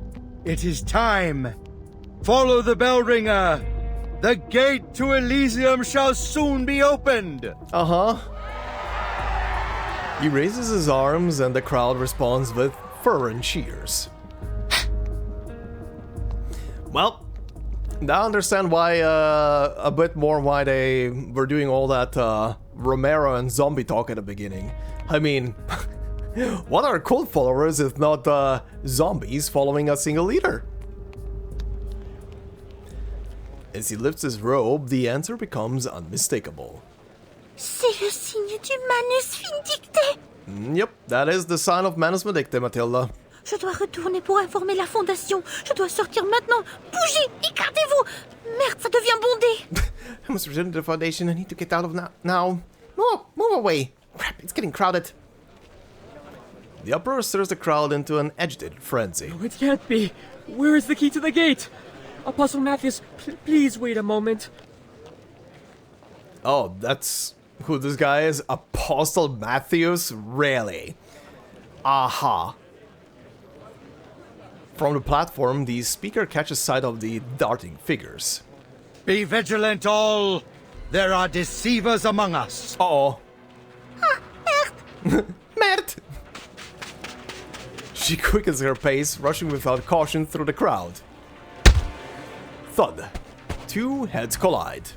it is time. Follow the bell ringer. The gate to Elysium shall soon be opened. He raises his arms and the crowd responds with fervent cheers. Well, now I understand why, a bit more why they were doing all that Romero and zombie talk at the beginning. I mean, what are cult followers if not zombies following a single leader? As he lifts his robe, the answer becomes unmistakable. C'est le signe du Manus Vindicte. Yep, that is the sign of Manus Vindicte, Matilda. Je dois retourner pour informer la Fondation. Je dois sortir maintenant. Bougez, écartez-vous. Merde, ça devient bondé. I must return to the Foundation. I need to get out of now. Move away. Crap, it's getting crowded. The uproar stirs the crowd into an agitated frenzy. No, it can't be. Where is the key to the gate? Apostle Matthias, please wait a moment. Oh, that's who this guy is? Apostle Matthias? Really? Aha. From the platform, the speaker catches sight of the darting figures. Be vigilant, all. There are deceivers among us. Uh-oh. Ah, merde. Merde. She quickens her pace, rushing without caution through the crowd. Thud. Two heads collide.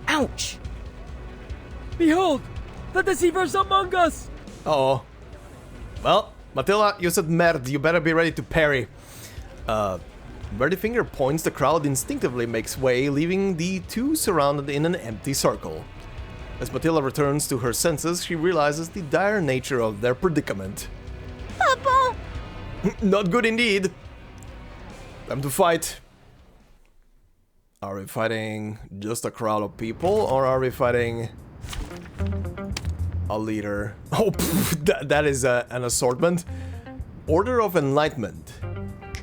Ouch! Behold! The deceivers among us! Uh-oh. Well, Matilda, you said merde, you better be ready to parry. Where the finger points, the crowd instinctively makes way, leaving the two surrounded in an empty circle. As Matilda returns to her senses, she realizes the dire nature of their predicament. Papa! Not good indeed. Time to fight. Are we fighting just a crowd of people, or are we fighting a leader? Oh, that is an assortment. Order of Enlightenment.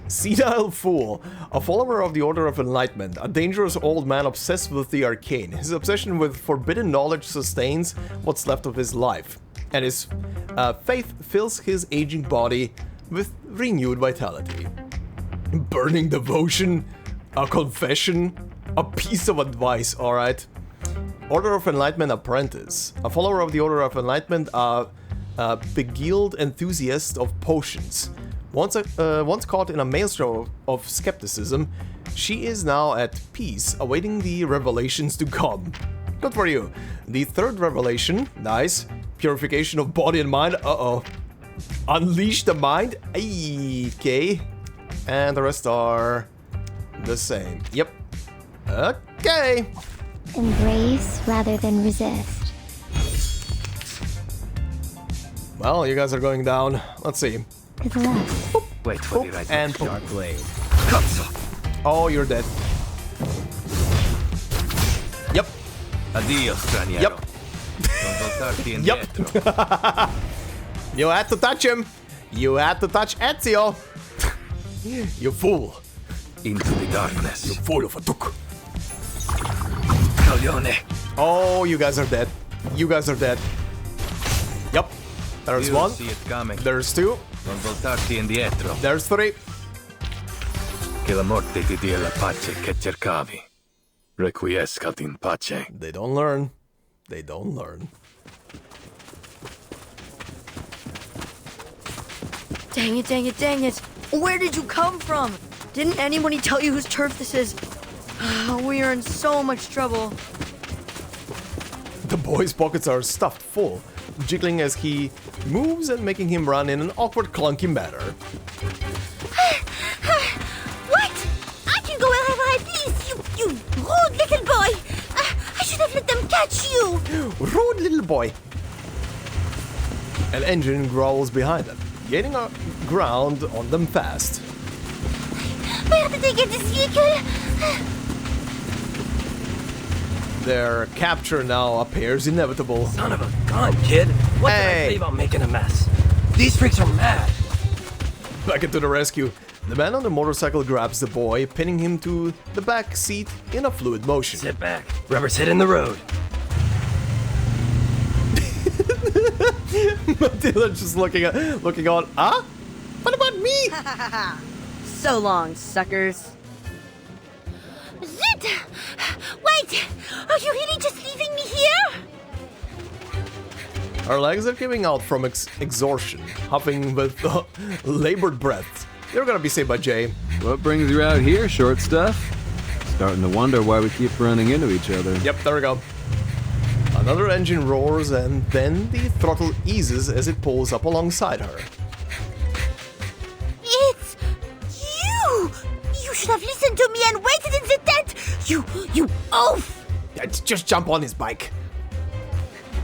Senile Fool, a follower of the Order of Enlightenment, a dangerous old man obsessed with the arcane. His obsession with forbidden knowledge sustains what's left of his life. and his faith fills his aging body with renewed vitality. Burning devotion, a confession, a piece of advice, alright. Order of Enlightenment Apprentice. A follower of the Order of Enlightenment, a beguiled enthusiast of potions. Once caught in a maelstrom of skepticism, she is now at peace, awaiting the revelations to come. Good for you. The third revelation, nice. Purification of body and mind, uh-oh. Unleash the mind, okay. And the rest are the same. Yep. Okay. Embrace rather than resist. Well, you guys are going down. Let's see. To the left. Wait for the right and dark blade. Oh, you're dead. Yep. Addio, straniero. Yep. Yep. You had to touch him. You had to touch Ezio. You fool. Into the darkness. You fool of a tuk. Coglione. Oh, you guys are dead. You guys are dead. Yep. There's You'll one. See it coming. There's two. Non voltarti indietro. There's three. Che la morte ti dia la pace che cercavi. Requiescat in pace. They don't learn. They don't learn. Dang it, dang it, dang it. Where did you come from? Didn't anybody tell you whose turf this is? We are in so much trouble. The boy's pockets are stuffed full, jiggling as he moves and making him run in an awkward, clunky manner. What? I can go wherever I please, you rude little boy. I should have let them catch you. Rude little boy. An engine growls behind them, gaining ground on them fast. Where did they get this vehicle? Their capture now appears inevitable. Son of a gun, kid. What did I say about making a mess? These freaks are mad. Back into the rescue. The man on the motorcycle grabs the boy, pinning him to the back seat in a fluid motion. Sit back. Rubber's hitting the road. Matilda just looking on. Huh? What about me? So long, suckers. Zit! Wait! Are you really just leaving me here? Our legs are giving out from exhaustion, huffing with labored breath. You're gonna be saved by Jay. What brings you out here, short stuff? Starting to wonder why we keep running into each other. Yep, there we go. Another engine roars and then the throttle eases as it pulls up alongside her. It's you! You should have listened to me and waited in the tent! You oaf! Just jump on his bike.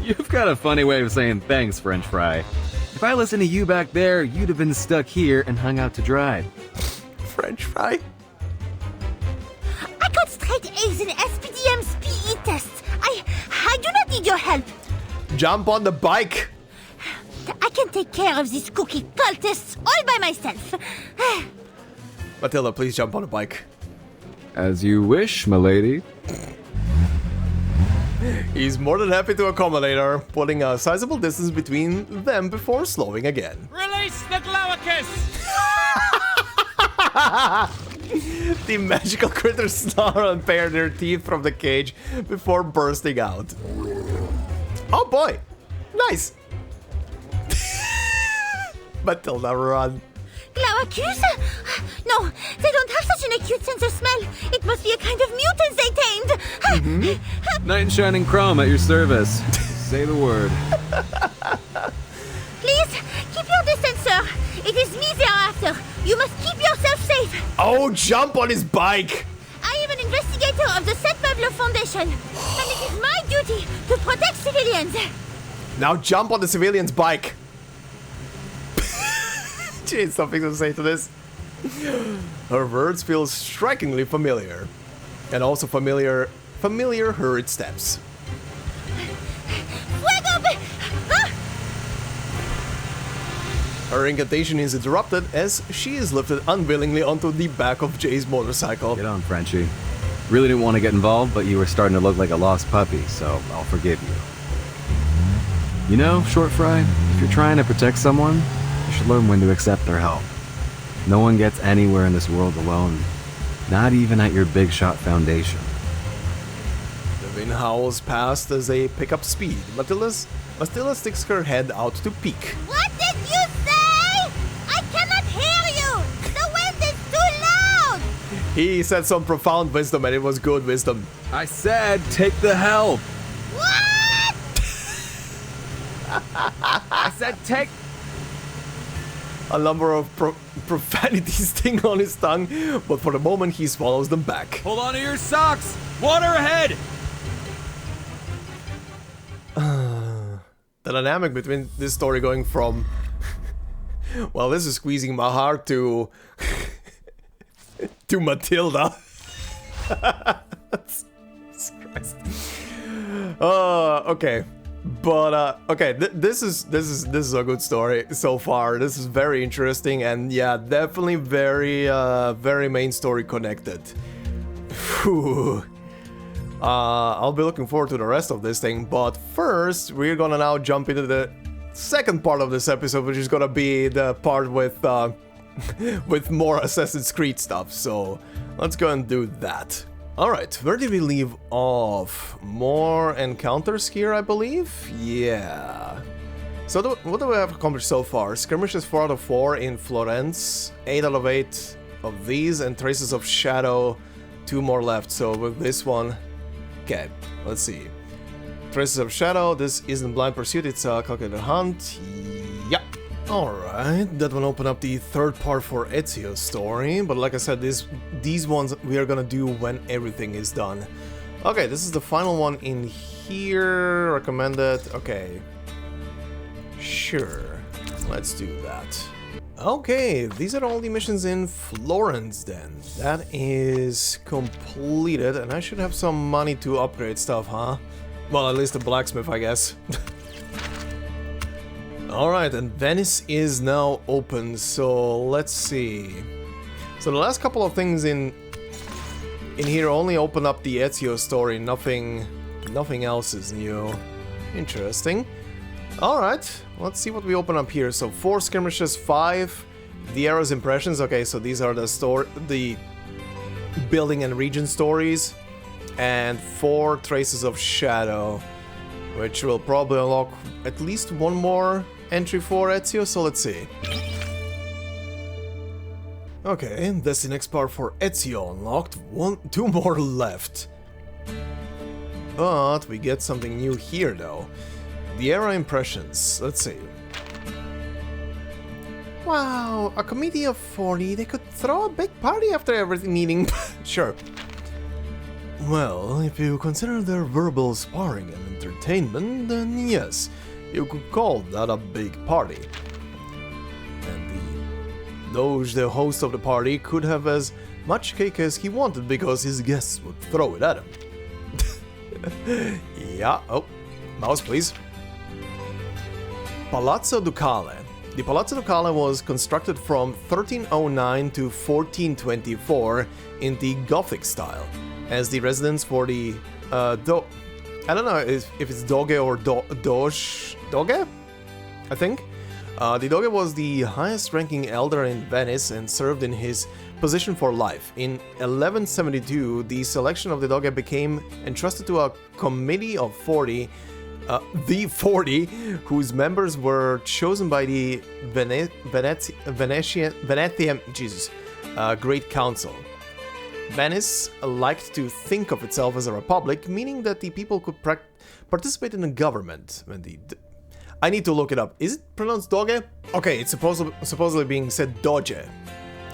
You've got a funny way of saying thanks, French fry. If I listened to you back there, you'd have been stuck here and hung out to dry. French fry? I got straight A's in SPDM's PE tests. I do not need your help. Jump on the bike! I can take care of these cookie cultists all by myself. Matilda, please jump on a bike. As you wish, milady. He's more than happy to accommodate her, putting a sizable distance between them before slowing again. Release the Glaucus! The magical critters snarl and pair their teeth from the cage before bursting out. Oh boy! Nice! Matilda, run. Glaucus? No, they don't have such an acute sense of smell. It must be a kind of mutant they tamed. Knight in shining chrome at your service. Say the word. Please, keep your distance, sir. It is me they are after. You must keep yourself safe. Oh, jump on his bike! I am an investigator of the St. Pablo Foundation, and it is my duty to protect civilians. Now jump on the civilian's bike. She has something to say to this. Her words feel strikingly familiar. And also familiar hurried steps. Her incantation is interrupted as she is lifted unwillingly onto the back of Jay's motorcycle. Get on, Frenchie. Really didn't want to get involved, but you were starting to look like a lost puppy, so I'll forgive you. You know, Short Fry, if you're trying to protect someone, you should learn when to accept their help. No one gets anywhere in this world alone, not even at your big shot foundation. The wind howls past as they pick up speed. Matilda sticks her head out to peek. What did you say? I cannot hear you! The wind is too loud! He said some profound wisdom and it was good wisdom. I said, take the help! What? I said, take... A number of profanities sting on his tongue, but for the moment he swallows them back. Hold on to your socks! Water ahead! The dynamic between this story going from... well, this is squeezing my heart to... to Matilda. Christ. Okay. But okay, this is a good story so far. This is very interesting and yeah, definitely very main story connected. Whew. I'll be looking forward to the rest of this thing, but first we're gonna now jump into the second part of this episode, which is gonna be the part with with more Assassin's Creed stuff. So let's go and do that. Alright, where did we leave off? More encounters here, I believe? Yeah. So what do we have accomplished so far? Skirmishes 4 out of 4 in Florence, 8 out of 8 of these, and Traces of Shadow, 2 more left. So with this one... Okay, let's see. Traces of Shadow, this isn't Blind Pursuit, it's a calculated hunt. Yeah. Alright, that will open up the third part for Ezio's story, but like I said, these ones we are gonna do when everything is done. Okay, this is the final one in here, recommended, okay. Sure, let's do that. Okay, these are all the missions in Florence then. That is completed, and I should have some money to upgrade stuff, huh? Well, at least the blacksmith, I guess. Alright, and Venice is now open, so let's see. So the last couple of things in here only open up the Ezio story, nothing else is new. Interesting. Alright, let's see what we open up here. So 4 skirmishes, 5 Diera's impressions. Okay, so these are the building and region stories, and 4 Traces of Shadow, which will probably unlock at least one more entry for Ezio, so let's see. Okay, that's the next part for Ezio unlocked, 2 more left. But we get something new here though. The era impressions, let's see. Wow, a committee of 40, they could throw a big party after every meeting. Sure. Well, if you consider their verbal sparring and entertainment, then yes, you could call that a big party. And the Doge, the host of the party, could have as much cake as he wanted because his guests would throw it at him. Yeah, oh, mouse please. Palazzo Ducale. The Palazzo Ducale was constructed from 1309 to 1424 in the Gothic style, as the residence for the I don't know if it's Doge or Doge? Doge? I think. The Doge was the highest ranking elder in Venice and served in his position for life. In 1172, the selection of the Doge became entrusted to a committee of 40, the 40, whose members were chosen by the Venetian Great Council. Venice liked to think of itself as a republic, meaning that the people could participate in the government. I need to look it up. Is it pronounced Doge? Okay, it's supposedly being said Doge.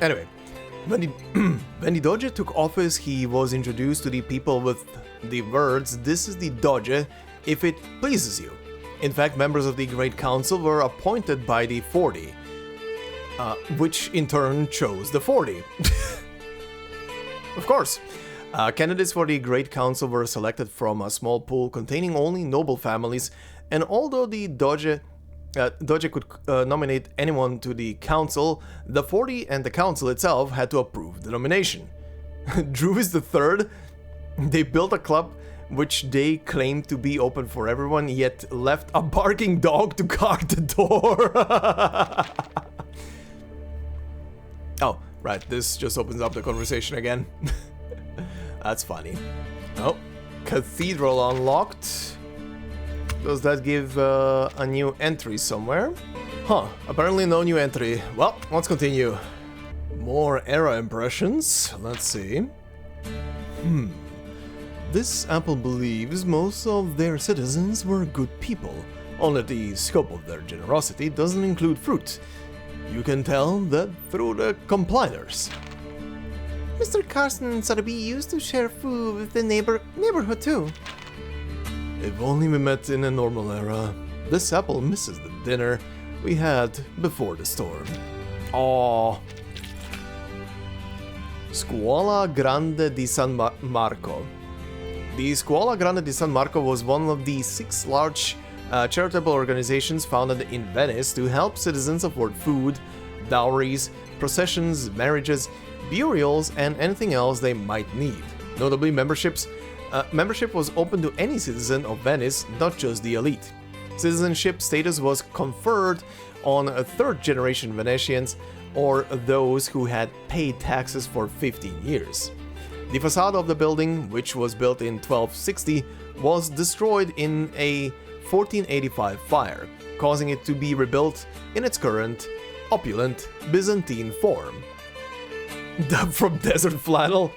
Anyway, when the Doge took office, he was introduced to the people with the words, "This is the Doge, if it pleases you." In fact, members of the Great Council were appointed by the 40, which in turn chose the 40. Of course. Candidates for the Great Council were selected from a small pool containing only noble families, and although the Doge could nominate anyone to the council, the 40 and the council itself had to approve the nomination. Druvis III, they built a club which they claimed to be open for everyone, yet left a barking dog to guard the door. Oh, right, this just opens up the conversation again. That's funny. Oh, cathedral unlocked. Does that give a new entry somewhere? Huh, apparently no new entry. Well, let's continue. More era impressions. Let's see. This apple believes most of their citizens were good people, only the scope of their generosity doesn't include fruit. You can tell that through the complainers. Mr. Carson and Sotheby used to share food with the neighborhood too. If only we met in a normal era. This apple misses the dinner we had before the storm. Aww. Scuola Grande di San Marco. The Scuola Grande di San Marco was one of the 6 large charitable organizations founded in Venice to help citizens afford food, dowries, processions, marriages, burials, and anything else they might need. Notably, membership was open to any citizen of Venice, not just the elite. Citizenship status was conferred on 3rd-generation Venetians or those who had paid taxes for 15 years. The facade of the building, which was built in 1260, was destroyed in a 1485 fire, causing it to be rebuilt in its current, opulent Byzantine form. Dubbed from Desert Flannel?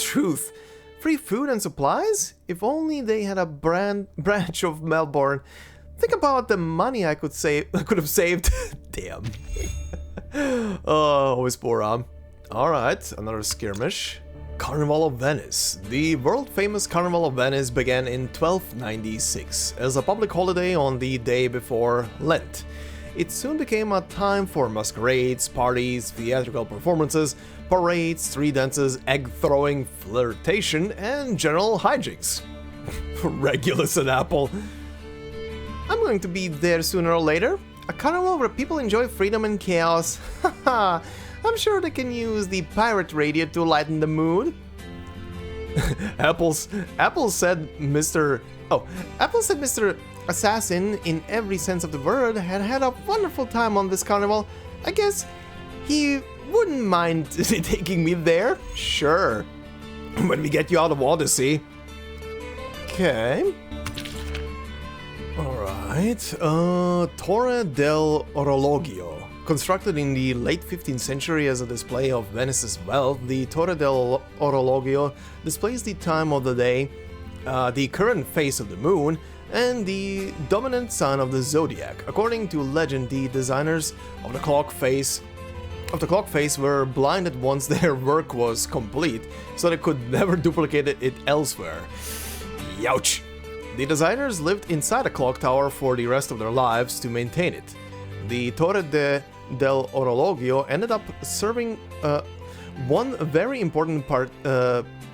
Truth. Free food and supplies? If only they had a branch of Melbourne. Think about the money I could have saved. Damn. Oh, always poor. Alright, another skirmish. Carnival of Venice. The world-famous Carnival of Venice began in 1296 as a public holiday on the day before Lent. It soon became a time for masquerades, parties, theatrical performances, parades, street dances, egg-throwing, flirtation, and general hijinks. Regulus and Apple. I'm going to be there sooner or later. A carnival where people enjoy freedom and chaos. Haha, I'm sure they can use the pirate radio to lighten the mood. Apple said Mr. Assassin, in every sense of the word, had a wonderful time on this carnival. I guess he wouldn't mind taking me there. Sure. When we get you out of Odyssey. Okay. Alright. Torre del Orologio. Constructed in the late 15th century as a display of Venice's wealth, the Torre del Orologio displays the time of the day, the current phase of the moon, and the dominant sign of the zodiac. According to legend, the designers of the clock face were blinded once their work was complete, so they could never duplicate it elsewhere. Youch! The designers lived inside a clock tower for the rest of their lives to maintain it. The Torre del Orologio ended up serving one very important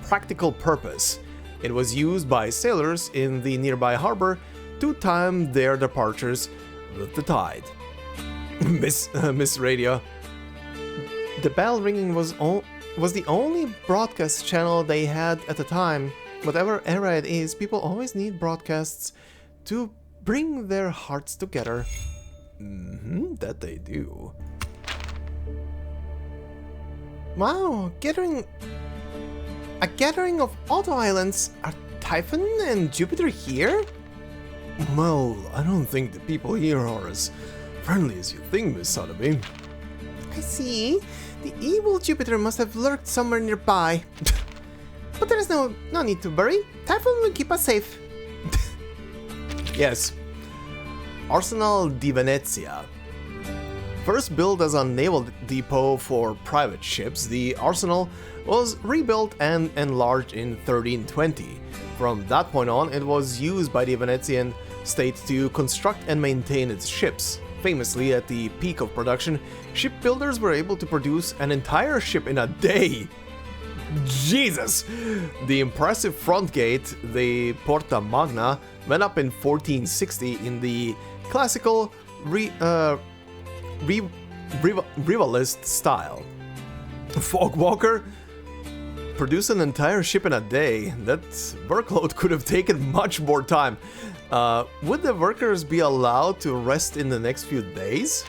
practical purpose. It was used by sailors in the nearby harbor to time their departures with the tide. Miss Radio. The bell ringing was the only broadcast channel they had at the time. Whatever era it is, people always need broadcasts to bring their hearts together. That they do. Wow, a gathering of auto islands. Are Typhon and Jupiter here? Well, I don't think the people here are as friendly as you think, Miss Sotheby. I see. The evil Jupiter must have lurked somewhere nearby. But there is no need to worry. Typhon will keep us safe. Yes. Arsenal di Venezia. First built as a naval depot for private ships, the arsenal was rebuilt and enlarged in 1320. From that point on, it was used by the Venetian state to construct and maintain its ships. Famously, at the peak of production, shipbuilders were able to produce an entire ship in a day. Jesus! The impressive front gate, the Porta Magna, went up in 1460 in the classical rivalist style. Fogwalker? produce an entire ship in a day. That workload could have taken much more time. Would the workers be allowed to rest in the next few days?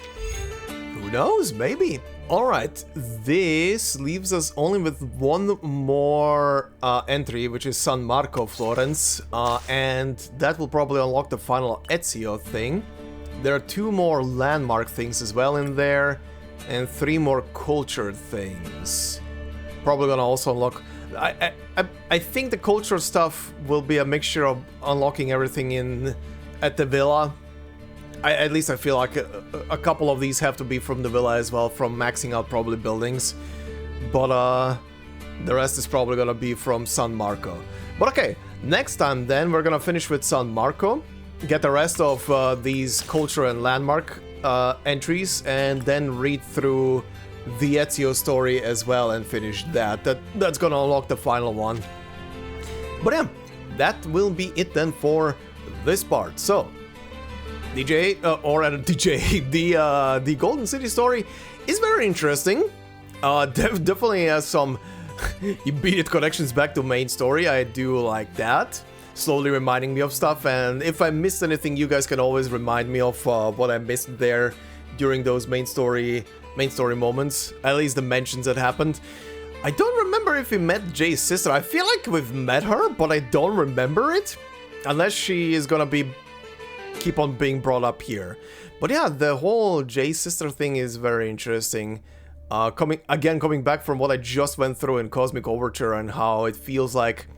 Who knows? Maybe. Alright, this leaves us only with one more entry, which is San Marco, Florence, and that will probably unlock the final Ezio thing. There are 2 more landmark things as well in there, and 3 more culture things. Probably gonna also unlock... I think the culture stuff will be a mixture of unlocking everything in at the villa. At least I feel like a couple of these have to be from the villa as well, from maxing out probably buildings. But the rest is probably gonna be from San Marco. But okay, next time then we're gonna finish with San Marco, get the rest of these culture and landmark entries, and then read through the Ezio story as well and finish that. That's gonna unlock the final one. But yeah, that will be it then for this part. So, DJ, the Golden City story is very interesting. Definitely has some immediate connections back to main story. I do like that. Slowly reminding me of stuff, and if I missed anything, you guys can always remind me of what I missed there during those main story moments. At least the mentions that happened. I don't remember if we met Jay's sister. I feel like we've met her, but I don't remember it. Unless she is gonna keep on being brought up here. But yeah, the whole Jay's sister thing is very interesting. Coming back from what I just went through in Cosmic Overture and how it feels like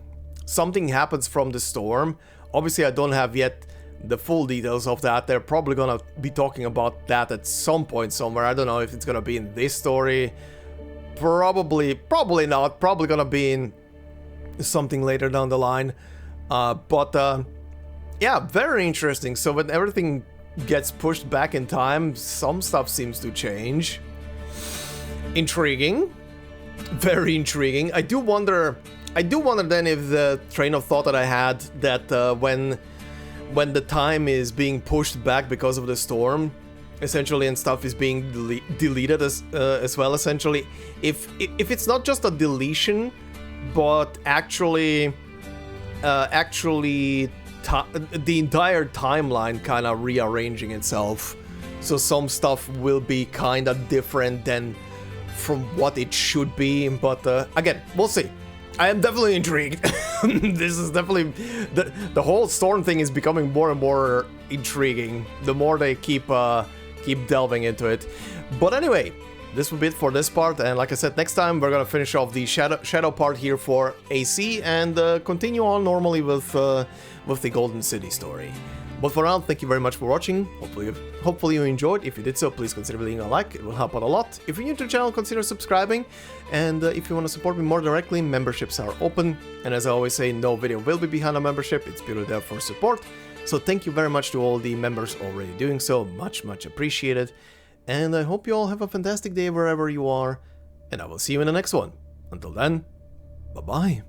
something happens from the storm. Obviously, I don't have yet the full details of that. They're probably gonna be talking about that at some point somewhere. I don't know if it's gonna be in this story. Probably not. Probably gonna be in something later down the line. Yeah, very interesting. So when everything gets pushed back in time, some stuff seems to change. Intriguing. Very intriguing. I do wonder then if the train of thought that I had that when the time is being pushed back because of the storm, essentially, and stuff is being deleted as well, essentially, if it's not just a deletion, but actually the entire timeline kind of rearranging itself, so some stuff will be kind of different than from what it should be, but again, we'll see. I am definitely intrigued. This is definitely... The whole storm thing is becoming more and more intriguing the more they keep delving into it. But anyway, this will be it for this part, and like I said, next time we're gonna finish off the shadow part here for AC and continue on normally with the Golden City story. But for now, thank you very much for watching. Hopefully you enjoyed. If you did so, please consider leaving a like. It will help out a lot. If you're new to the channel, consider subscribing. And if you want to support me more directly, memberships are open. And as I always say, no video will be behind a membership. It's purely there for support. So thank you very much to all the members already doing so. Much appreciated. And I hope you all have a fantastic day wherever you are. And I will see you in the next one. Until then, bye-bye.